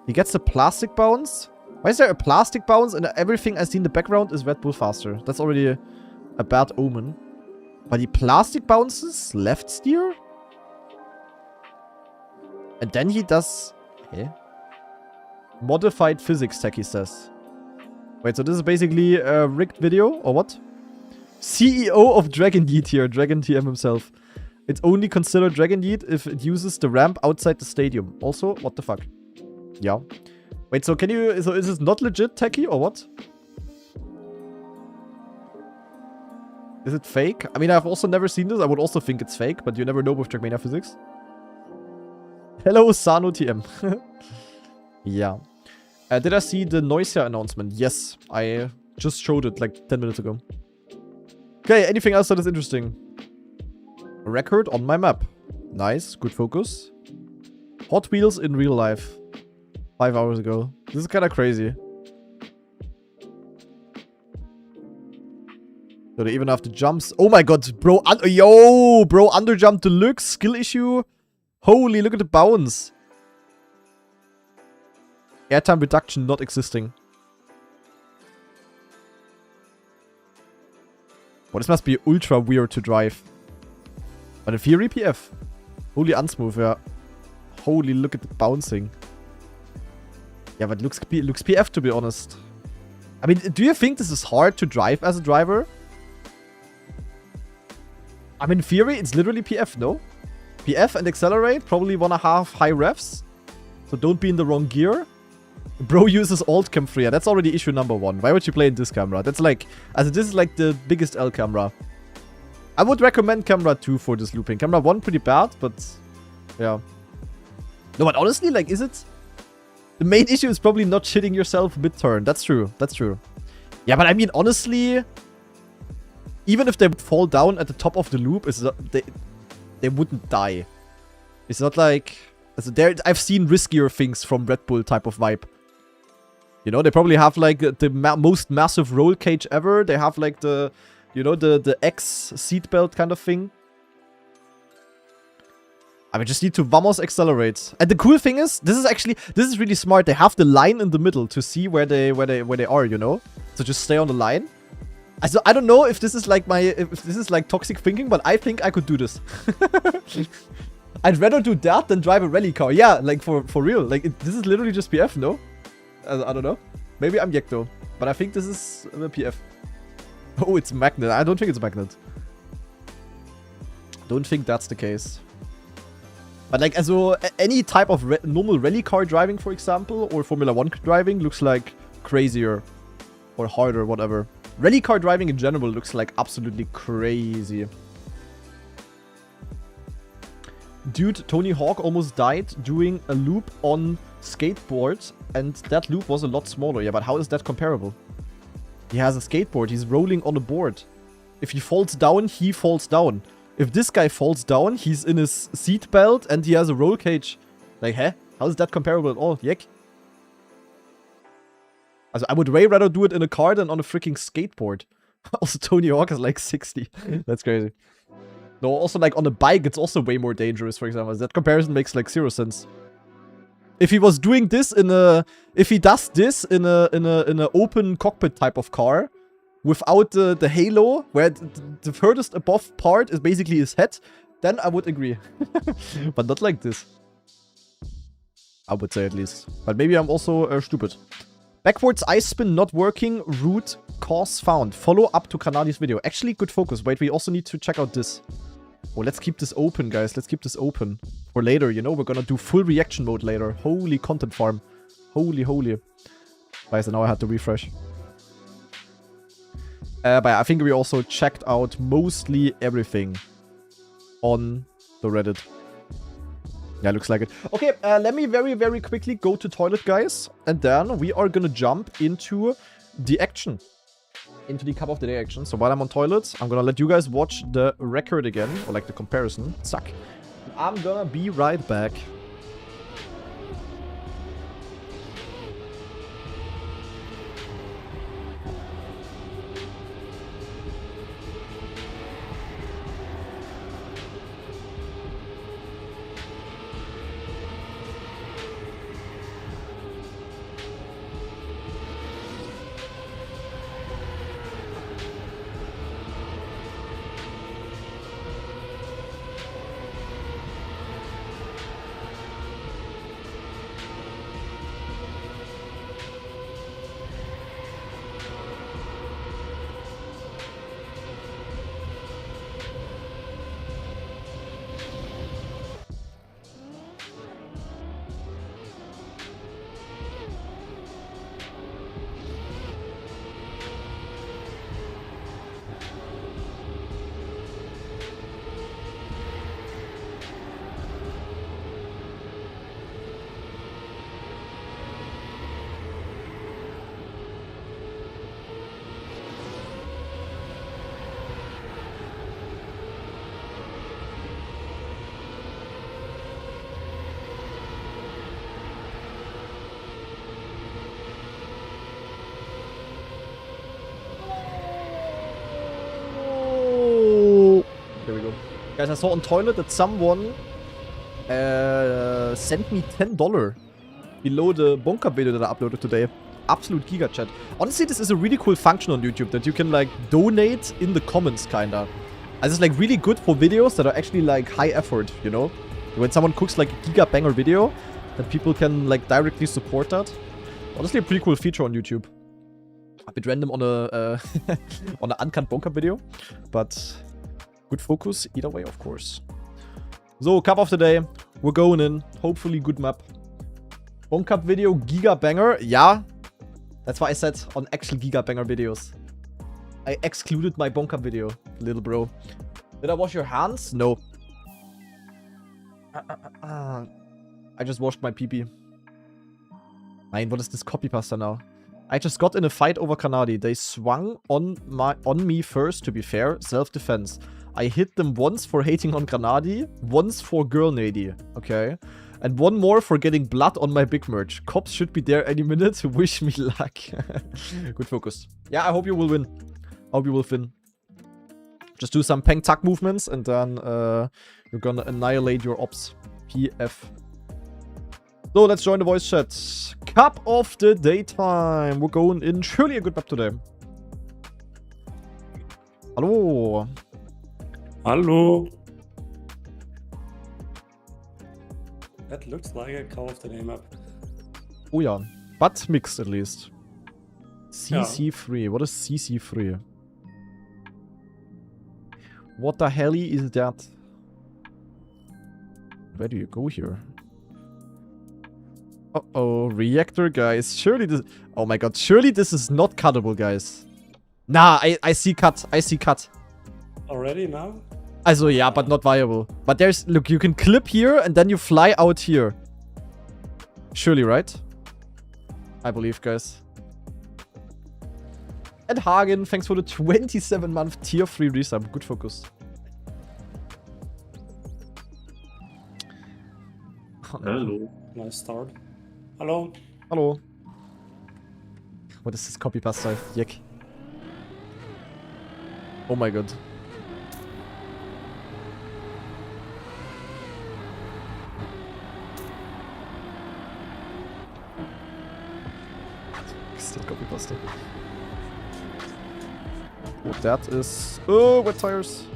He gets the plastic bounce? Why is there a plastic bounce and everything I see in the background is Red Bull Faster? That's already a bad omen. But he plastic bounces left steer? And then he does... Okay. Modified physics tech, he says. Wait, so this is basically a rigged video, or what? CEO of Dragon Yeet here, Dragon TM himself. It's only considered Dragon Yeet if it uses the ramp outside the stadium. Also, what the fuck? Yeah. Wait, so can you... So is this not legit techie or what? Is it fake? I mean, I've also never seen this. I would also think it's fake, but you never know with trackmania physics. Hello, Sano TM. Yeah. Did I see the Noisia announcement? Yes. I just showed it like 10 minutes ago. Okay, anything else that is interesting? A record on my map. Nice, good focus. Hot Wheels in real life. 5 hours ago. This is kind of crazy. So they even have the jumps. Oh my god, bro. Yo, bro, underjump deluxe. Skill issue. Holy, look at the bounce. Airtime reduction not existing. Well, this must be ultra weird to drive. But in theory, PF. Holy unsmooth, yeah. Holy, look at the bouncing. Yeah, but looks PF, to be honest. I mean, do you think this is hard to drive as a driver? I mean, in theory, it's literally PF, no? PF and accelerate, probably 1.5 high revs. So don't be in the wrong gear. Bro uses alt cam 3. Yeah, that's already issue number 1. Why would you play in this camera? That's like... Also, this is like the biggest L camera. I would recommend camera 2 for this looping. Camera 1 pretty bad, but... Yeah. No, but honestly, like, is it... The main issue is probably not shitting yourself mid-turn. That's true. That's true. Yeah, but I mean, honestly... Even if they would fall down at the top of the loop, it's not, they wouldn't die. It's not like... Also I've seen riskier things from Red Bull type of vibe. You know, they probably have like the most massive roll cage ever. They have like the, you know, the X seatbelt kind of thing. I mean, just need to vamos accelerate. And the cool thing is, this is really smart. They have the line in the middle to see where they are, you know? So just stay on the line. Also, I don't know if this is like if this is like toxic thinking, but I think I could do this. I'd rather do that than drive a rally car. Yeah, like for real. Like this is literally just PF, no? I don't know. Maybe I'm Yek though. But I think this is PF. Oh, it's magnet. I don't think it's magnet. Don't think that's the case. But like, also, any type of normal rally car driving, for example, or Formula 1 driving looks like crazier or harder, whatever. Rally car driving in general looks like absolutely crazy. Dude, Tony Hawk almost died doing a loop on skateboard, and that loop was a lot smaller. Yeah, but how is that comparable? He has a skateboard. He's rolling on a board. If he falls down, he falls down. If this guy falls down, he's in his seat belt and he has a roll cage. Like, huh? How is that comparable at all? Yek. Also, I would way rather do it in a car than on a freaking skateboard. Also, Tony Hawk is like 60. That's crazy. No, also like on a bike, it's also way more dangerous, for example. That comparison makes like 0 sense. If he was doing this in a... If he does this in a open cockpit type of car, without the halo, where the furthest above part is basically his head, then I would agree. But not like this. I would say at least. But maybe I'm also stupid. Backwards ice spin not working. Root cause found. Follow up to Kanadi's video. Actually, good focus. Wait, we also need to check out this. Oh, let's keep this open, guys. Let's keep this open. For later, you know? We're gonna do full reaction mode later. Holy content farm. Holy, holy. Guys, now I had to refresh. But I think we also checked out mostly everything on the Reddit. Yeah, looks like it. Okay, let me very, very quickly go to toilet, guys. And then we are gonna jump into the action. Into the Cup of the Day action. So while I'm on toilet, I'm gonna let you guys watch the record again. Or like the comparison. Suck. I'm gonna be right back. Guys, I saw on toilet that someone sent me $10 below the Bonka video that I uploaded today. Absolute giga chat. Honestly, this is a really cool function on YouTube that you can like donate in the comments, kinda. It's like really good for videos that are actually like high effort, you know? When someone cooks like a giga banger video, that people can like directly support that. Honestly, a pretty cool feature on YouTube. A bit random on a on an uncut Bonka video, but good focus either way, of course. So, Cup of the Day. We're going in. Hopefully good map. Bonka video, giga banger. Yeah. That's why I said on actual giga banger videos. I excluded my Bonka video, little bro. Did I wash your hands? No. I just washed my pee-pee. Nein, what is this copy pasta now? I just got in a fight over Kanadi. They swung on me first, to be fair. Self-defense. I hit them once for hating on Granadi, once for Girl Nady, okay? And one more for getting blood on my big merch. Cops should be there any minute. Wish me luck. Good focus. Yeah, I hope you will win. I hope you will win. Just do some peng tuck movements and then you're gonna annihilate your ops. PF. So, let's join the voice chat. Cup of the Daytime. We're going in. Surely a good map today. Hallo. Hallo. That looks like a Call of the Day map. Oh yeah, but mixed at least. CC3. What is CC3? What the hell is that? Where do you go here? Uh-oh, reactor, guys. Surely this... Oh my god, surely this is not cuttable, guys. Nah, I see cut. I see cut. Already now? Also, yeah, but not viable. But there's... Look, you can clip here and then you fly out here. Surely, right? I believe, guys. And Hagen, thanks for the 27-month tier 3 resub. Good focus. Hello. Nice start. Hello. Hello. What is this copy pasta? Yuck. Oh my god. Still copy pasta. Oh, that is... Oh, wet tires.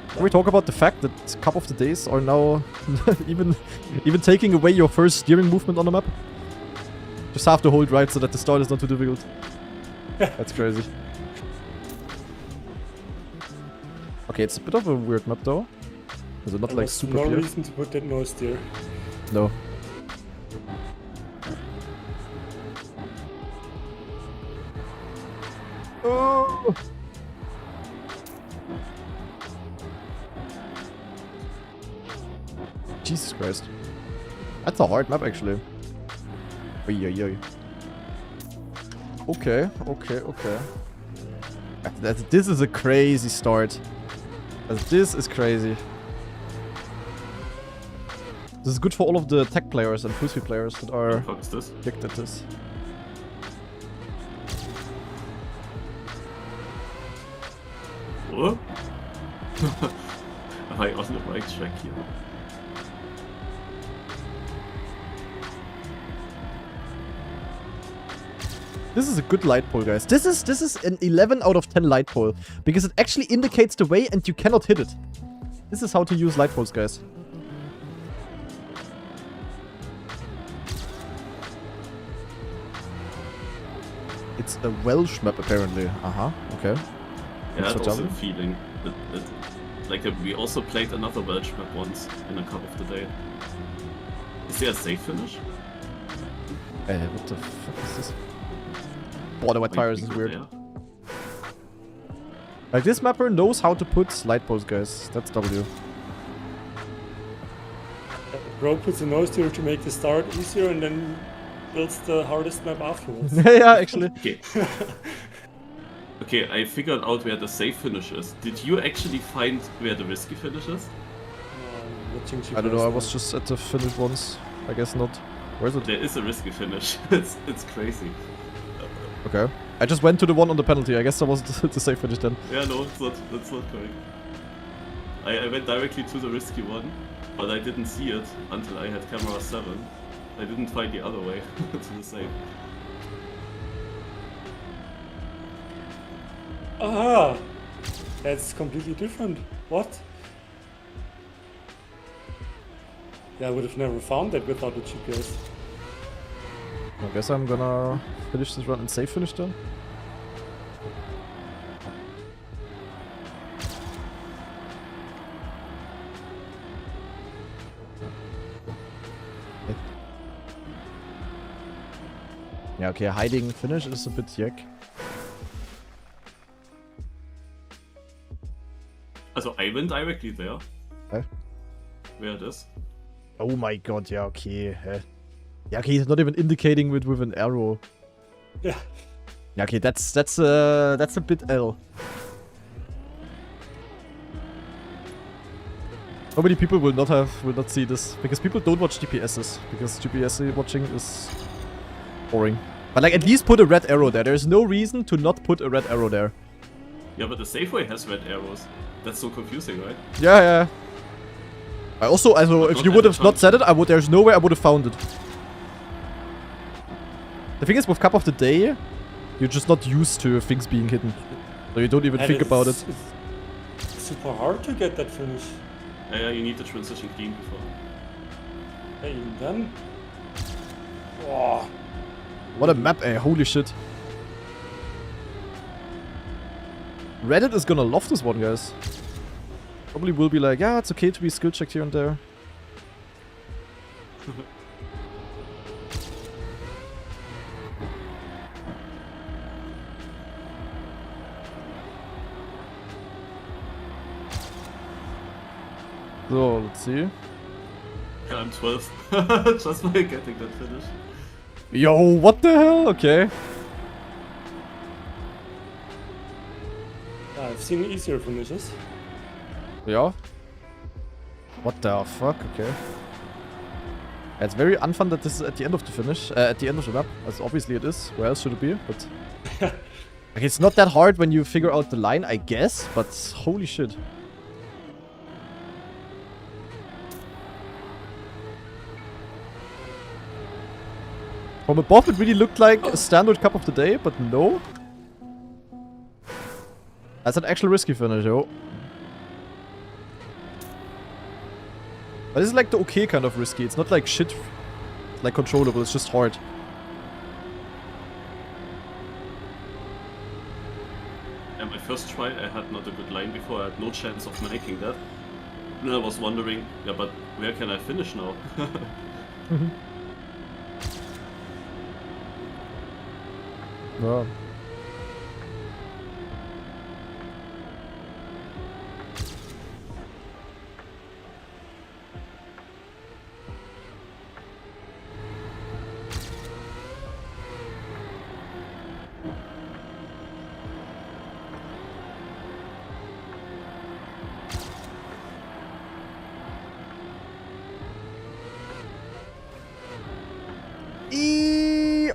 Can we talk about the fact that Cup of the Days are now even taking away your first steering movement on the map? Just have to hold right so that the start is not too difficult. That's crazy. Okay, it's a bit of a weird map though. Is it not like super no clear? reason to put that no steer. No. Oh! Jesus Christ. That's a hard map, actually. Oi, oi, oi. Okay, okay, okay. This is a crazy start. This is crazy. This is good for all of the tech players and full-speed players that are What the fuck is this? kicked at this. What? Am I on the right track here? This is a good light pole, guys. This is an 11 out of 10 light pole because it actually indicates the way and you cannot hit it. This is how to use light poles, guys. It's a Welsh map, apparently. Okay. Yeah, I Thanks had for also a jumping. feeling that like we also played another Welsh map once in a Cup of the Day. Is there a safe finish? What the fuck is this? Boah, the wet tires is weird. There? Like, this mapper knows how to put light poles, guys. That's W. Bro puts a no steer to make the start easier and then builds the hardest map afterwards. Yeah, actually. Okay. Okay, I figured out where the safe finish is. Did you actually find where the risky finish is? Watching I don't know, I GPS was now. just at the finish once. I guess not. Where is it? There is a risky finish. It's crazy. Okay. I just went to the one on the penalty. I guess that was the safe finish then. Yeah, no, that's not correct. I went directly to the risky one, but I didn't see it until I had camera 7. I didn't find the other way to the safe. Aha! That's completely different. What? Yeah, I would have never found that without the GPS. I guess I'm gonna finish this run and safe finish then. Yeah, okay, hiding finish is a bit yuck. Also, I went directly there. Okay. Where it is. Oh my god, yeah, okay. Yeah, okay, he's not even indicating with an arrow. Yeah. Yeah, okay, that's a bit L. How many people will not see this? Because people don't watch GPSs. Because GPS watching is boring. But like, at least put a red arrow there. There's no reason to not put a red arrow there. Yeah, but the Safeway has red arrows. That's so confusing, right? Yeah, yeah. I also, if you would have not said it, there's no way I would have found it. The thing is, with Cup of the Day, you're just not used to things being hidden. So you don't even And think about it. It's super hard to get that finish. Yeah, you need the transition clean before. Hey, even then. Oh, What a map, holy shit. Reddit is gonna love this one, guys. Probably will be like, yeah, it's okay to be skill checked here and there. So, let's see. Yeah, I'm 12th. Just by getting that finish. Yo, what the hell? Okay. Yeah, I've seen easier finishes. Yeah. What the fuck? Okay. It's very unfun that this is at the end of the finish, at the end of the map, as obviously it is. Where else should it be? But like, it's not that hard when you figure out the line, I guess. But holy shit. From above, it really looked like a standard cup of the day, but no. That's an actual risky finish, yo. But this is like the okay kind of risky. It's not like shit, like controllable. It's just hard. And my first try, I had not a good line before. I had no chance of making that. And I was wondering, yeah, but where can I finish now? Yeah.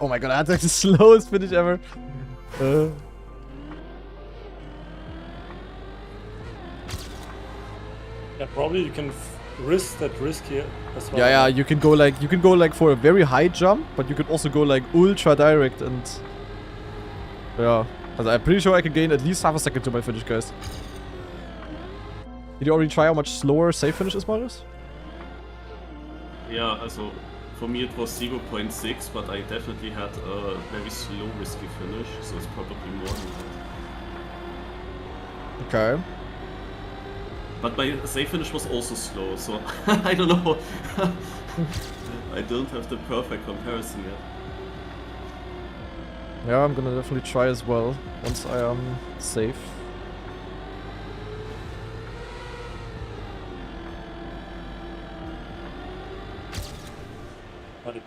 Oh my god, that's like the slowest finish ever. Yeah, probably you can risk that risk here as well. Yeah, you can go like for a very high jump, but you could also go like ultra direct and yeah. Also, I'm pretty sure I can gain at least half a second to my finish, guys. Did you already try how much slower safe finish is, Marius? Yeah, also for me it was 0.6, but I definitely had a very slow risky finish, so it's probably more than that. Okay. But my safe finish was also slow, so I don't know. I don't have the perfect comparison yet. Yeah, I'm gonna definitely try as well once I am safe. But the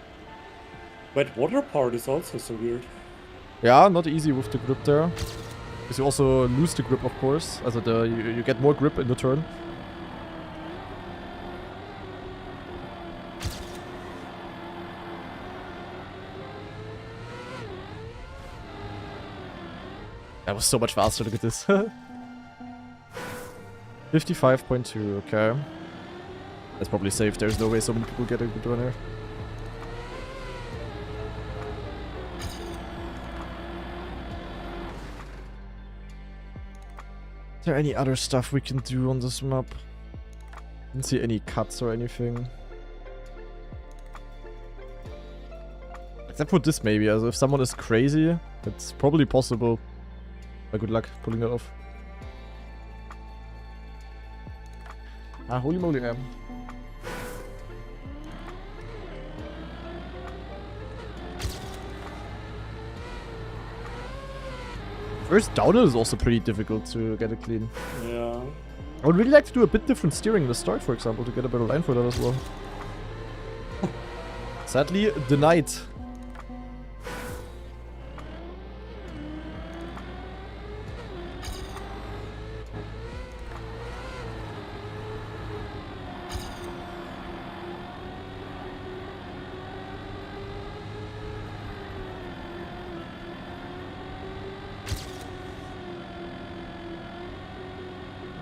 wet water part is also so weird. Yeah, not easy with the grip there. Because you also lose the grip, of course. Also you get more grip in the turn. That was so much faster, look at this. 55.2, okay. That's probably safe. There's no way so many people get a good run here. Is there any other stuff we can do on this map? Didn't see any cuts or anything. Except for this maybe, also if someone is crazy, it's probably possible. But good luck pulling that off. Ah, holy moly, man. First downhill is also pretty difficult to get it clean. Yeah. I would really like to do a bit different steering in the start, for example, to get a better line for that as well. Sadly, denied.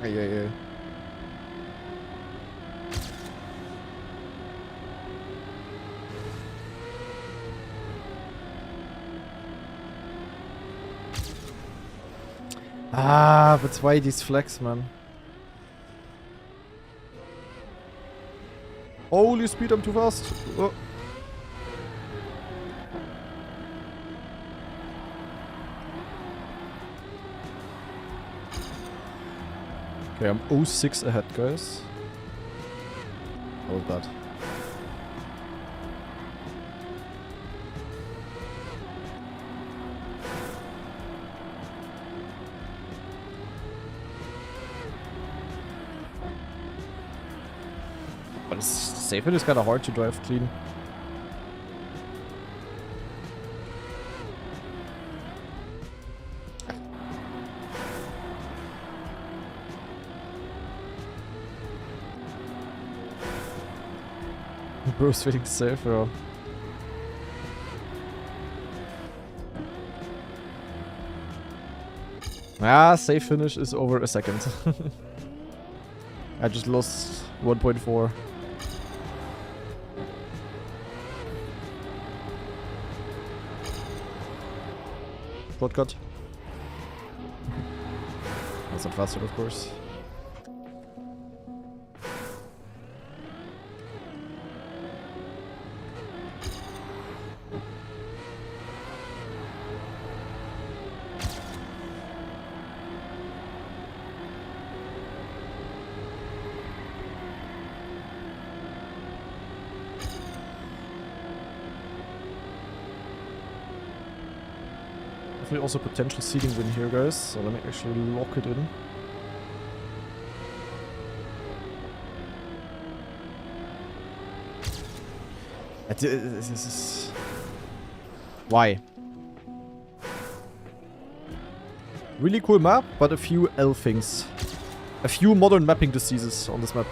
Yeah. Ah, but why these flags, man? Holy speed, I'm too fast. Oh. Okay, I'm 0.6 ahead, guys. That was bad. But it's safe, it is kind of hard to drive clean. Bro's feeling safe, bro. Ah, safe finish is over a second. I just lost 1.4. Shortcut. That's not faster, of course. Also potential seeding win here, guys, so let me actually lock it in. This is... Why? Really cool map, but a few L things. A few modern mapping diseases on this map.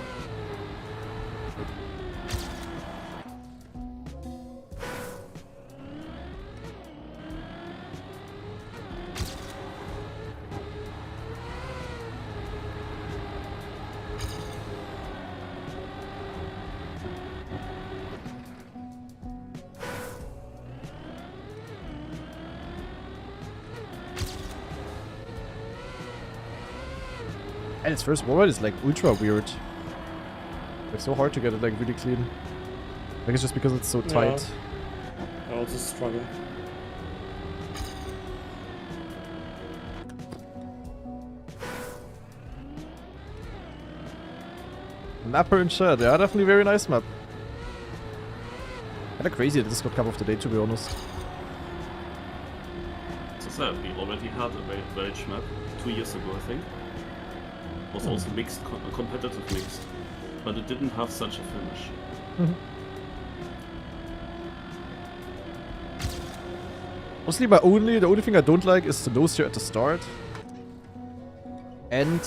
And its first wall ride is like ultra weird. It's so hard to get it like really clean. Like it's just because it's so tight. I also struggle. Mapper in chat, yeah, definitely very nice map. Kinda crazy that this got cup of the day, to be honest. As I said, we already had a Welsh map 2 years ago, I think. Was also mixed, competitive mixed, but it didn't have such a finish. Mostly the only thing I don't like is the nose here at the start. And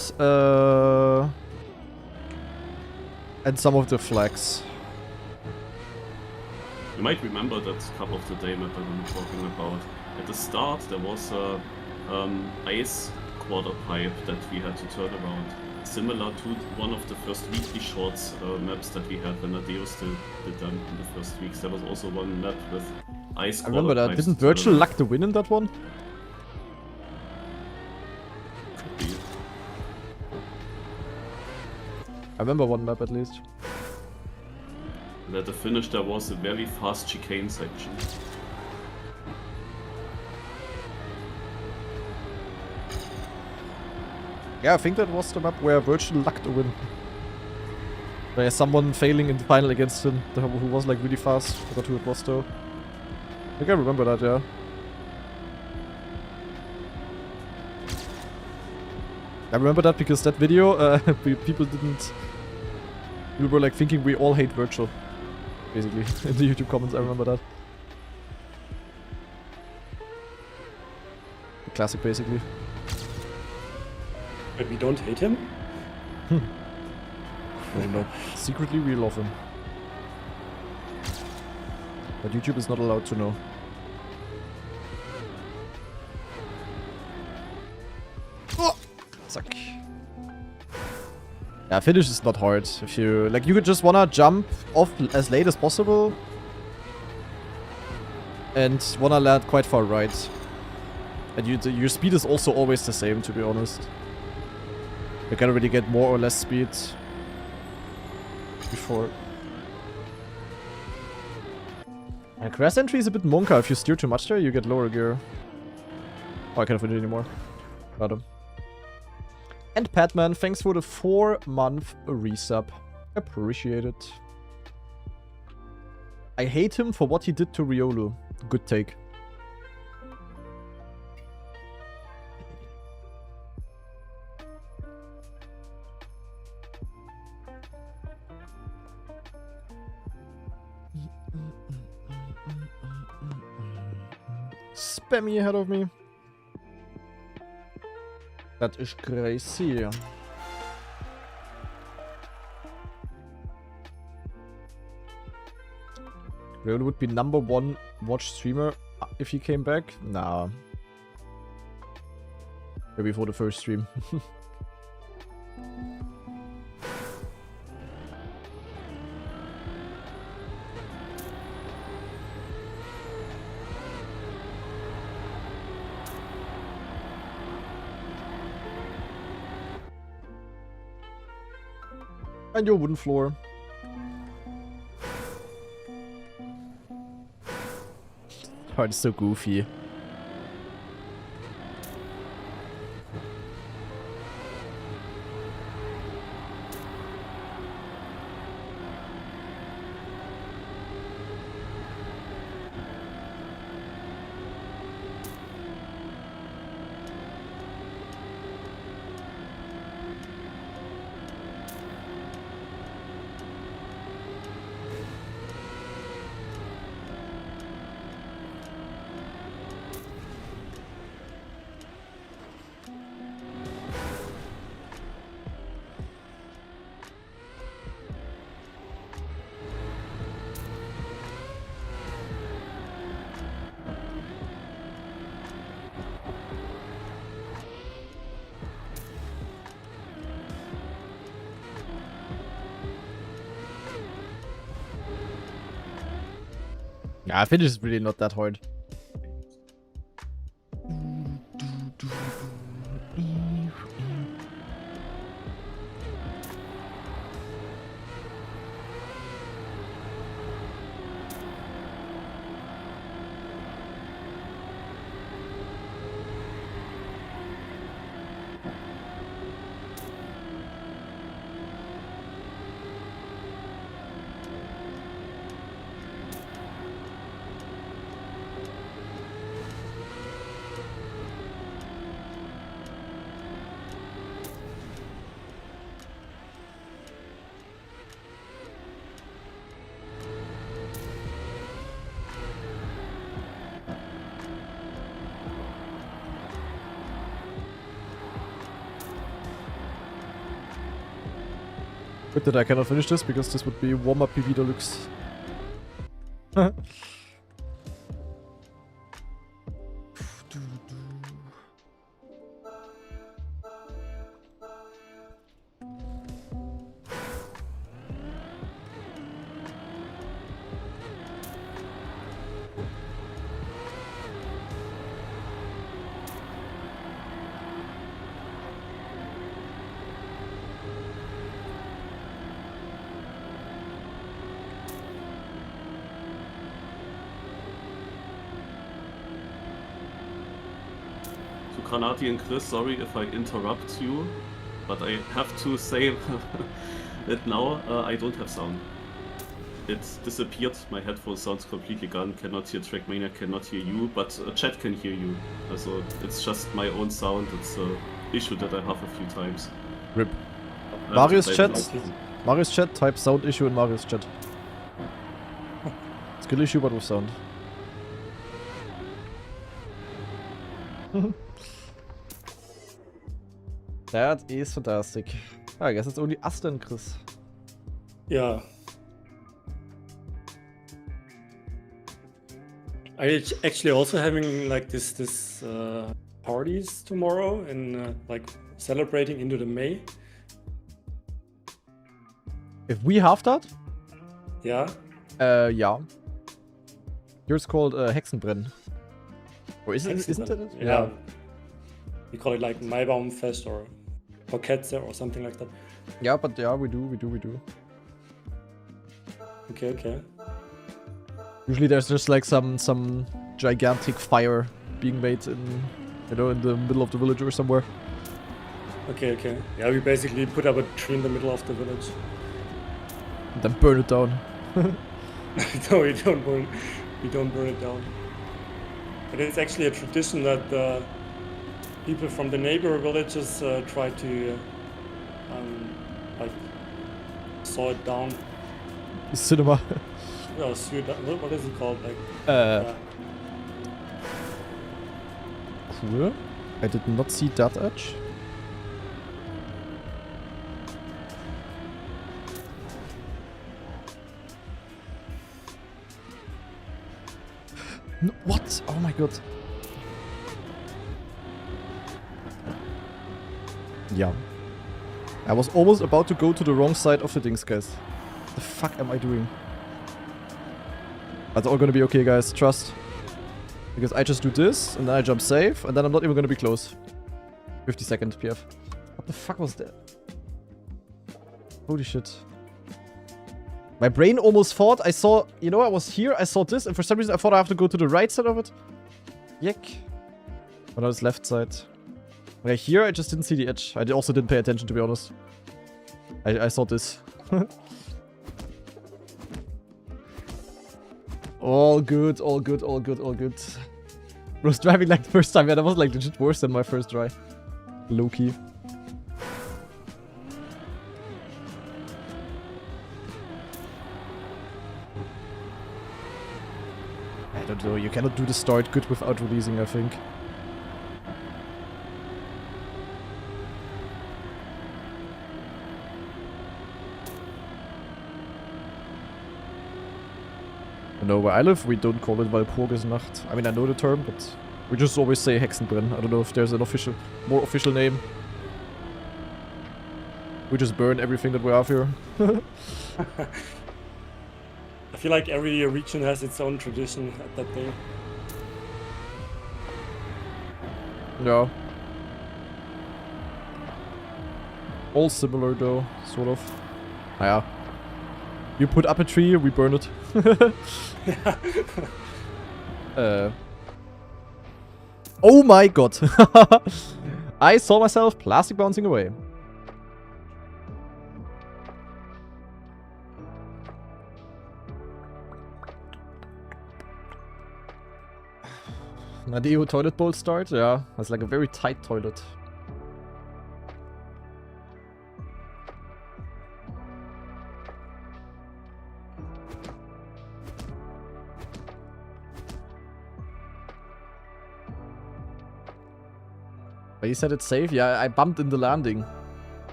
some of the flags. You might remember that cup of the day map that I'm talking about. At the start there was a ice quarter pipe that we had to turn around. Similar to one of the first weekly shorts maps that we had when Adeo still did them in the first weeks. There was also one map with ice quarter pipes. I remember that. Didn't Virtual luck the win in that one? Could be. I remember one map at least. And at the finish there was a very fast chicane section. Yeah, I think that was the map where Virtual lucked a win. There's someone failing in the final against him, who was like really fast. Forgot who it was though. I think I remember that, yeah. I remember that because that video, people were like thinking we all hate Virtual. Basically, in the YouTube comments, I remember that. The classic, basically. But we don't hate him? Oh no. Secretly we love him. But YouTube is not allowed to know. Oh! Suck. Yeah, finish is not hard. If you like, you could just wanna jump off as late as possible and wanna land quite far right. And your speed is also always the same, to be honest. You can already get more or less speed before. And crash entry is a bit monka. If you steer too much there, you get lower gear. Oh, I can't fit it anymore. Got him. And Patman, thanks for the 4-month resub. Appreciate it. I hate him for what he did to Riolu. Good take. Spammy ahead of me. That is crazy. Riolu would be #1 watch streamer if he came back? Nah. Maybe for the first stream. And your wooden floor. Oh, it's so goofy. Yeah, finish is really not that hard. Good that I cannot finish this, because this would be warm-up PV Deluxe. Granati and Chris, sorry if I interrupt you, but I have to say that now I don't have sound. It disappeared, my headphone sounds completely gone, cannot hear Trackmania, cannot hear you, but chat can hear you. So it's just my own sound, it's an issue that I have a few times. RIP. Marius chat, type sound issue in Marius chat. Skill issue but with sound. That is fantastic. I guess it's only us then, Chris. Yeah. Are you actually also having like this parties tomorrow and like celebrating into the May? If we have that? Yeah. Yeah. Yours called Hexenbrennen. Or is it? Isn't it? Yeah. We call it like Maibaumfest or Ketze or something like that. Yeah, but yeah, we do. Okay. Usually there's just like some gigantic fire being made in, in the middle of the village or somewhere. Okay, okay. Yeah, we basically put up a tree in the middle of the village. And then burn it down. No, we don't burn it down. But it's actually a tradition that people from the neighbor villages try to like saw it down. Cinema. No, what is it called? Like Cool. I did not see that edge. No, what? Oh my god. Yeah. I was almost about to go to the wrong side of the things, guys. What the fuck am I doing? That's all gonna be okay, guys. Trust. Because I just do this, and then I jump safe, and then I'm not even gonna be close. 50-second PF. What the fuck was that? Holy shit. My brain almost thought I saw... You know, I was here, I saw this, and for some reason I thought I have to go to the right side of it. Yuck. Oh, no, it's left side. Okay, here I just didn't see the edge. I also didn't pay attention, to be honest. I saw this. All good, all good, all good, all good. I was driving like the first time. Yeah, that was like legit worse than my first try. Low-key. I don't know, you cannot do the start good without releasing, I think. You know, where I live, we don't call it Walpurgisnacht. I mean, I know the term, but we just always say Hexenbrenn. I don't know if there's an more official name. We just burn everything that we have here. I feel like every region has its own tradition at that day. Yeah. All similar though, sort of. Yeah. You put up a tree, we burn it. Oh my god. I saw myself plastic bouncing away. Nadeo toilet bowl start? Yeah, that's like a very tight toilet. But you said it's safe? Yeah, I bumped in the landing.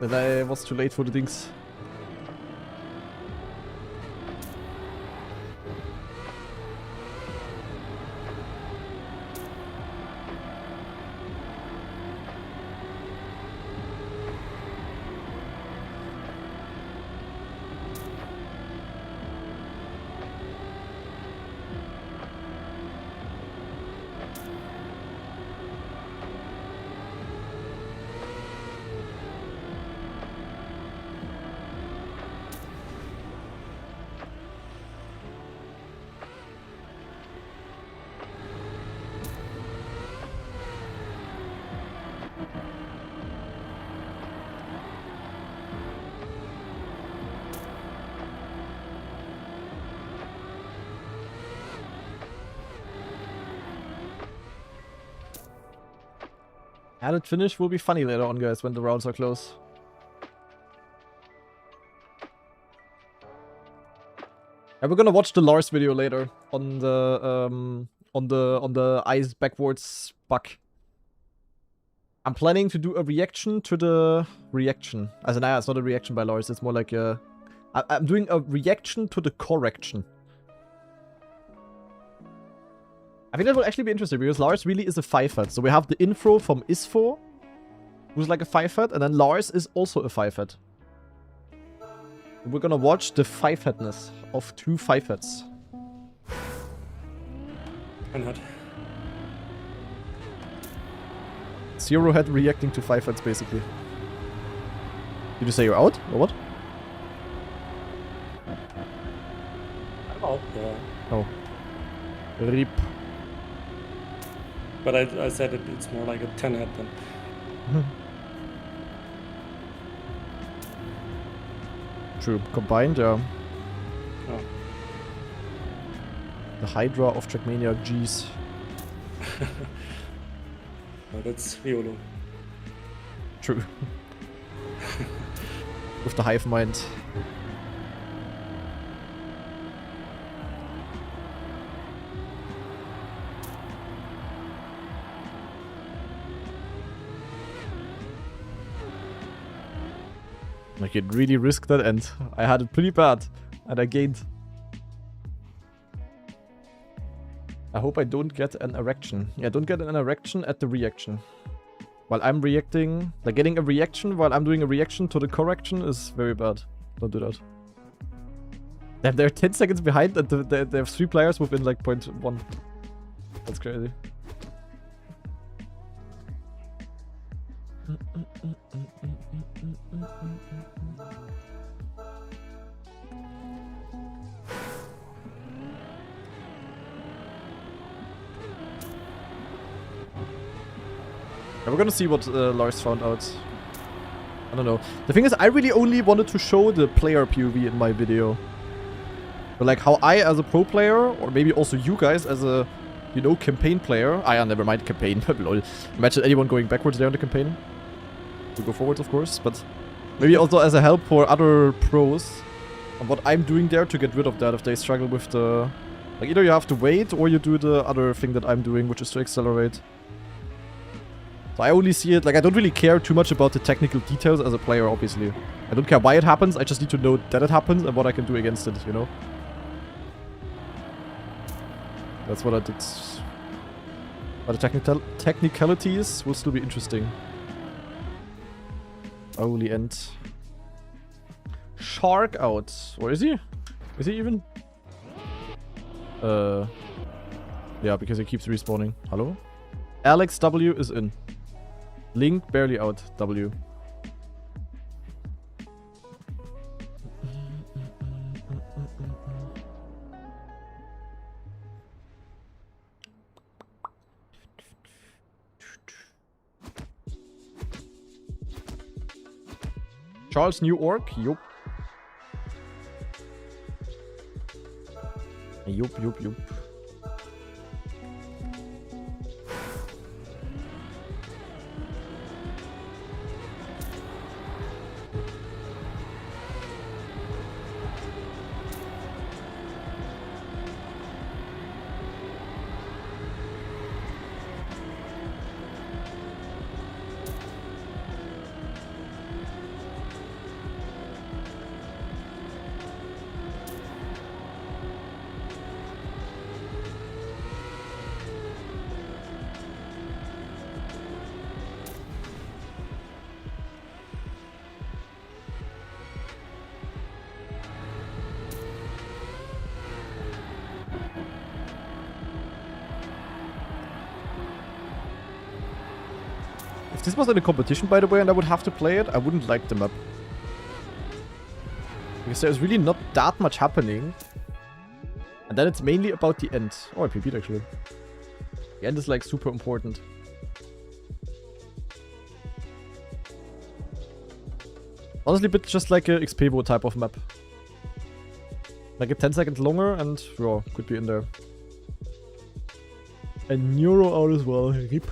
Then I was too late for the things. Added finish will be funny later on, guys, when the rounds are close. And we're gonna watch the Lars video later on the ice backwards bug. I'm planning to do a reaction to the reaction. As in, it's not a reaction by Lars, it's more like a... I'm doing a reaction to the correction. I think that will actually be interesting, because Lars really is a 5-head. So we have the info from Isfo, who's like a 5-head, and then Lars is also a 5-head. We're gonna watch the 5-headness of 2 5-heads. Why not? 0-head reacting to 5-heads, basically. Did you say you're out, or what? I'm out, yeah. Oh. RIP. But I said it's more like a 10 head then. True. Combined, yeah. Oh. The Hydra of Trackmania, G's. No, that's Riolo. True. With the hive mind. I could really risk that end. I had it pretty bad. And I gained. I hope I don't get an erection. Yeah, don't get an erection at the reaction. While I'm reacting... Like, getting a reaction while I'm doing a reaction to the correction is very bad. Don't do that. Damn, they're 10 seconds behind and they have 3 players within like 0.1. That's crazy. We're gonna see what Lars found out. I don't know. The thing is, I really only wanted to show the player POV in my video. But like how I as a pro player, or maybe also you guys as a, you know, campaign player. Never mind campaign. Lol. Imagine anyone going backwards there on the campaign. To go forwards, of course. But maybe also as a help for other pros. On what I'm doing there to get rid of that if they struggle with the... Like either you have to wait or you do the other thing that I'm doing, which is to accelerate. So I only see it, like I don't really care too much about the technical details as a player, obviously. I don't care why it happens, I just need to know that it happens and what I can do against it, you know? That's what I did. But the technicalities will still be interesting. Holy end. Shark out. Where is he? Is he even? Yeah, because he keeps respawning. Hello? Alex W is in. Link barely out. W. Charles New Orc? Yup. Yup. If this was in a competition, by the way, and I would have to play it, I wouldn't like the map. Because there's really not that much happening. And then it's mainly about the end. Oh, I PP'd actually. The end is like super important. Honestly, a bit just like a XPvo type of map. Like a 10 seconds longer and, yeah, could be in there. And Neuro out as well. RIP.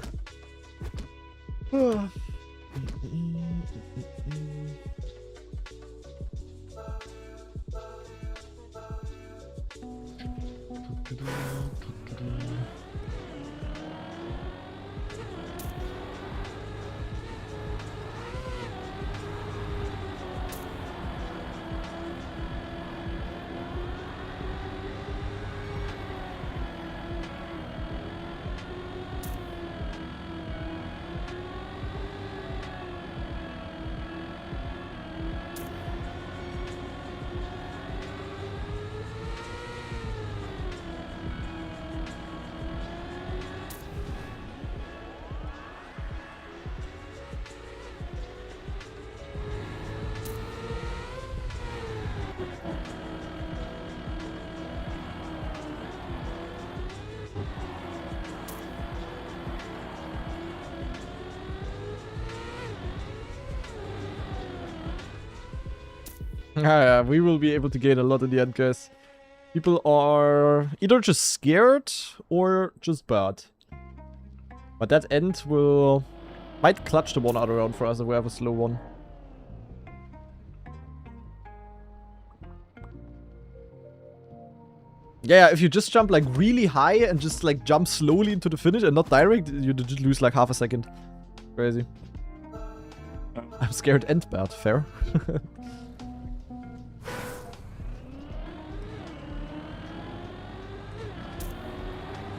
Yeah, we will be able to gain a lot in the end, guys. People are either just scared or just bad. But that end might clutch the one other round for us if we have a slow one. Yeah, if you just jump like really high and just like jump slowly into the finish and not direct, you just lose like half a second. Crazy. I'm scared and bad, fair.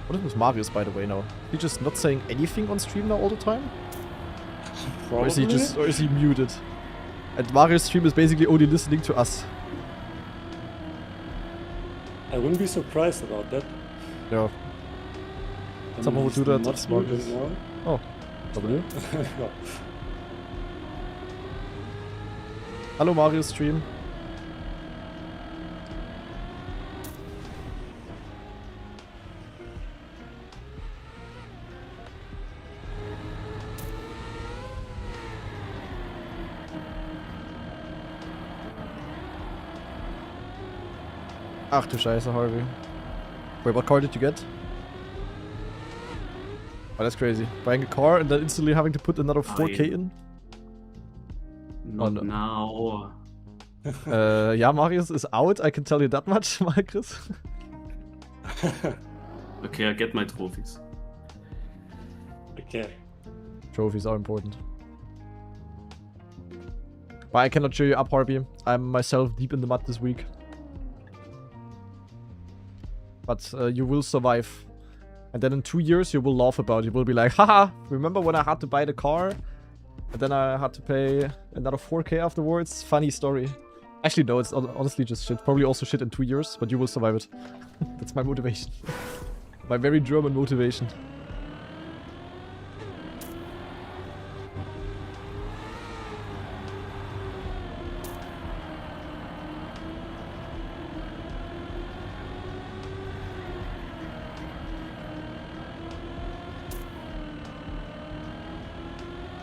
What is with Marius, by the way, now? He just not saying anything on stream now all the time? Or is he muted? And Marius' stream is basically only listening to us. I wouldn't be surprised about that. Yeah. Someone would do that. Not That's Marius. anymore. Oh, W. Yeah. Hello, Marius stream. Ach du Scheiße, Harvey. Wait, what car did you get? Oh, that's crazy. Buying a car and then instantly having to put another 4K in? Not no. now. Yeah, Marius is out, I can tell you that much, Chris. Okay, I get my trophies. Okay. Trophies are important. But I cannot cheer you up, Harvey. I'm myself deep in the mud this week. But you will survive. And then in 2 years you will laugh about it. You will be like, haha, remember when I had to buy the car? And then I had to pay another 4K afterwards? Funny story. Actually, no, it's honestly just shit. Probably also shit in 2 years, but you will survive it. That's my motivation. My very German motivation.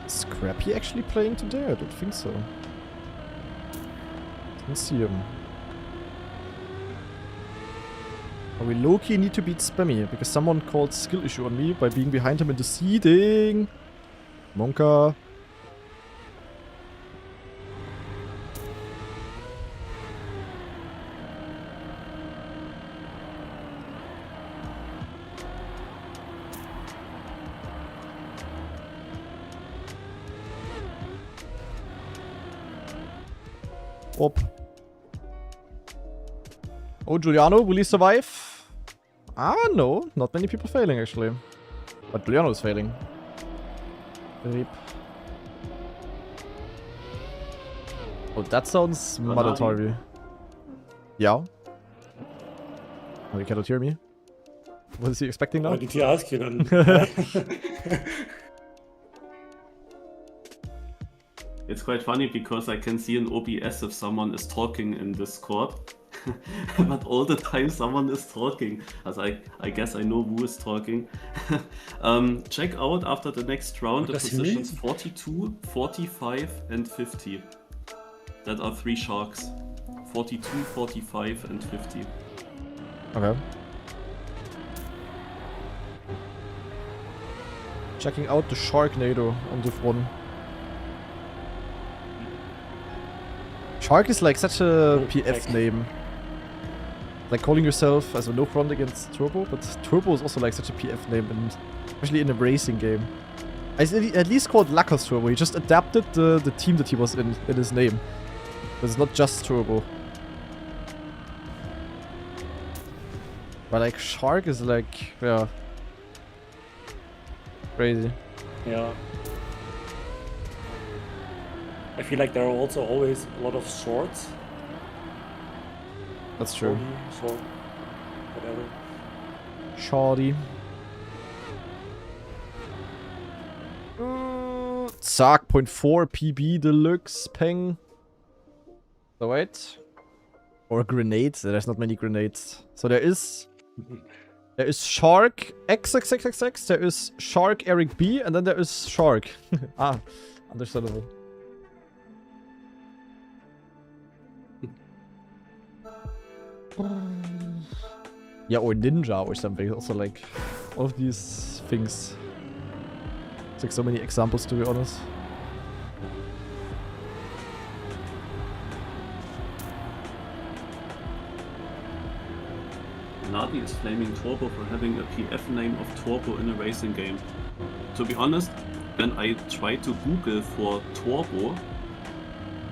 Scrappy actually playing today? I don't think so. Didn't see him. We low-key need to beat Spammy, because someone called skill issue on me by being behind him in the seeding. Monka. Op. Oh, Giuliano, will he survive? Ah, no. Not many people failing, actually. But Giuliano is failing. Rip. Oh, that sounds mandatory. Yeah. Oh, you cannot hear me? What is he expecting now? Why did he ask you then? It's quite funny because I can see in OBS if someone is talking in Discord. But all the time someone is talking. As I guess I know who is talking. Check out after the next round the positions 42, 45 and 50. That are 3 sharks. 42, 45 and 50. Okay. Checking out the Sharknado on the one. Shark is like such a PF name. Like calling yourself as a no front against Turbo, but Turbo is also like such a PF name, and especially in a racing game. I at least called Lackos Turbo. He just adapted the team that he was in his name. But it's not just Turbo. But like Shark is like, yeah, crazy. Yeah. I feel like there are also always a lot of shorts. That's true. Short, whatever. Shorty. Zack, 0.4 PB Deluxe Peng. So wait. Or grenades. There's not many grenades. So there is Shark XXXXX, there is Shark Eric B, and then there is Shark. Ah, understandable. Yeah, or ninja or something. Also, like, all of these things. It's like so many examples, to be honest. Nadi is flaming Turbo for having a PF name of Turbo in a racing game. To be honest, when I try to Google for Turbo,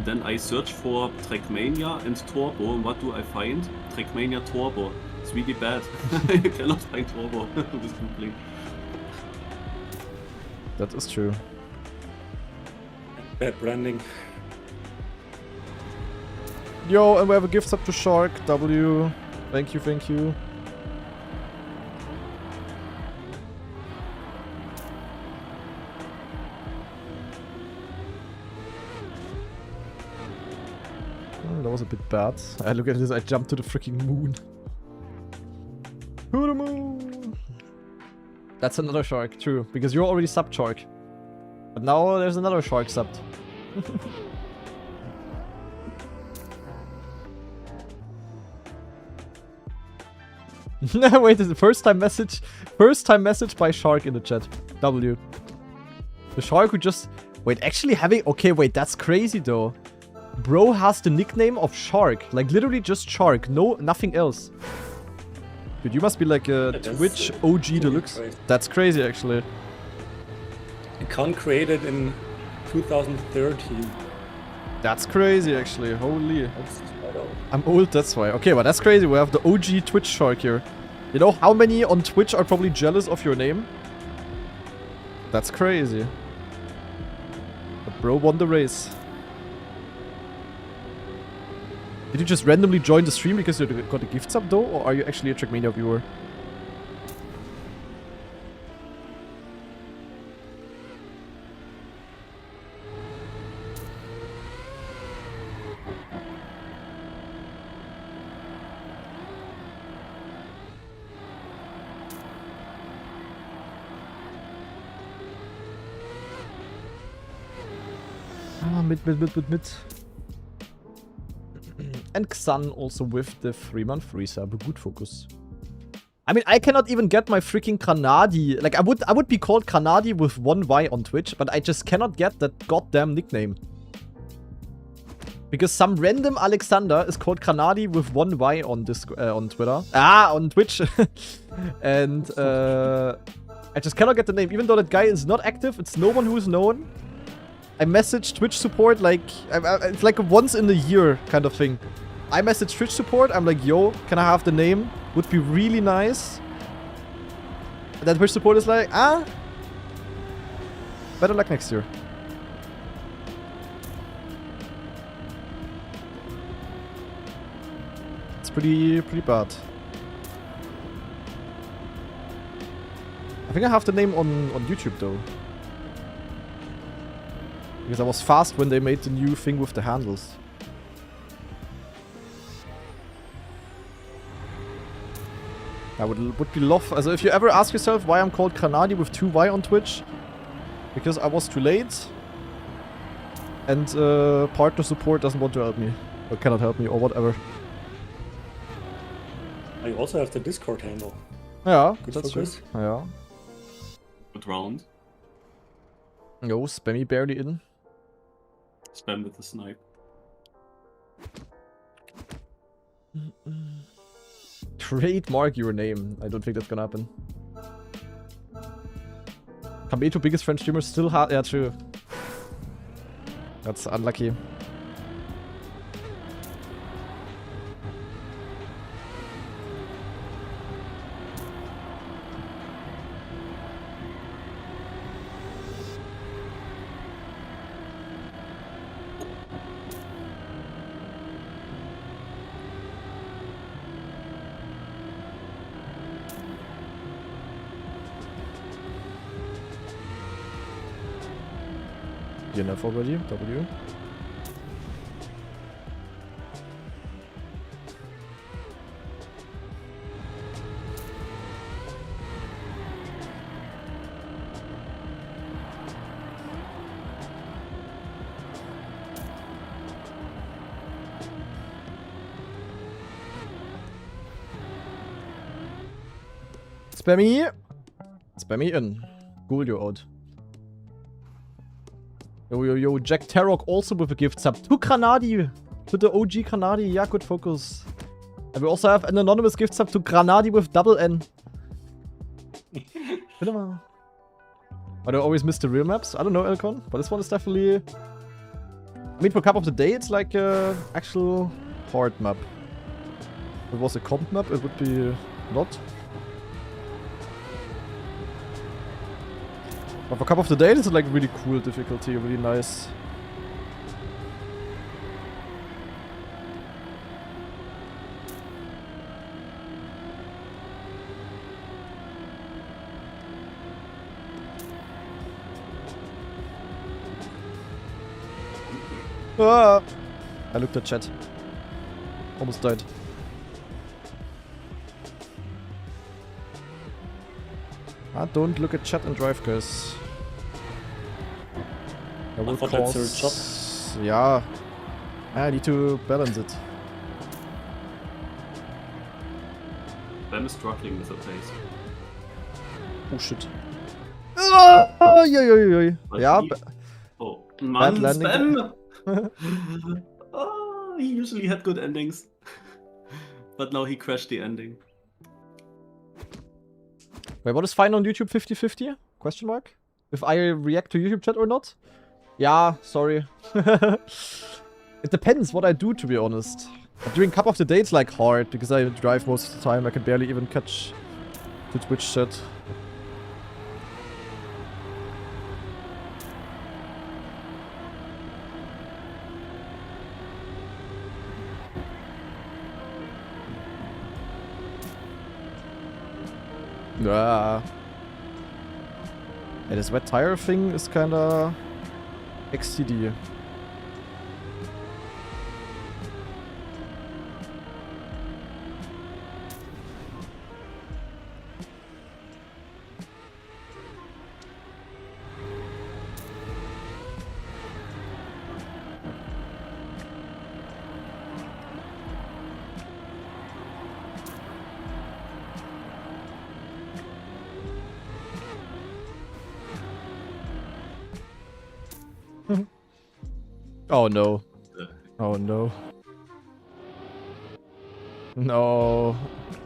then I search for Trackmania and Turbo, and what do I find? Trackmania Turbo. It's really bad. You cannot find Turbo with Googling. That is true. Bad branding. Yo, and we have a gift sub to Shark. W. Thank you, thank you. That was a bit bad. I look at this, I jumped to the freaking moon. To the moon! That's another shark, true. Because you're already subbed shark. But now there's another shark subbed. Wait, it's the first time message by Shark in the chat. W. The Shark who just... Wait, actually having... Okay, wait, that's crazy though. Bro has the nickname of Shark. Like, literally just Shark. No, nothing else. Dude, you must be like a Twitch OG deluxe. Crazy. That's crazy, actually. Account created in 2013. That's crazy, actually. Holy. That's quite old. I'm old, that's why. Okay, but that's crazy. We have the OG Twitch Shark here. You know how many on Twitch are probably jealous of your name? That's crazy. But bro won the race. Did you just randomly join the stream because you got a gift sub though? Or are you actually a Trackmania viewer? Ah, mit. And Xan also with the 3-month resub. Good focus. I mean, I cannot even get my freaking Granadi. Like, I would be called Granadi with 1 Y on Twitch, but I just cannot get that goddamn nickname. Because some random Alexander is called Granadi with 1 Y on on Twitter. On Twitch. And I just cannot get the name. Even though that guy is not active, it's no one who is known. I message Twitch support like... it's like a once in a year kind of thing. I message Twitch support, I'm like, yo, can I have the name? Would be really nice. And then Twitch support is like, better luck next year. It's pretty bad. I think I have the name on YouTube though. Because I was fast when they made the new thing with the handles. I would be love... Also, if you ever ask yourself why I'm called Granadi with 2 Y on Twitch, because I was too late, and partner support doesn't want to help me, or cannot help me, or whatever. You also have the Discord handle. Yeah, Good that's true. focus. Yeah. Good round. Yo, Spammy barely in. Spam with the snipe. Trademark your name. I don't think that's gonna happen. Kameto, biggest French streamer, still yeah, true. That's unlucky. DNF already, W. Spammy. Spammy in. Gulio out. Yo, Jack Tarok also with a gift sub. To Granadi. To the OG Granadi. Yeah, good focus. And we also have an anonymous gift sub to Granadi with double N. Bitte mal. Why do I always miss the real maps? I don't know, Elcon. But this one is definitely... I mean, for Cup of the Day, it's like a actual hard map. If it was a comp map, it would be not. But for Cup of the Day, this is like really cool difficulty, really nice. Ah! I looked at chat. Almost died. Ah, don't look at chat and drive, guys. I will thought that's your job. Yeah. I need to balance it. I'm struggling with the pace. Oh shit. Oh, But yeah. he- Oh, man, landing. spam! Oh, he usually had good endings. But now he crashed the ending. Wait, what is fine on YouTube 50-50? Question mark? If I react to YouTube chat or not? Yeah, sorry. It depends what I do, to be honest. During Cup of the Day, it's like hard because I drive most of the time. I can barely even catch the Twitch chat. Yeah. Yeah, this wet tire thing is kinda XCD. Oh no. Oh no. No.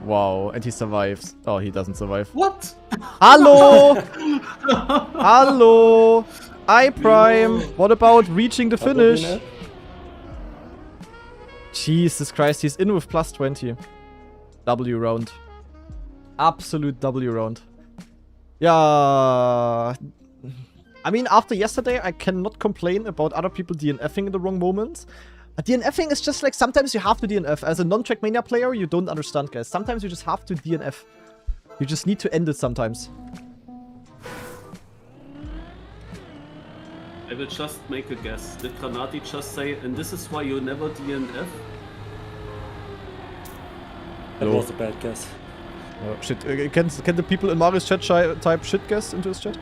Wow, and he survives. Oh, he doesn't survive. What? Hello! Hello! iPrime! What about reaching the finish? Jesus Christ, he's in with plus 20. W round. Absolute W round. Yeah. I mean, after yesterday, I cannot complain about other people DNFing in the wrong moments. DNFing is just like, sometimes you have to DNF. As a non-trackmania player, you don't understand, guys. Sometimes you just have to DNF. You just need to end it sometimes. I will just make a guess. Did Granati just say, and this is why you never DNF? That was a bad guess. Oh, shit. Can the people in Mario's chat type shit guess into his chat?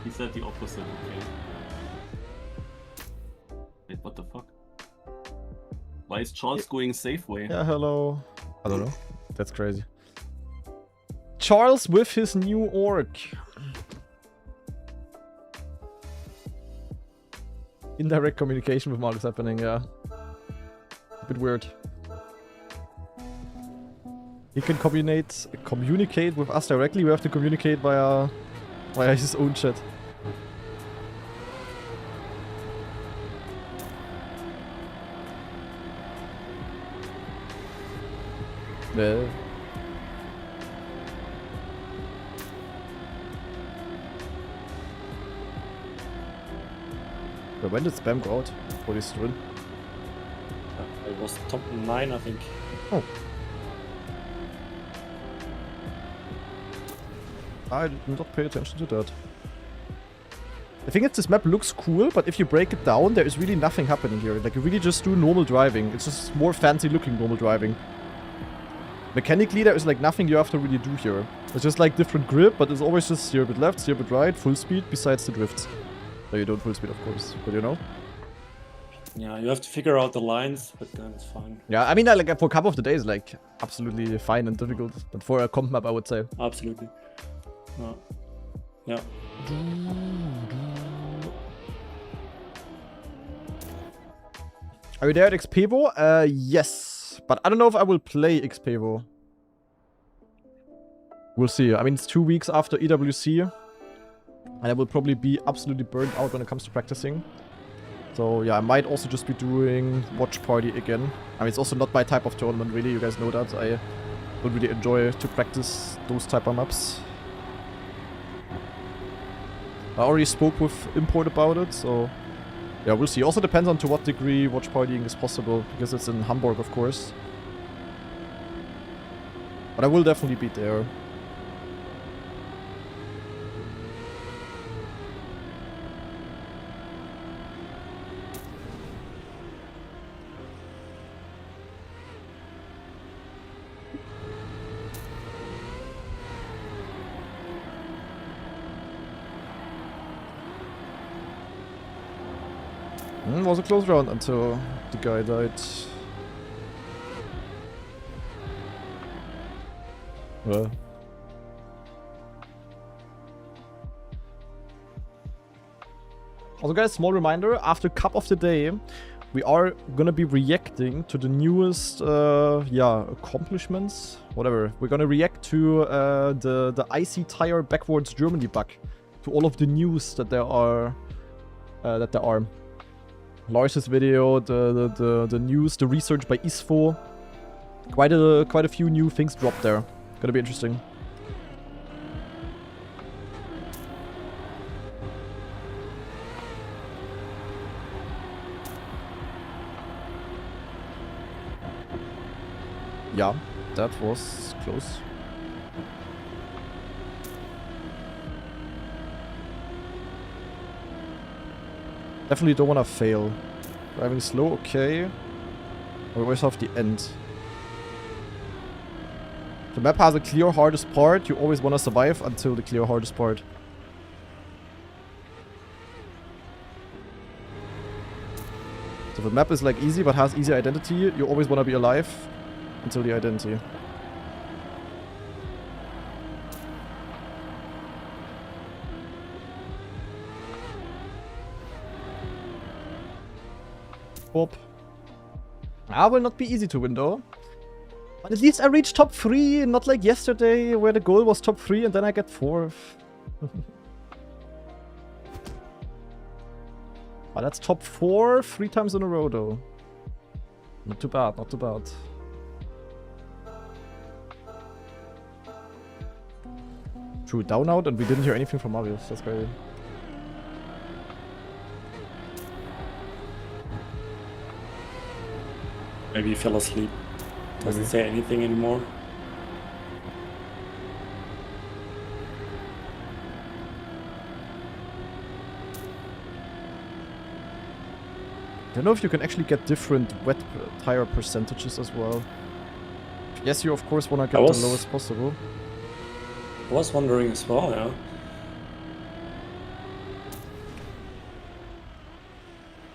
He said the opposite, okay. Wait, what the fuck? Why is Charles going safe way? Yeah, hello. I don't know. That's crazy. Charles with his new orc. Indirect communication with Mark is happening, yeah. A bit weird. He can communicate with us directly. We have to communicate via his own chat. Yeah. But when did Spam go out? What is drin? I It was top 9, I think. Oh. I did not pay attention to that. I think this map looks cool, but if you break it down, there is really nothing happening here. Like, you really just do normal driving. It's just more fancy looking normal driving. Mechanically, there is like nothing you have to really do here. It's just like different grip, but it's always just steer a bit left, steer a bit right, full speed, besides the drifts. So you don't full speed, of course, but you know. Yeah, you have to figure out the lines, but then it's fine. Yeah, I mean, like for Cup of the Day is like absolutely fine and difficult, but for a comp map, I would say. Absolutely. Yeah. Are you there at Xpevo? Yes, but I don't know if I will play Xpevo. We'll see. I mean, it's 2 weeks after EWC, and I will probably be absolutely burnt out when it comes to practicing. So yeah, I might also just be doing Watch Party again. I mean, it's also not my type of tournament, really. You guys know that. I don't really enjoy to practice those type of maps. I already spoke with Import about it, so yeah, we'll see. Also depends on to what degree watch partying is possible, because it's in Hamburg, of course. But I will definitely be there. Was a close round until the guy died. Well. Also guys, small reminder, after Cup of the Day, we are gonna be reacting to the newest, accomplishments, whatever. We're gonna react to the icy tire backwards Germany bug, to all of the news that there are, Lars's video, the news, the research by ISFO. Quite a few new things dropped there. Gonna be interesting. Yeah, that was close. Definitely don't want to fail. Driving slow, okay. We always have the end. The map has a clear hardest part. You always want to survive until the clear hardest part. So if the map is like easy but has easy identity, you always want to be alive until the identity. I will not be easy to win though. But at least I reached top 3, not like yesterday where the goal was top 3 and then I get 4th. But that's top 4 3 times in a row though. Not too bad, not too bad. True, down out and we didn't hear anything from Marius, that's crazy. Maybe he fell asleep. Doesn't say anything anymore. I don't know if you can actually get different wet tire percentages as well. Yes, you of course want to get the lowest possible. I was wondering as well, yeah.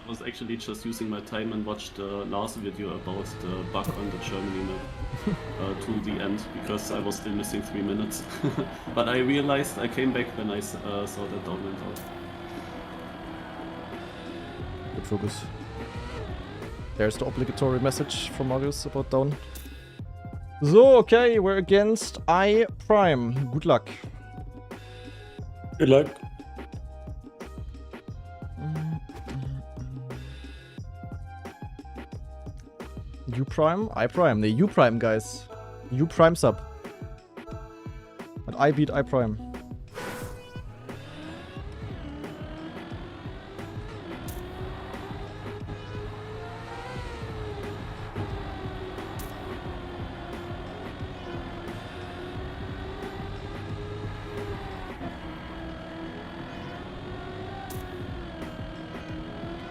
I was actually just using my time and watched the last video about the bug on the Germany map to the end, because I was still missing 3 minutes. But I realized I came back when I saw that down went out. Good focus. There's the obligatory message from Marius about down. So, okay, we're against I Prime. Good luck. Good luck. U Prime? I Prime. Nee, U Prime, guys. U Prime's up. And I beat I Prime.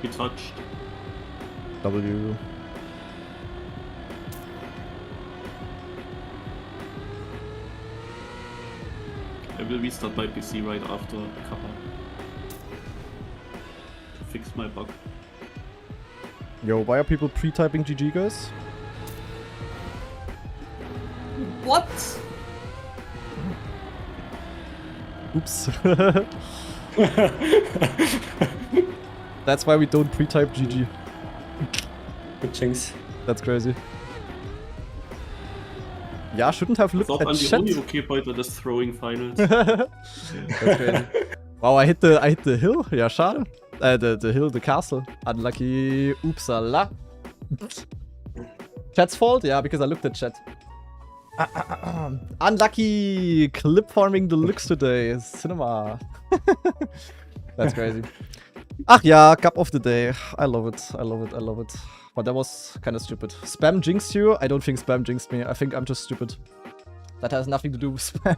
He touched. W. I will restart my PC right after Kappa. To fix my bug. Yo, why are people pre-typing GG, guys? What? Oops. That's why we don't pre-type GG. Good jinx. That's crazy. Yeah, shouldn't have I looked thought at I'm the chat. only OK point that is throwing finals. That's crazy. Wow, I hit the hill. Yeah, schade. The hill, the castle. Unlucky. Oopsala. Chat's fault? Yeah, because I looked at chat. Unlucky. Clip farming deluxe today. Cinema. That's crazy. Ach yeah, cup of the day. I love it. I love it. I love it. But that was kind of stupid. Spam jinxed you? I don't think spam jinxed me. I think I'm just stupid. That has nothing to do with spam.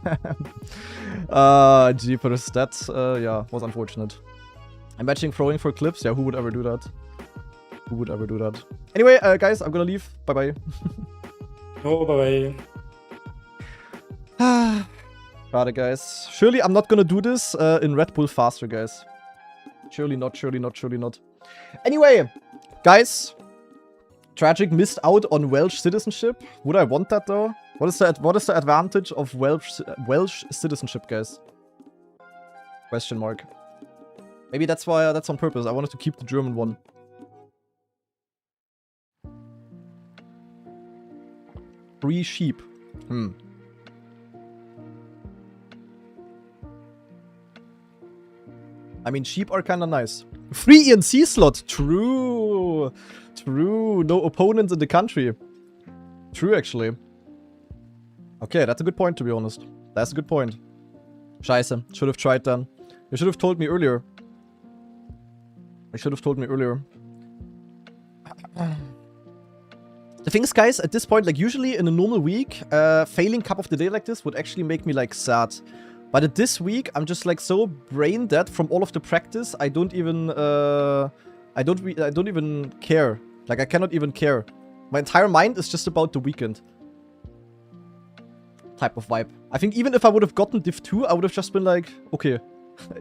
Jeepers. That, yeah, was unfortunate. Imagine throwing for clips? Yeah, who would ever do that? Who would ever do that? Anyway, guys, I'm gonna leave. Bye-bye. Oh, bye. Got it, guys. Surely I'm not gonna do this in Red Bull faster, guys. Surely not, surely not, surely not. Anyway, guys. Tragic missed out on Welsh citizenship. Would I want that, though? What is the advantage of Welsh citizenship, guys? Question mark. Maybe that's why that's on purpose. I wanted to keep the German one. Free sheep. I mean, sheep are kinda nice. Free ENC slot! True! True! No opponents in the country. True, actually. Okay, that's a good point, to be honest. That's a good point. Scheiße. Should have tried then. You should have told me earlier. I should have told me earlier. The thing is, guys, at this point, like, usually in a normal week, failing Cup of the Day like this would actually make me, like, sad. But at this week, I'm just, like, so brain dead from all of the practice, I don't even, I don't even care. Like, I cannot even care. My entire mind is just about the weekend. Type of vibe. I think even if I would have gotten Div 2, I would have just been like, okay.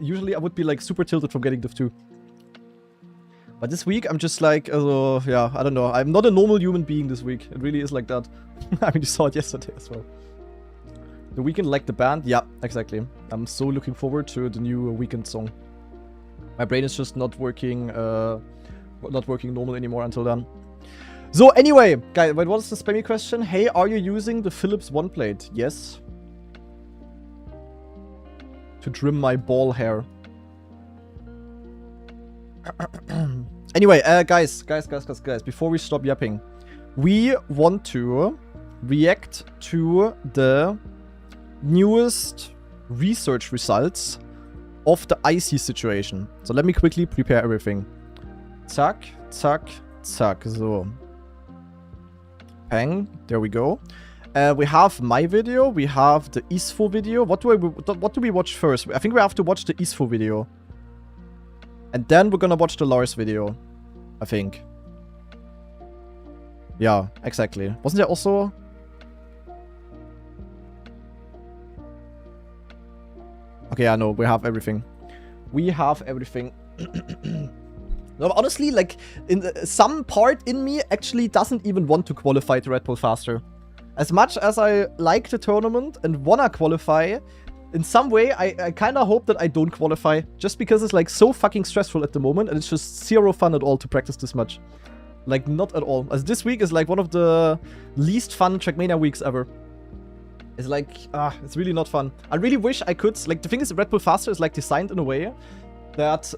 Usually I would be, like, super tilted from getting Div 2. But this week, I'm just like, yeah, I don't know. I'm not a normal human being this week. It really is like that. I mean, you saw it yesterday as well. The Weeknd, like the band? Yeah, exactly. I'm so looking forward to the new Weeknd song. My brain is just not working normal anymore until then. So anyway, guys, what was the spammy question? Hey, are you using the Philips One Plate? Yes. To trim my ball hair. Anyway, guys, before we stop yapping, we want to react to the newest research results of the IC situation. So let me quickly prepare everything. Zack, zack, zack. So. Bang. There we go. We have my video. We have the ISFO video. What do we watch first? I think we have to watch the ISFO video. And then we're gonna watch the Lars video. I think. Yeah, exactly. Wasn't there also... Okay, I know. We have everything. We have everything. No, honestly, like, some part in me actually doesn't even want to qualify to Red Bull faster. As much as I like the tournament and wanna qualify, in some way, I kinda hope that I don't qualify. Just because it's, like, so fucking stressful at the moment, and it's just zero fun at all to practice this much. Like, not at all. As this week is, like, one of the least fun Trackmania weeks ever. It's like, it's really not fun. I really wish I could, like, the thing is, Red Bull Faster is, like, designed in a way that,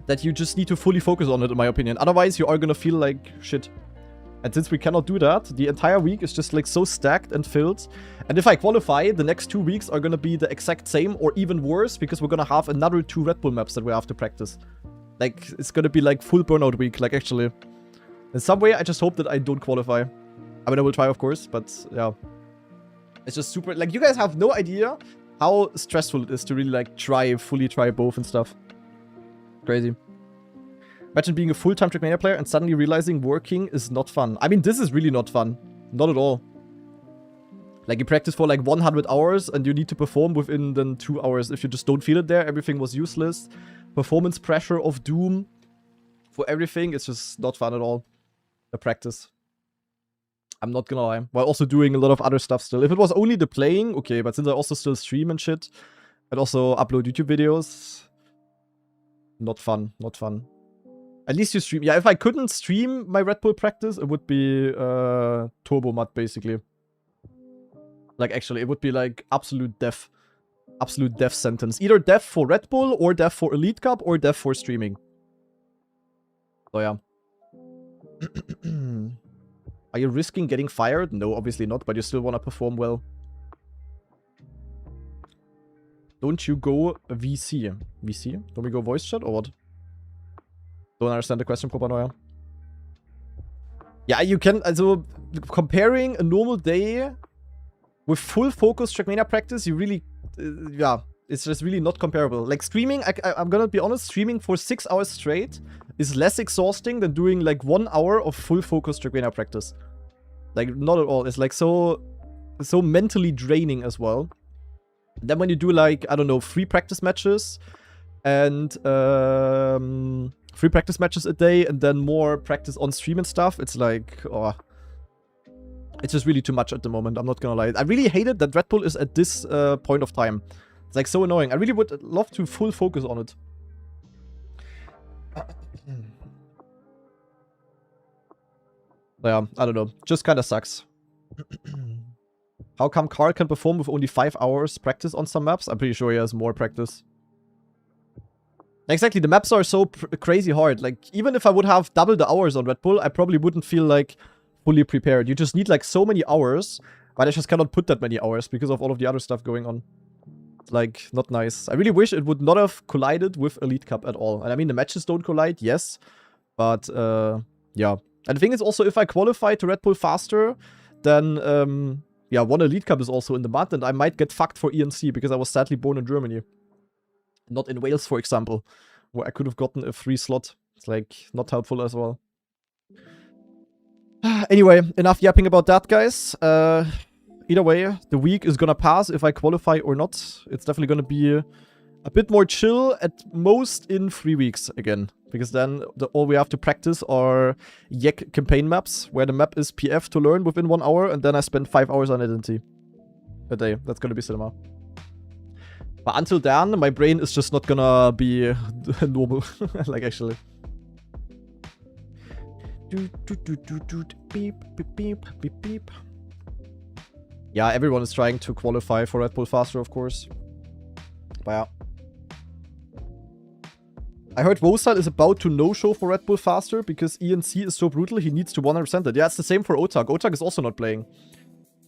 that you just need to fully focus on it, in my opinion. Otherwise, you are gonna feel like shit. And since we cannot do that, the entire week is just, like, so stacked and filled. And if I qualify, the next 2 weeks are gonna be the exact same or even worse, because we're gonna have another 2 Red Bull maps that we have to practice. Like, it's gonna be, like, full burnout week, like, actually. In some way, I just hope that I don't qualify. I mean, I will try, of course, but, yeah. It's just super... Like, you guys have no idea how stressful it is to really, like, fully try both and stuff. Crazy. Imagine being a full-time trackmania player and suddenly realizing working is not fun. I mean, this is really not fun. Not at all. Like, you practice for like 100 hours and you need to perform within then 2 hours. If you just don't feel it there, everything was useless. Performance pressure of doom for everything. It's just not fun at all. The practice. I'm not gonna lie. While also doing a lot of other stuff still. If it was only the playing, okay. But since I also still stream and shit, and also upload YouTube videos, not fun. Not fun. At least you stream. Yeah, if I couldn't stream my Red Bull practice, it would be turbo mud, basically. Like, actually, it would be like absolute death. Absolute death sentence. Either death for Red Bull, or death for Elite Cup, or death for streaming. So, yeah. Are you risking getting fired? No, obviously not, but you still want to perform well. Don't you go VC? VC? Don't we go voice chat, or what? Don't understand the question, Propanoia. Yeah, you can, also, comparing a normal day with full focus trackmania practice, you really, yeah, it's just really not comparable. Like, streaming, I'm gonna be honest, streaming for 6 hours straight is less exhausting than doing like 1 hour of full focus trackmania practice. Like, not at all. It's like so mentally draining as well. Then when you do like, I don't know, 3 practice matches and 3 practice matches a day and then more practice on stream and stuff, it's like, oh, it's just really too much at the moment. I'm not gonna lie. I really hated that Red Bull is at this point of time. It's like so annoying. I really would love to full focus on it. Yeah, I don't know. Just kind of sucks. How come Carl can perform with only 5 hours practice on some maps? I'm pretty sure he has more practice. Exactly, the maps are so crazy hard. Like, even if I would have double the hours on Red Bull, I probably wouldn't feel like fully prepared. You just need like so many hours, but I just cannot put that many hours because of all of the other stuff going on. It's like, not nice. I really wish it would not have collided with Elite Cup at all. And I mean, the matches don't collide, yes, but yeah. And the thing is also, if I qualify to Red Bull faster, then yeah, one Elite Cup is also in the mud, and I might get fucked for ENC because I was sadly born in Germany. Not in Wales, for example, where I could have gotten a free slot. It's like, not helpful as well. Anyway, enough yapping about that, guys. Either way, the week is gonna pass if I qualify or not. It's definitely gonna be a bit more chill, at most in 3 weeks again. Because then all we have to practice are YEK campaign maps, where the map is PF to learn within 1 hour, and then I spend 5 hours on identity a day. That's gonna be cinema. But until then, my brain is just not gonna be normal. Like, actually. Beep, beep, beep, beep, beep. Yeah, everyone is trying to qualify for Red Bull faster, of course. But yeah. I heard Wosal is about to no-show for Red Bull faster because ENC is so brutal, he needs to 100% it. Yeah, it's the same for Otak. Otak is also not playing.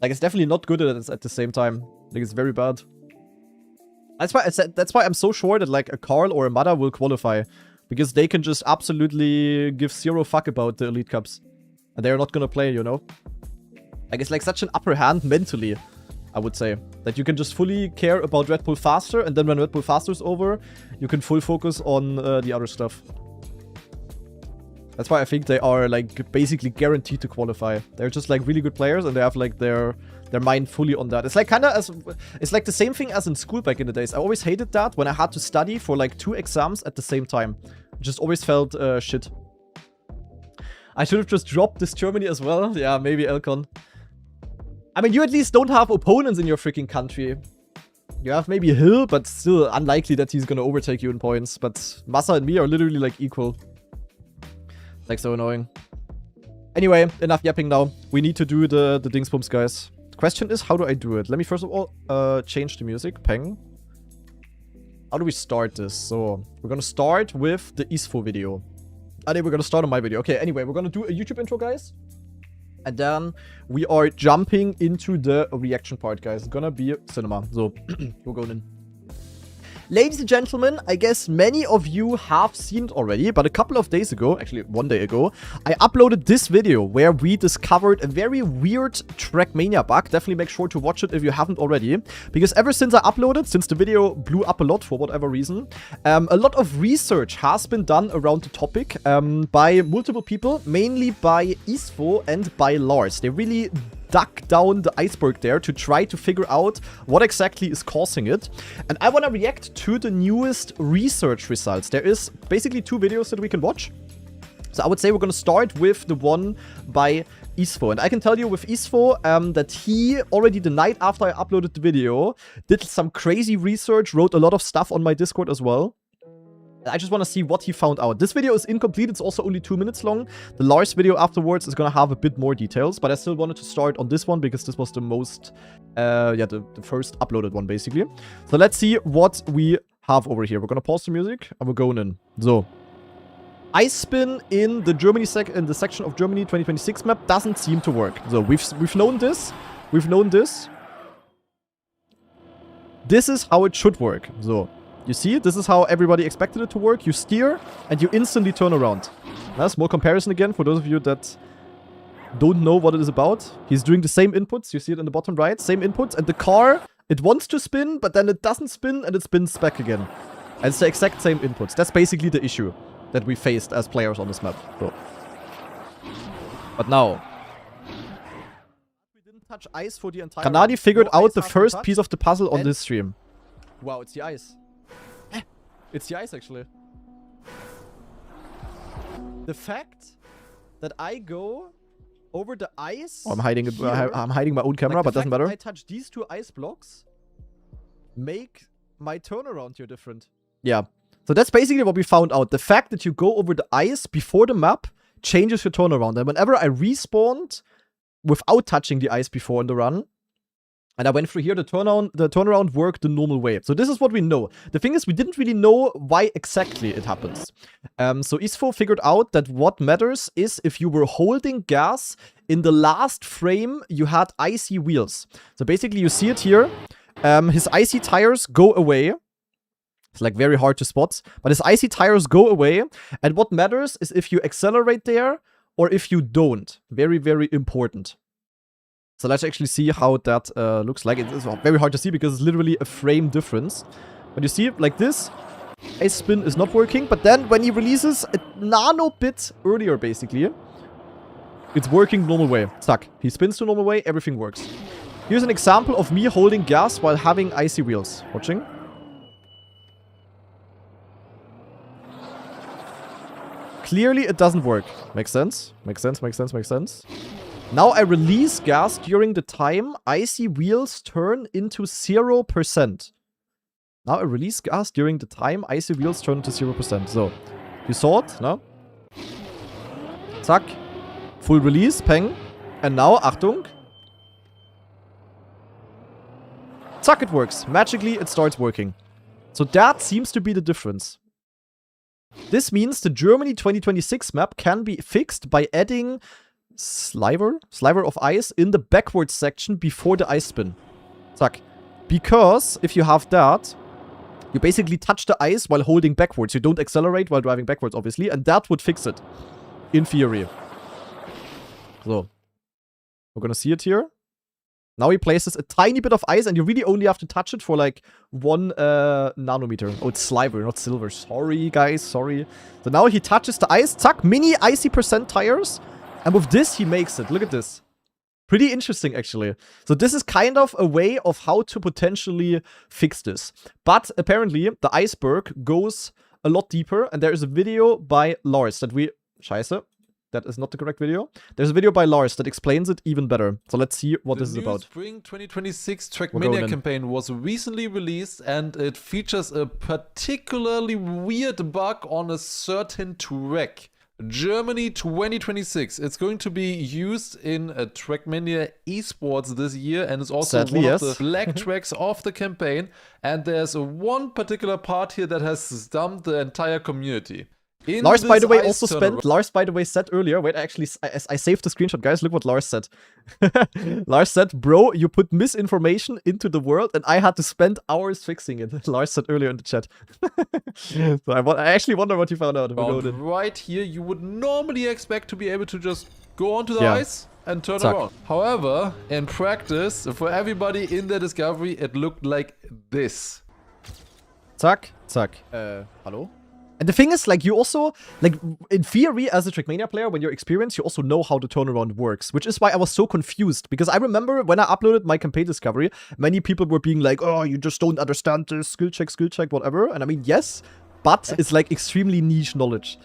Like, it's definitely not good at it at the same time. Like, it's very bad. That's why I'm so sure that, like, a Carl or a Mada will qualify. Because they can just absolutely give zero fuck about the Elite Cups. And they're not gonna play, you know? Like, it's like such an upper hand mentally, I would say. That you can just fully care about Red Bull faster, and then when Red Bull faster is over, you can full focus on the other stuff. That's why I think they are, like, basically guaranteed to qualify. They're just, like, really good players, and they have, like, their mind fully on that. It's like kind of as... It's like the same thing as in school back in the days. I always hated that when I had to study for, like, 2 exams at the same time. It just always felt shit. I should have just dropped this Germany as well. Yeah, maybe Elcon. I mean, you at least don't have opponents in your freaking country. You have maybe Hill, but still unlikely that he's gonna overtake you in points. But Massa and me are literally, like, equal. Like, so annoying. Anyway, enough yapping now. We need to do the Dingsbums, guys. The question is, how do I do it? Let me first of all change the music. Peng. How do we start this? So, we're gonna start with the ISFO video. I think we're gonna start on my video. Okay, anyway, we're gonna do a YouTube intro, guys. And then we are jumping into the reaction part, guys. It's gonna be cinema. So, we're going in. Ladies and gentlemen, I guess many of you have seen it already, but a couple of days ago, actually 1 day ago, I uploaded this video where we discovered a very weird trackmania bug. Definitely make sure to watch it if you haven't already, because ever since I uploaded, since the video blew up a lot for whatever reason, a lot of research has been done around the topic by multiple people, mainly by Isfo and by Lars. They really dug down the iceberg there to try to figure out what exactly is causing it. And I want to react to the newest research results. There is basically 2 videos that we can watch. So I would say we're going to start with the one by Isfo. And I can tell you with Isfo that he already the night after I uploaded the video did some crazy research, wrote a lot of stuff on my Discord as well. I just want to see what he found out. This video is incomplete. It's also only 2 minutes long. The Lars video afterwards is going to have a bit more details, but I still wanted to start on this one because this was the most, the first uploaded one, basically. So let's see what we have over here. We're going to pause the music and we're going in. So, ice spin in the the section of Germany 2026 map doesn't seem to work. So we've known this. We've known this. This is how it should work. So, you see, this is how everybody expected it to work. You steer, and you instantly turn around. Now, small comparison again for those of you that don't know what it is about. He's doing the same inputs. You see it in the bottom right. Same inputs. And the car, it wants to spin, but then it doesn't spin, and it spins back again. And it's the exact same inputs. That's basically the issue that we faced as players on this map. So. But now, we didn't touch ice for the entire Kanadi figured out the first piece of the puzzle on this stream. Wow, it's the ice. It's the ice, actually. The fact that I go over the ice... Oh, I'm hiding my own camera, like but doesn't matter. I touch these 2 ice blocks make my turnaround here different. Yeah. So that's basically what we found out. The fact that you go over the ice before the map changes your turnaround. And whenever I respawned without touching the ice before in the run, and I went through here, the turnaround worked the normal way. So this is what we know. The thing is, we didn't really know why exactly it happens. So Isfo figured out that what matters is if you were holding gas in the last frame, you had icy wheels. So basically, you see it here. His icy tires go away. It's like very hard to spot. But his icy tires go away. And what matters is if you accelerate there or if you don't. Very, very important. So let's actually see how that looks like. It's very hard to see because it's literally a frame difference. But you see, like this, ice spin is not working. But then when he releases a nano bit earlier, basically, it's working normal way. Zack. He spins to normal way, everything works. Here's an example of me holding gas while having icy wheels. Watching. Clearly, it doesn't work. Makes sense. Makes sense, makes sense, makes sense. Now I release gas during the time icy wheels turn into 0%. Now I release gas during the time icy wheels turn into 0%. So, you saw it, no? Zack. Full release, peng. And now, Achtung. Zack, it works. Magically, it starts working. So that seems to be the difference. This means the Germany 2026 map can be fixed by adding sliver of ice in the backwards section before the ice spin. Zack. Because if you have that, you basically touch the ice while holding backwards. You don't accelerate while driving backwards, obviously, and that would fix it. In theory. So. We're gonna see it here. Now he places a tiny bit of ice, and you really only have to touch it for like 1 nanometer. Oh, it's sliver, not silver. Sorry, guys, sorry. So now he touches the ice. Zack, mini icy % tires. And with this, he makes it. Look at this. Pretty interesting, actually. So this is kind of a way of how to potentially fix this. But apparently, the iceberg goes a lot deeper. And there is a video by Lars that we... Scheiße. That is not the correct video. There's a video by Lars that explains it even better. So let's see what this is about. The Spring 2026 Trackmania campaign was recently released, and it features a particularly weird bug on a certain track. Germany 2026. It's going to be used in a Trackmania esports this year, and it's also Sadly, one of the black tracks of the campaign. And there's one particular part here that has stumped the entire community. Lars, by the way, also spent. Lars, by the way, said earlier. Wait, actually, I saved the screenshot, guys. Look what Lars said. Lars said, "Bro, you put misinformation into the world, and I had to spend hours fixing it." Lars said earlier in the chat. So I actually wonder what you found out. Right here, you would normally expect to be able to just go onto the ice and turn around. However, in practice, for everybody in the discovery, it looked like this. Zack, zack. Hello? And the thing is, like, you also, like, in theory, as a Trackmania player, when you're experienced, you also know how the turnaround works, which is why I was so confused. Because I remember when I uploaded my campaign discovery, many people were being like, oh, you just don't understand this, skill check, whatever. And I mean, yes, but it's, like, extremely niche knowledge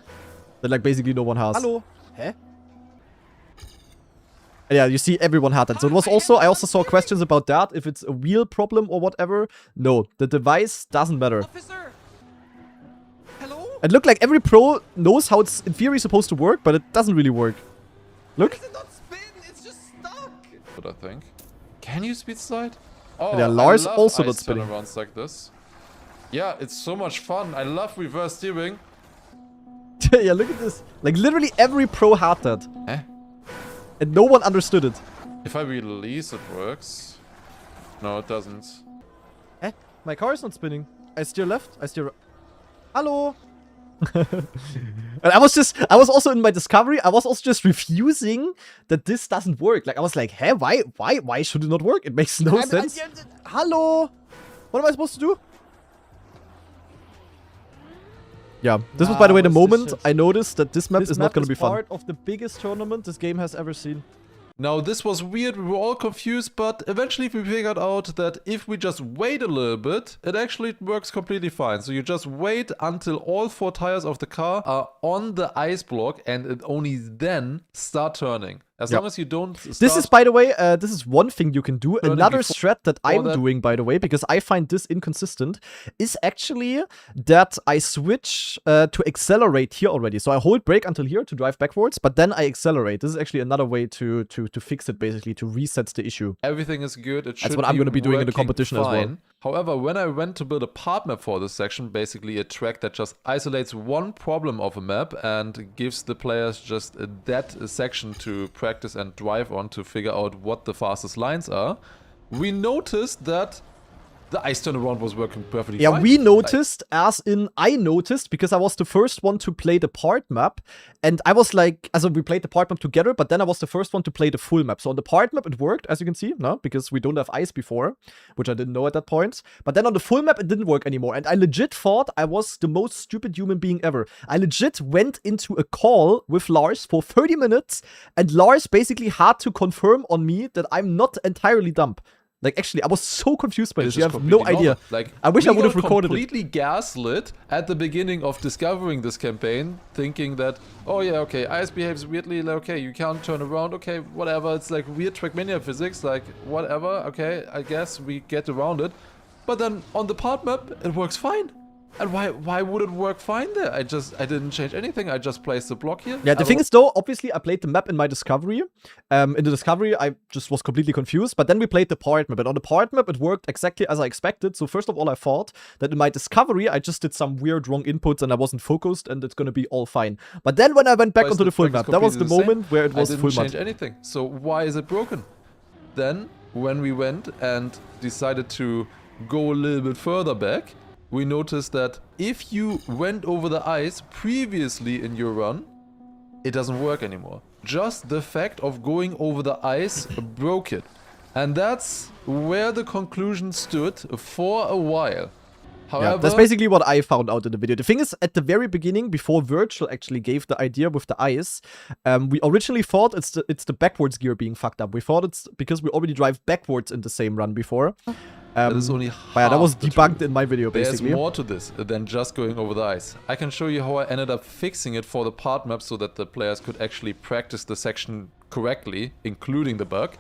that, like, basically no one has. Hello? Hä? Yeah, you see, everyone had that. So it was also, I also saw questions about that, if it's a wheel problem or whatever. No, the device doesn't matter. Officer! Hello? It looked like every pro knows how it's in theory supposed to work, but it doesn't really work. Look. Why does it not spin? It's just stuck! What I think. Can you speed slide? Oh, yeah, Lars I love also ice not spinning. turnarounds like this. Yeah, it's so much fun. I love reverse steering. Yeah, look at this. Like, literally every pro had that. Eh? And no one understood it. If I release, it works. No, it doesn't. Eh? My car is not spinning. I steer left. I steer... Hello? And I was also in my discovery, I was also just refusing that this doesn't work. Like, I was like, hey, why should it not work? It makes no sense. Hello? What am I supposed to do? Yeah, this was, by the way, the moment I noticed that this map is not going to be fun. Part of the biggest tournament this game has ever seen. Now, this was weird, we were all confused, but eventually we figured out that if we just wait a little bit, it actually works completely fine. So you just wait until all 4 tires of the car are on the ice block and it only then start turning. As long as you don't start... This is, by the way, this is one thing you can do. Another strat that I'm doing, by the way, because I find this inconsistent, is actually that I switch to accelerate here already. So I hold brake until here to drive backwards, but then I accelerate. This is actually another way to fix it, basically, to reset the issue. Everything is good. It should That's what I'm going to be doing in the competition as well. However, when I went to build a part map for this section, basically a track that just isolates one problem of a map and gives the players just that section to practice and drive on to figure out what the fastest lines are, we noticed that the ice turnaround was working perfectly fine. Yeah, we noticed, as in I noticed, because I was the first one to play the part map, and I was like, also we played the part map together, but then I was the first one to play the full map. So on the part map it worked, as you can see, no? Because we don't have ice before, which I didn't know at that point. But then on the full map it didn't work anymore, and I legit thought I was the most stupid human being ever. I legit went into a call with Lars for 30 minutes, and Lars basically had to confirm on me that I'm not entirely dumb. Like, actually, I was so confused by this. You have no idea. Like, I wish I would have recorded it. Completely gaslit at the beginning of discovering this campaign, thinking that, oh yeah, okay, ice behaves weirdly, like, okay, you can't turn around, okay, whatever, it's like weird Trackmania physics, like, whatever, okay, I guess we get around it. But then on the part map, it works fine. And why would it work fine there? I didn't change anything. I just placed the block here. Yeah, the thing is though, obviously I played the map in my discovery. In the discovery, I just was completely confused. But then we played the part map. And on the part map, it worked exactly as I expected. So first of all, I thought that in my discovery, I just did some weird wrong inputs and I wasn't focused and it's gonna be all fine. But then when I went back onto the full map, that was the moment where it was full map. I didn't change anything. So why is it broken? Then, when we went and decided to go a little bit further back, we noticed that if you went over the ice previously in your run, it doesn't work anymore. Just the fact of going over the ice broke it. And that's where the conclusion stood for a while. However, yeah, that's basically what I found out in the video. The thing is, at the very beginning, before Virtual actually gave the idea with the ice, we originally thought it's the backwards gear being fucked up. We thought it's because we already drive backwards in the same run before. That is only yeah, that was debunked in my video, basically. There's more to this than just going over the ice. I can show you how I ended up fixing it for the part map so that the players could actually practice the section correctly, including the bug,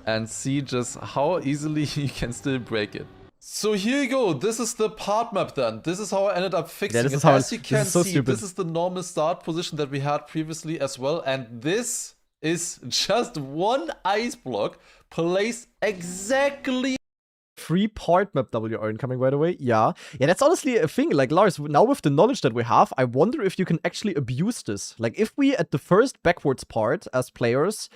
and see just how easily you can still break it. So here you go. This is the part map then. This is how I ended up fixing it. As you can see, this is the normal start position that we had previously as well. And this is just one ice block placed exactly free part map WR incoming, by the way. Yeah. Yeah, that's honestly a thing. Like, Lars, now with the knowledge that we have, I wonder if you can actually abuse this. Like, if we, at the first backwards part, as players,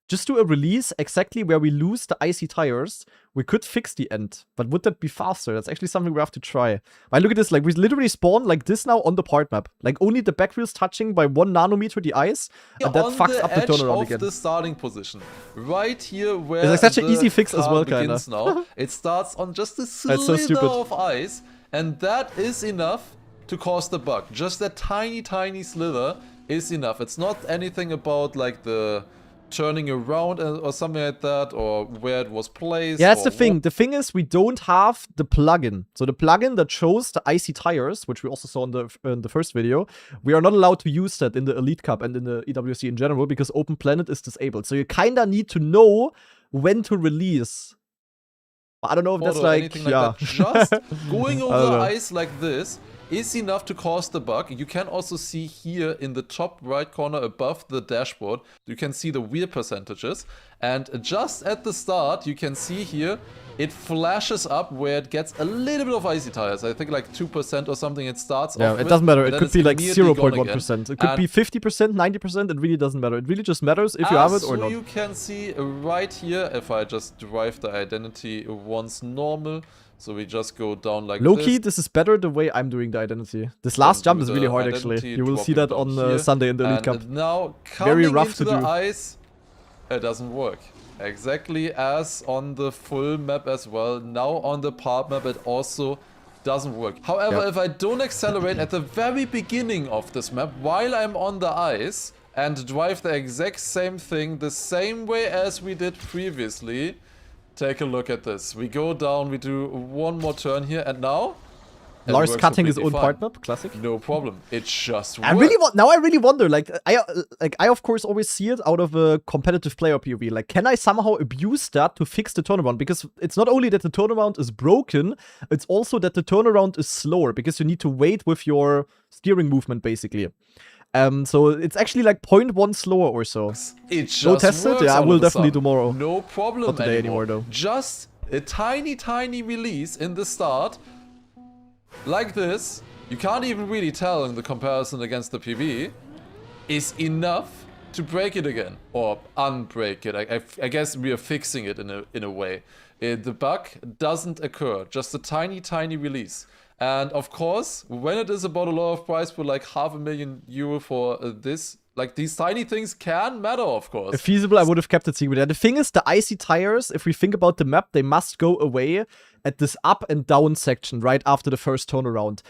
just do a release exactly where we lose the icy tires, we could fix the end. But would that be faster? That's actually something we have to try. But look at this, like, we literally spawn like this now on the part map. Like, only the back wheels touching by 1 nanometer the ice, and that fucks up the turnaround again. On the starting position. Right here where it's like such an easy fix as well, kinda. Now. It starts on just a slither of ice, and that is enough to cause the bug. Just that tiny, tiny slither is enough. It's not anything about, like, the turning around or something like that, or where it was placed. Yeah, that's the thing. The thing is, we don't have the plugin. So the plugin that shows the icy tires, which we also saw in the first video, we are not allowed to use that in the Elite Cup and in the EWC in general because Open Planet is disabled. So you kinda need to know when to release. I don't know if that's like, yeah. Like that. Just going over ice like this is enough to cause the bug. You can also see here in the top right corner above the dashboard, you can see the wheel percentages. And just at the start, you can see here, it flashes up where it gets a little bit of icy tires. I think like 2% or something it starts off it doesn't matter. It could be like 0.1%. It could be 50%, 90%. It really doesn't matter. It really just matters if you have it or not. You can see right here, if I just drive the identity once normal, so we just go down like Low-key, this is better the way I'm doing the identity. This last jump is really hard, actually. You will see that on Sunday in the Elite Cup. Now, very rough to do. The ice, it doesn't work. Exactly as on the full map as well. Now on the part map, it also doesn't work. However, if I don't accelerate at the very beginning of this map while I'm on the ice and drive the exact same thing the same way as we did previously, take a look at this. We go down, we do one more turn here, and now Lars cutting his own part map, classic. No problem. It just works. Now I really wonder. Like I of course always see it out of a competitive player POV. Like, can I somehow abuse that to fix the turnaround? Because it's not only that the turnaround is broken, it's also that the turnaround is slower because you need to wait with your steering movement basically. So it's actually like 0.1 slower or so. It just Go test it? Yeah, I will definitely tomorrow. No problem. Not today anymore though. Just a tiny, tiny release in the start. Like this, you can't even really tell in the comparison against the PV, is enough to break it again, or unbreak it. I guess we are fixing it in a way. The bug doesn't occur, just a tiny, tiny release. And of course, when it is about a lot of price for like €500,000 for this, like these tiny things can matter, of course. If feasible, I would have kept it secret. The thing is, the icy tires, if we think about the map, they must go away at this up and down section right after the first turnaround.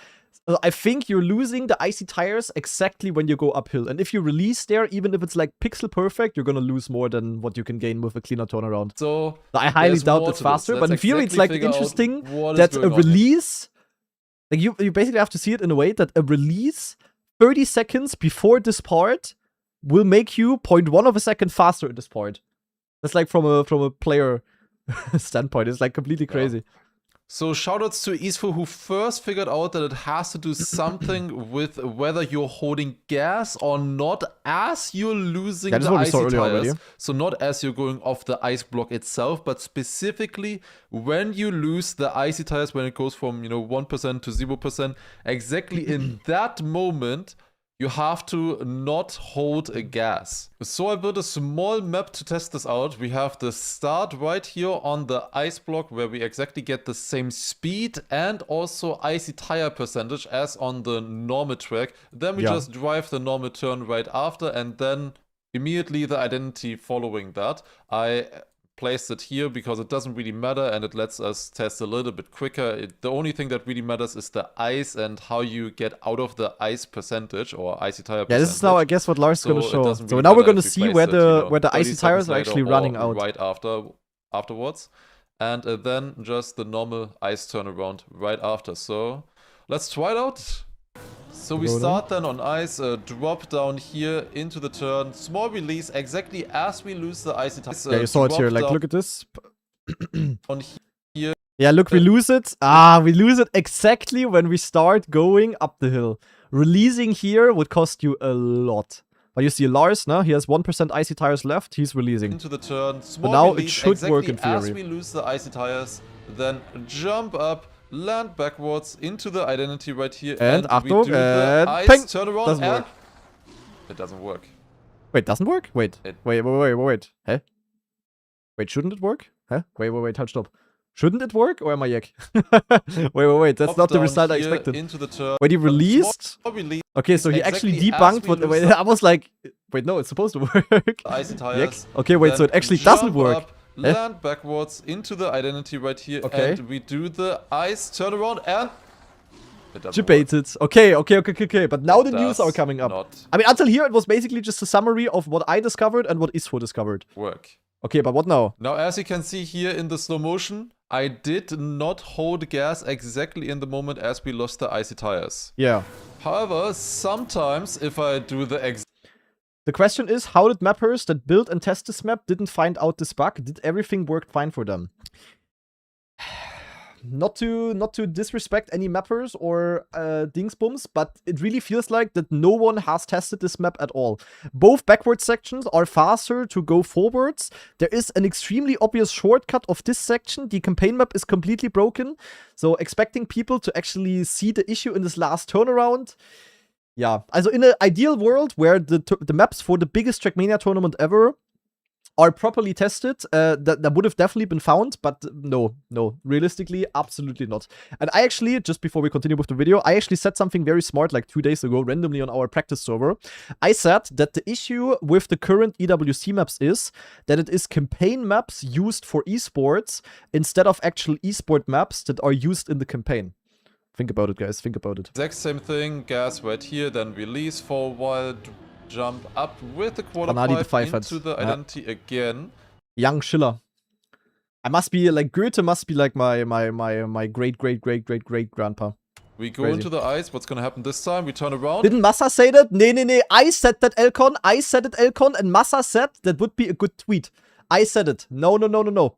So I think you're losing the icy tires exactly when you go uphill. And if you release there, even if it's like pixel perfect, you're gonna lose more than what you can gain with a cleaner turnaround. So I highly doubt it's faster, but in theory, it's like interesting that a release, like you basically have to see it in a way that a release 30 seconds before this part will make you 0.1 of a second faster in this part. That's like from a player standpoint. It's like completely crazy. So shoutouts to Isfu, who first figured out that it has to do something with whether you're holding gas or not as you're losing the icy tires. So not as you're going off the ice block itself, but specifically when you lose the icy tires, when it goes from 1% to 0%, exactly in that moment, you have to not hold a gas. So I built a small map to test this out. We have the start right here on the ice block where we exactly get the same speed and also icy tire percentage as on the normal track. Then we just drive the normal turn right after, and then immediately the identity following that. I placed it here because it doesn't really matter and it lets us test a little bit quicker. The only thing that really matters is the ice and how you get out of the ice percentage or icy tire percentage. Yeah, this is now I guess what Lars is going to show. So now we're going to see where the icy tires are actually running out. Right afterwards. And then just the normal ice turnaround right after. So let's try it out. So we start then on ice, drop down here into the turn, small release exactly as we lose the icy tires. Yeah, you saw it here, like look at this. On here. Yeah, look, we lose it. We lose it exactly when we start going up the hill. Releasing here would cost you a lot. But you see Lars, he has 1% icy tires left, he's releasing. Into the turn, small but now release, it should exactly work in theory. As we lose the icy tires, then jump up, land backwards into the identity right here, And we Achtung, do the and ice ping! turnaround, Doesn't and work. it doesn't work. Wait, doesn't work? Wait. It- Wait. Huh? Wait, shouldn't it work? Huh? Wait, hold stop. Shouldn't it work? Or am I yak? wait. That's Drop not the down result I here expected. into the turn. Wait, he released? Small release. Okay, so he Exactly actually as debunked we what. lose Wait, the- I was like, wait, no, it's supposed to work. Icy Yak? tires. Okay, wait, so then it actually jump doesn't work. Up, land backwards into the identity right here, Okay. and we do the ice turnaround, and it doesn't Debated. Okay. But now the news are Does coming up. not I mean, until here, it was basically just a summary of what I discovered and what Isfo discovered. work. Okay, but what now? Now, as you can see here in the slow motion, I did not hold gas exactly in the moment as we lost the icy tires. Yeah. However, sometimes if I do the The question is, how did mappers that built and test this map didn't find out this bug? Did everything work fine for them? Not to disrespect any mappers or dingsbums, but it really feels like that no one has tested this map at all. Both backward sections are faster to go forwards. There is an extremely obvious shortcut of this section. The campaign map is completely broken. So expecting people to actually see the issue in this last turnaround. Yeah, also in an ideal world where the maps for the biggest Trackmania tournament ever are properly tested, that would have definitely been found, but no, realistically, absolutely not. And I actually, just before we continue with the video, I actually said something very smart like 2 days ago, randomly on our practice server. I said that the issue with the current EWC maps is that it is campaign maps used for esports instead of actual esport maps that are used in the campaign. Think about it, guys. Think about it. exact same thing, gas right here, then release for a while, jump up with the quarter Granadi pipe Pfeifert. into the Ja. identity again. Young Schiller. I must be like Goethe must be like my great grandpa. We go Crazy. into the ice. What's gonna happen this time? We turn around. Didn't Massa say that? Nee. I said that, Elcon. I said it, Elcon. And Massa said that would be a good tweet. I said it. No.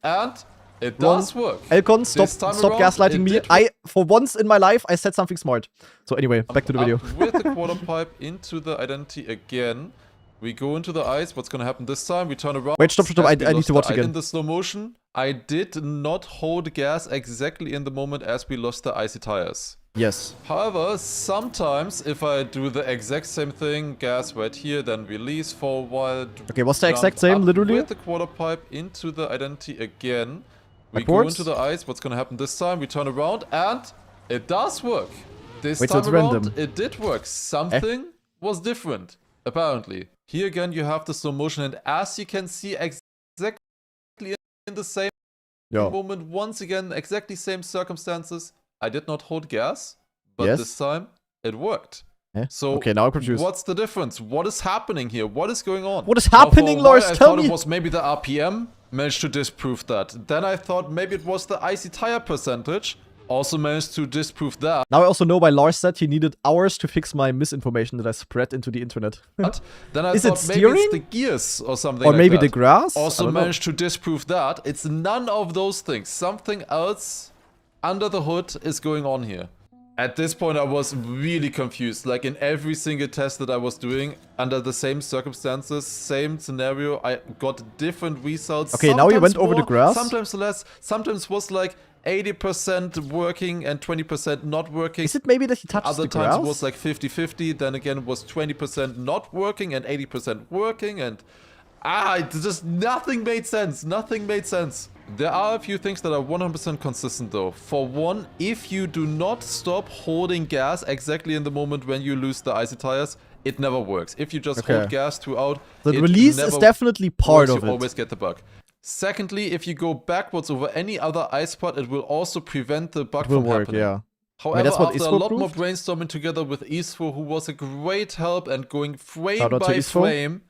And it does work. Elcon, This stop time around, gaslighting it me. did I, for once in my life, I said something smart. So anyway, back to the video. Up with the quarter pipe into the identity again. We go into the ice. What's gonna happen this time? We turn around. Wait, stop. As we I need lost to watch the again. In the slow motion, I did not hold gas exactly in the moment as we lost the icy tires. Yes. However, sometimes if I do the exact same thing, gas right here, then release for a while. Okay, what's the jump exact same, up literally? With the quarter pipe into the identity again. We Backwards? go into the ice. What's gonna happen this time? We turn around and it does work. This Wait, so time it's around, random. it did work. Something was different, apparently. Here again, you have the slow motion, and as you can see, exactly in the same Yeah. moment, once again, exactly same circumstances. I did not hold gas, but Yes. this time it worked. So Okay, now I'm confused. what's the difference? What is happening here? What is going on? What is Now, for a happening, while, Lars? I Tell thought me. it was maybe the RPM managed to disprove that. Then I thought maybe it was the icy tire percentage. Also managed to disprove that. Now I also know why Lars said he needed hours to fix my misinformation that I spread into the internet. Then I Is it thought maybe it's steering? the gears or something Or like maybe that. the grass? I Also don't know. managed to disprove that. It's none of those things. Something else under the hood is going on here. At this point, I was really confused. Like in every single test that I was doing, under the same circumstances, same scenario, I got different results. Okay, now you Sometimes went over the more, grass. Sometimes less. Sometimes was like 80% working and 20% not working. Is it maybe that he touches Other the times grass? it was like 50-50, then again it was 20% not working and 80% working, and it just nothing made sense. Nothing made sense. There are a few things that are 100% consistent though. For one, if you do not stop holding gas exactly in the moment when you lose the icy tires, it never works. If you just Okay. hold gas throughout, The it release is never definitely part works. of You it. always get the bug. Secondly, if you go backwards over any other ice spot, it will also prevent the bug It will from work, happening. yeah. However, that's what after a Isfo lot more proved. brainstorming together with Isfo, who was a great help, and going frame Shout out to by Isfo. frame,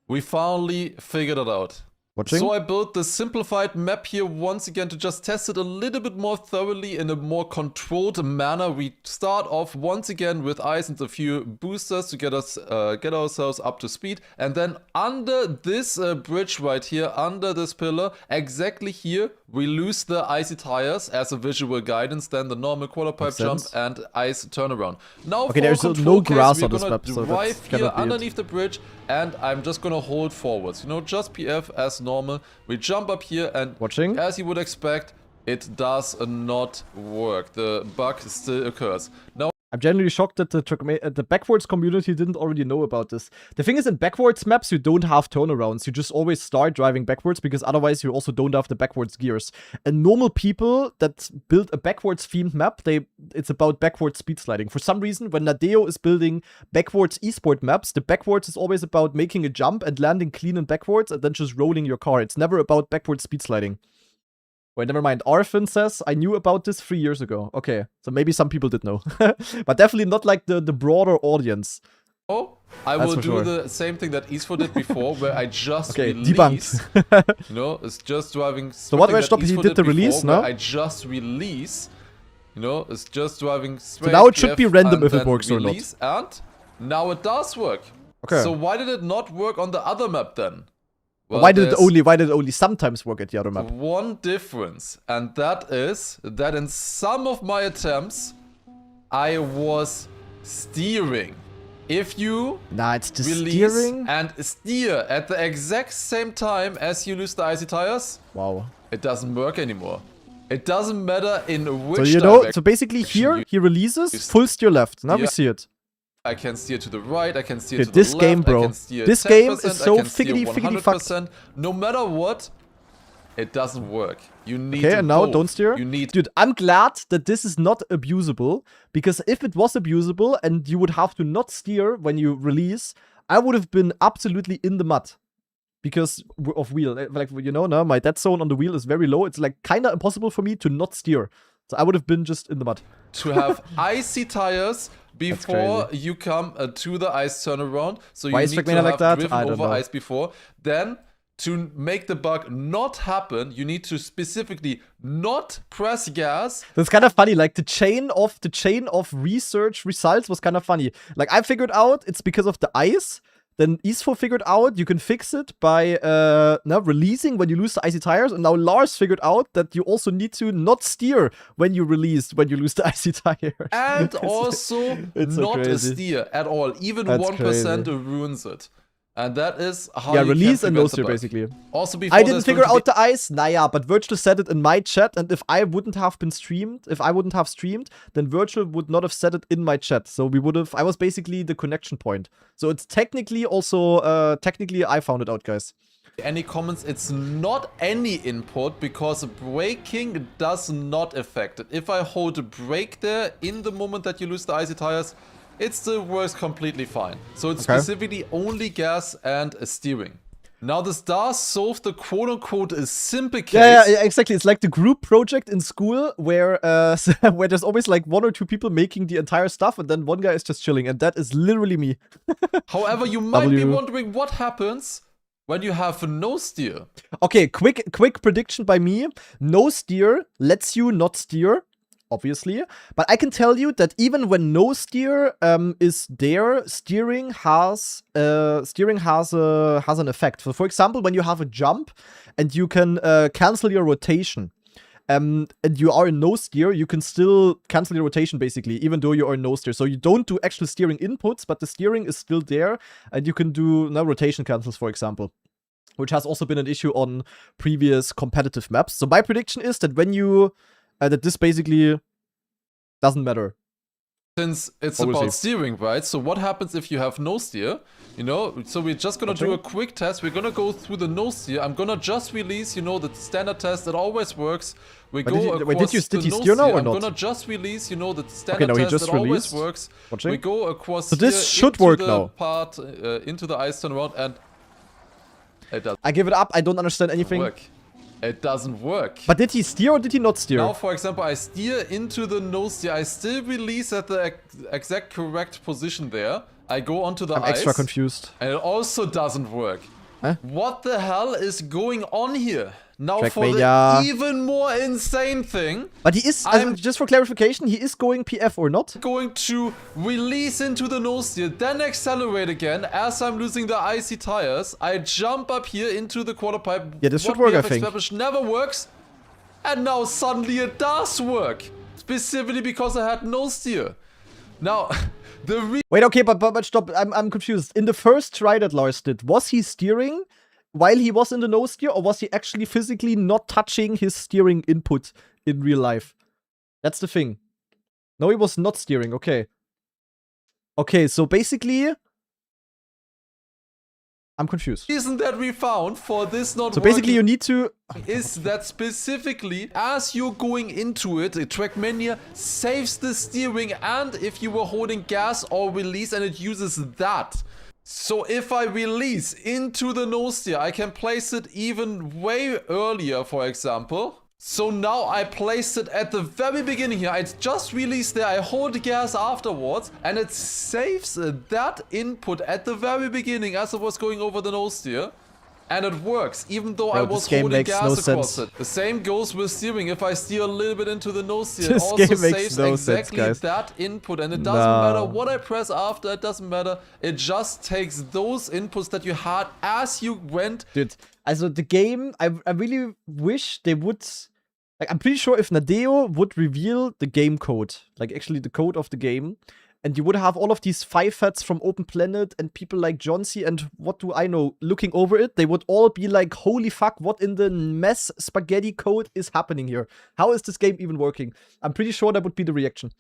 we finally figured it out. Watching? So I built the simplified map here once again to just test it a little bit more thoroughly in a more controlled manner. We start off once again with ice and a few boosters to get ourselves up to speed, and then under this bridge right here, under this pillar, exactly here, we lose the icy tires as a visual guidance, then the normal quarter pipe Makes jump sense. and ice turnaround. Now Okay, for there's a no control grass case, on we're this gonna map, so that drive here cannot be it. underneath the bridge, and I'm just gonna hold forwards. You know, just PF as normal. We jump up here, and Watching? as you would expect, it does not work. The bug still occurs. Now, I'm genuinely shocked that the backwards community didn't already know about this. The thing is, in backwards maps, you don't have turnarounds. You just always start driving backwards because otherwise you also don't have the backwards gears. And normal people that build a backwards themed map, it's about backwards speed sliding. For some reason, when Nadeo is building backwards esport maps, the backwards is always about making a jump and landing clean and backwards and then just rolling your car. It's never about backwards speed sliding. Wait, never mind. Arfin says, I knew about this 3 years ago. Okay, so maybe some people did know. But definitely not like the broader audience. oh, I That's will for do sure. the same thing that Isfo did before, where I just Okay, release. debunked. You know, it's just driving. So what something do I that stop? He Isfo did the before, release, where no? I just release. You know, it's just driving straight. now it should be left random and if it then works or not. release, And now it does work. Okay. So why did it not work on the other map then? Well, why did it there's only sometimes work at the other map? one difference, and that is that in some of my attempts, I was steering. If you Nah, it's just release steering. and steer at the exact same time as you lose the icy tires, Wow. it doesn't work anymore. It doesn't matter in So which you know, direction. so basically here you he releases use- full steer left. Now we Yeah. see it. I can steer to the right, I can steer Dude, to the this left, game, bro. I can steer This 10%, game is so I can steer figgity fucked. 100%. No matter what, it doesn't work. You need Okay, to and now both. don't steer. You need Dude, I'm glad that this is not abusable, because if it was abusable and you would have to not steer when you release, I would have been absolutely in the mud. Because of wheel. Like, you know, now my dead zone on the wheel is very low. It's like kind of impossible for me to not steer. So I would have been just in the mud. to have icy tires before crazy. you come to the ice turnaround. So you Why is need to trackmania have like that? driven I don't over know. ice before. Then to make the bug not happen, you need to specifically not press gas. That's kind of funny. Like the chain of research results was kind of funny. Like I figured out it's because of the ice. Then Isfo figured out you can fix it by releasing when you lose the icy tires. And now Lars figured out that you also need to not steer when you lose the icy tires. And also it's so not a crazy. steer at all. Even That's 1% ruins it. And that is how Yeah, you release can and prevent no the steer bug. basically. Also before I didn't there's figure going to out the ice. Naja, but Virtual said it in my chat, and if I wouldn't have streamed, then Virtual would not have said it in my chat. So I was basically the connection point. So it's technically also, I found it out, guys. Any comments? It's not any input because braking does not affect it. If I hold a brake there in the moment that you lose the icy tires, it still works completely fine. So it's specifically only gas and steering. Now this does solve the quote-unquote simple case. Yeah, exactly. It's like the group project in school where where there's always like 1 or 2 people making the entire stuff, and then one guy is just chilling, and that is literally me. However, you might be wondering what happens when you have no steer. Okay, quick prediction by me. No steer lets you not steer, obviously. But I can tell you that even when no steer is there, steering has an effect. So for example, when you have a jump and you can cancel your rotation, and you are in no steer, you can still cancel your rotation basically, even though you are in no steer. So you don't do actual steering inputs, but the steering is still there, and you can do rotation cancels, for example, which has also been an issue on previous competitive maps. So my prediction is that when you that this basically doesn't matter. Since it's Obviously. about steering, right? So what happens if you have no steer? You know, so we're just gonna do a quick test. We're gonna go through the no steer. I'm gonna just release, you know, the standard test. It always works. We But go did across he the no steer now or I'm not? gonna just release, you know, the standard no, he test. just It always released. works. Watching. We go across. So this here should into work the now. Part into the ice turnaround, and it doesn't I give it up. I don't understand anything. work. It doesn't work. But did he steer or did he not steer? Now, for example, I steer into the no steer. I still release at the exact correct position there. I go onto the I'm ice. extra confused. And it also doesn't work. Huh? What the hell is going on here? Now for Trackmania. the even more insane thing, But he is, just for clarification, he is going PF or not? going to release into the no steer, then accelerate again as I'm losing the icy tires. I jump up here into the quarter pipe. Yeah, this should What we work, I have think. established never works. And now suddenly it does work. Specifically because I had no steer. Now, Wait, okay, but stop. I'm confused. In the first try that Lars did, was he steering while he was in the no steer, or was he actually physically not touching his steering input in real life. That's the thing. No, he was not steering. Okay. Okay, so basically, I'm confused. reason that we found for this not So working basically, you need to. is that specifically as you're going into it, trackmania saves the steering, and if you were holding gas or release, and it uses that. So if I release into the nose steer, I can place it even way earlier, for example. So now I placed it at the very beginning here. I just released there, I hold gas afterwards, and it saves that input at the very beginning as I was going over the nose steer. And it works, even though Bro, I was this game holding makes gas no across sense. it. The same goes with steering. If I steer a little bit into the nose steer, it This also game makes saves no sense, exactly guys. that input. And it doesn't matter what I press after, it doesn't matter. It just takes those inputs that you had as you went. Dude, also the game, I really wish they would. Like, I'm pretty sure if Nadeo would reveal the game code, like actually the code of the game, and you would have all of these 5 heads from Open Planet and people like John C. and what do I know looking over it, they would all be like, holy fuck, what in the mess spaghetti code is happening here? How is this game even working? I'm pretty sure that would be the reaction.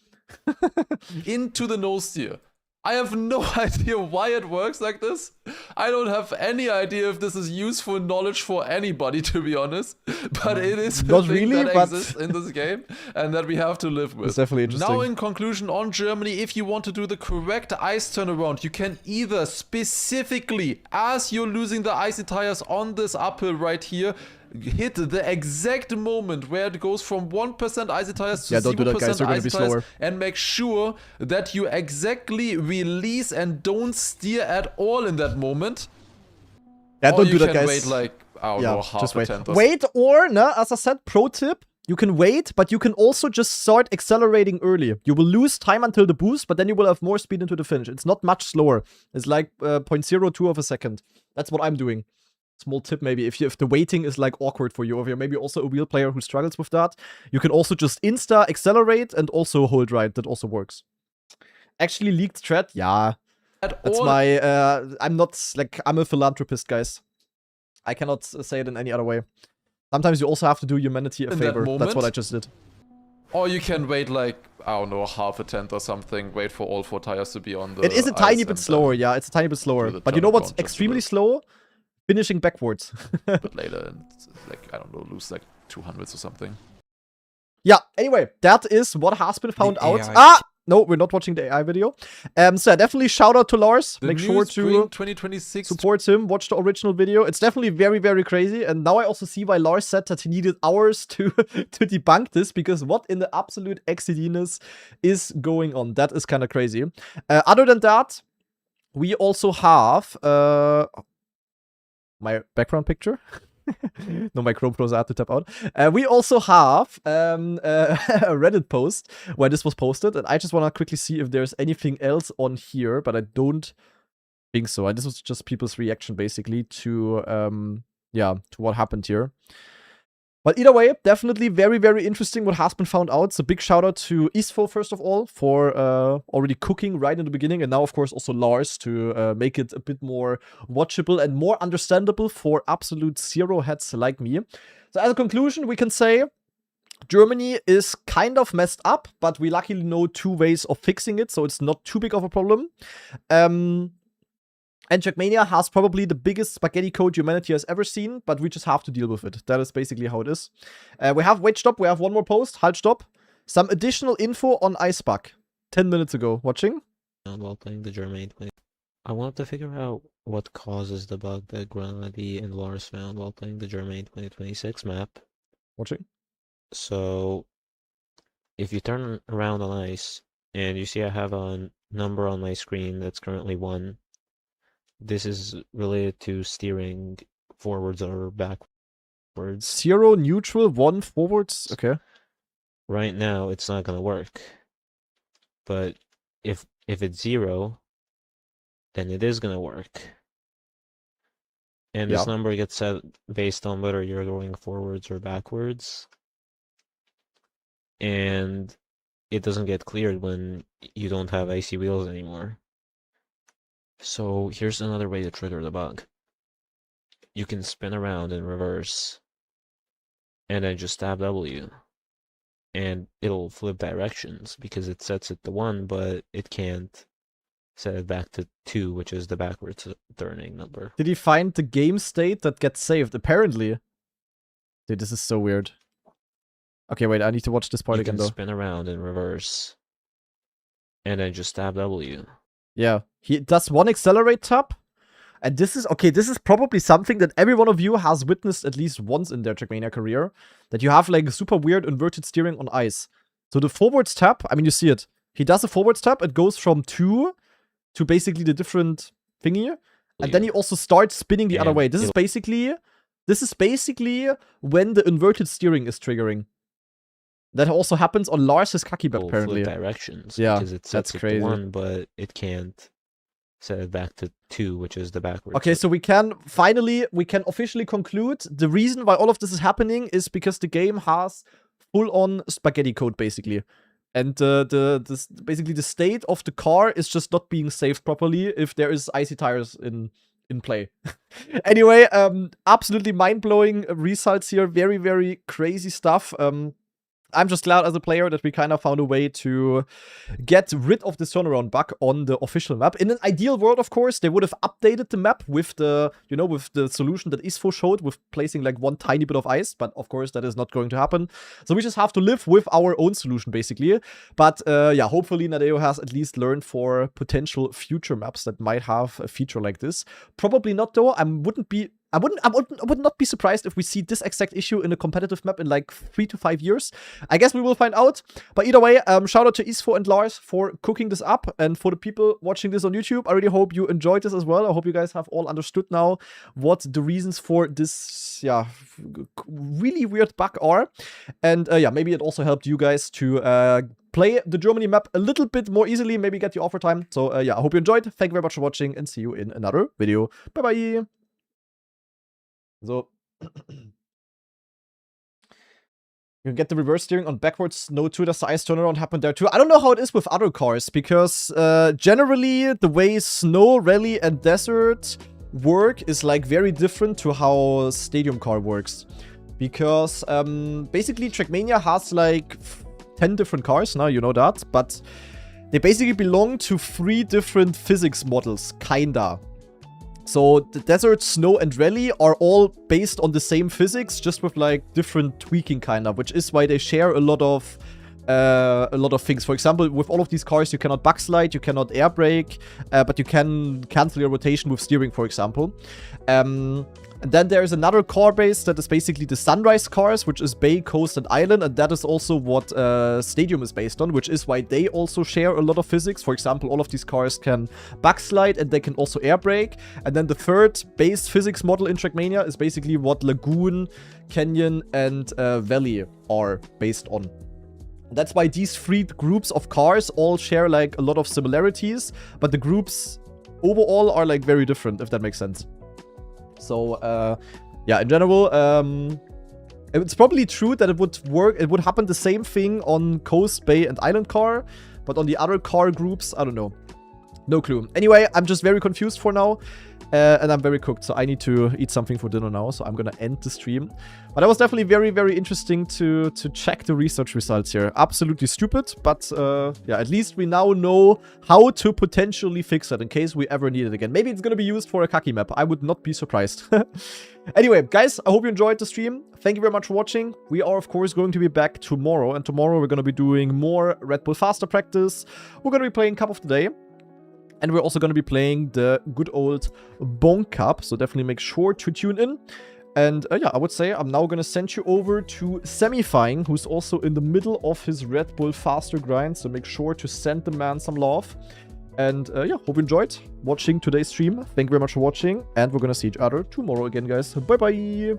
Into the nose steer. I have no idea why it works like this. I don't have any idea if this is useful knowledge for anybody, to be honest. But it is Not a thing really, that but exists in this game and that we have to live with. It's definitely interesting. Now, in conclusion on Germany, if you want to do the correct ice turnaround, you can either specifically, as you're losing the icy tires on this uphill right here, hit the exact moment where it goes from 1% icy tires to 0% don't do that, guys. You're gonna icy be tires, slower. and make sure that you exactly release and don't steer at all in that moment. Yeah, Or don't you do that, can guys. wait like, I don't know, half just a wait. tenth or Wait, or, no, as I said, pro tip, you can wait, but you can also just start accelerating early. You will lose time until the boost, but then you will have more speed into the finish. It's not much slower. It's like 0.02 of a second. That's what I'm doing. Small tip maybe, if the waiting is like awkward for you, or if you're maybe also a wheel player who struggles with that, you can also just insta accelerate and also hold right. That also works. Actually leaked thread, yeah. That's my, I'm not, like, I'm a philanthropist, guys. I cannot say it in any other way. Sometimes you also have to do humanity a favor. That's what I just did. Or you can wait like, I don't know, half a tenth or something, wait for all 4 tires to be on the It is a tiny ice bit and, slower, yeah, it's a tiny bit slower. the But you know what's turnaround just a extremely bit. slow? Finishing backwards. but later, and like, I don't know, lose like 200s or something. Yeah, anyway, that is what has been found out. AI. Ah! No, we're not watching the AI video. So yeah, definitely shout out to Lars. The Make new sure spring to 2026 support him, watch the original video. It's definitely very, very crazy. And now I also see why Lars said that he needed hours to, to debunk this, because what in the absolute XCD-ness is going on? That is kind of crazy. Other than that, we also have my background picture. No, my Chrome browser had to tap out. We also have a Reddit post where this was posted, and I just want to quickly see if there's anything else on here, but I don't think so. And this was just people's reaction, basically, to to what happened here. But either way, definitely very, very interesting what has been found out. So big shout out to Isfo, first of all, for already cooking right in the beginning. And now, of course, also Lars to make it a bit more watchable and more understandable for absolute zero heads like me. So as a conclusion, we can say Germany is kind of messed up, but we luckily know 2 ways of fixing it. So it's not too big of a problem. And trackmania has probably the biggest spaghetti code humanity has ever seen, but we just have to deal with it. That is basically how it is. We have wait stop, we have one more post, halt stop. Some additional info on Icebug. 10 minutes ago. Watching? While playing the Germain. I wanted to figure out what causes the bug that Granadi and Lars found while playing the Germain 2026 map. Watching? So, if you turn around on ice, and you see I have a number on my screen that's currently 1, this is related to steering forwards or backwards. 0 neutral, 1 forwards. Okay. Right now, it's not gonna work. But if it's 0, then it is gonna work. And this number gets set based on whether you're going forwards or backwards. And it doesn't get cleared when you don't have icy wheels anymore. So here's another way to trigger the bug. You can spin around in reverse and then just tab W. and it'll flip directions because it sets it to 1, but it can't set it back to 2, which is the backwards turning number. Did he find the game state that gets saved? Apparently. Dude, this is so weird. Okay, wait, I need to watch this part You again, can though. spin around in reverse, and then just tap W. Yeah, he does one accelerate tap. And this is, okay, this is probably something that every one of you has witnessed at least once in their Trackmania career. That you have, like, super weird inverted steering on ice. So the forwards tap, I mean, you see it. He does a forwards tap, it goes from 2 to basically the different thingy. And then he also starts spinning the other way. This is basically when the inverted steering is triggering. That also happens on Lars's Kaki map, apparently. Flip directions. Yeah, because it sets that's it crazy. to 1, but it can't set it back to 2, which is the backwards. Okay, so we can officially conclude the reason why all of this is happening is because the game has full-on spaghetti code, basically. And basically the state of the car is just not being saved properly if there is icy tires in play. Anyway, absolutely mind-blowing results here. Very, very crazy stuff. I'm just glad as a player that we kind of found a way to get rid of this turnaround bug on the official map. In an ideal world, of course, they would have updated the map with the, you know, with the solution that Isfo showed, with placing like one tiny bit of ice. But of course, that is not going to happen. So we just have to live with our own solution, basically. But yeah, hopefully Nadeo has at least learned for potential future maps that might have a feature like this. Probably not, though. I would not be surprised if we see this exact issue in a competitive map in like 3 to 5 years. I guess we will find out. But either way, shout out to Isfo and Lars for cooking this up. And for the people watching this on YouTube, I really hope you enjoyed this as well. I hope you guys have all understood now what the reasons for this, yeah, really weird bug are. And yeah, maybe it also helped you guys to play the Germany map a little bit more easily, maybe get the offer time. So yeah, I hope you enjoyed. Thank you very much for watching and see you in another video. Bye-bye. So, you can get the reverse steering on backwards snow too. Does the ice turnaround happen there too? I don't know how it is with other cars, because generally the way snow, rally, and desert work is like very different to how stadium car works. Because basically Trackmania has like 10 different cars, now you know that, but they basically belong to 3 different physics models, kinda. So the desert, snow, and rally are all based on the same physics, just with like different tweaking kind of, which is why they share a lot of things. For example, with all of these cars, you cannot backslide, you cannot air brake, but you can cancel your rotation with steering, for example. And then there is another car base that is basically the Sunrise cars, which is Bay, Coast, and Island, and that is also what Stadium is based on, which is why they also share a lot of physics. For example, all of these cars can backslide, and they can also air brake. And then the third base physics model in Trackmania is basically what Lagoon, Canyon, and Valley are based on. That's why these 3 groups of cars all share like a lot of similarities, but the groups overall are like very different, if that makes sense. So, yeah, in general, it's probably true that it would work. It would happen the same thing on Coast, Bay, and Island car, but on the other car groups, I don't know. No clue. Anyway, I'm just very confused for now, and I'm very cooked, so I need to eat something for dinner now, so I'm gonna end the stream. But that was definitely very, very interesting to check the research results here. Absolutely stupid, but yeah, at least we now know how to potentially fix it in case we ever need it again. Maybe it's gonna be used for a Kaki map. I would not be surprised. Anyway, guys, I hope you enjoyed the stream. Thank you very much for watching. We are, of course, going to be back tomorrow, and tomorrow we're gonna be doing more Red Bull Faster practice. We're gonna be playing Cup of the Day. And we're also going to be playing the good old Bonk Cup, so definitely make sure to tune in. And yeah, I would say I'm now going to send you over to Semifying, who's also in the middle of his Red Bull Faster grind, so make sure to send the man some love. And yeah, hope you enjoyed watching today's stream. Thank you very much for watching, and we're going to see each other tomorrow again, guys. Bye-bye!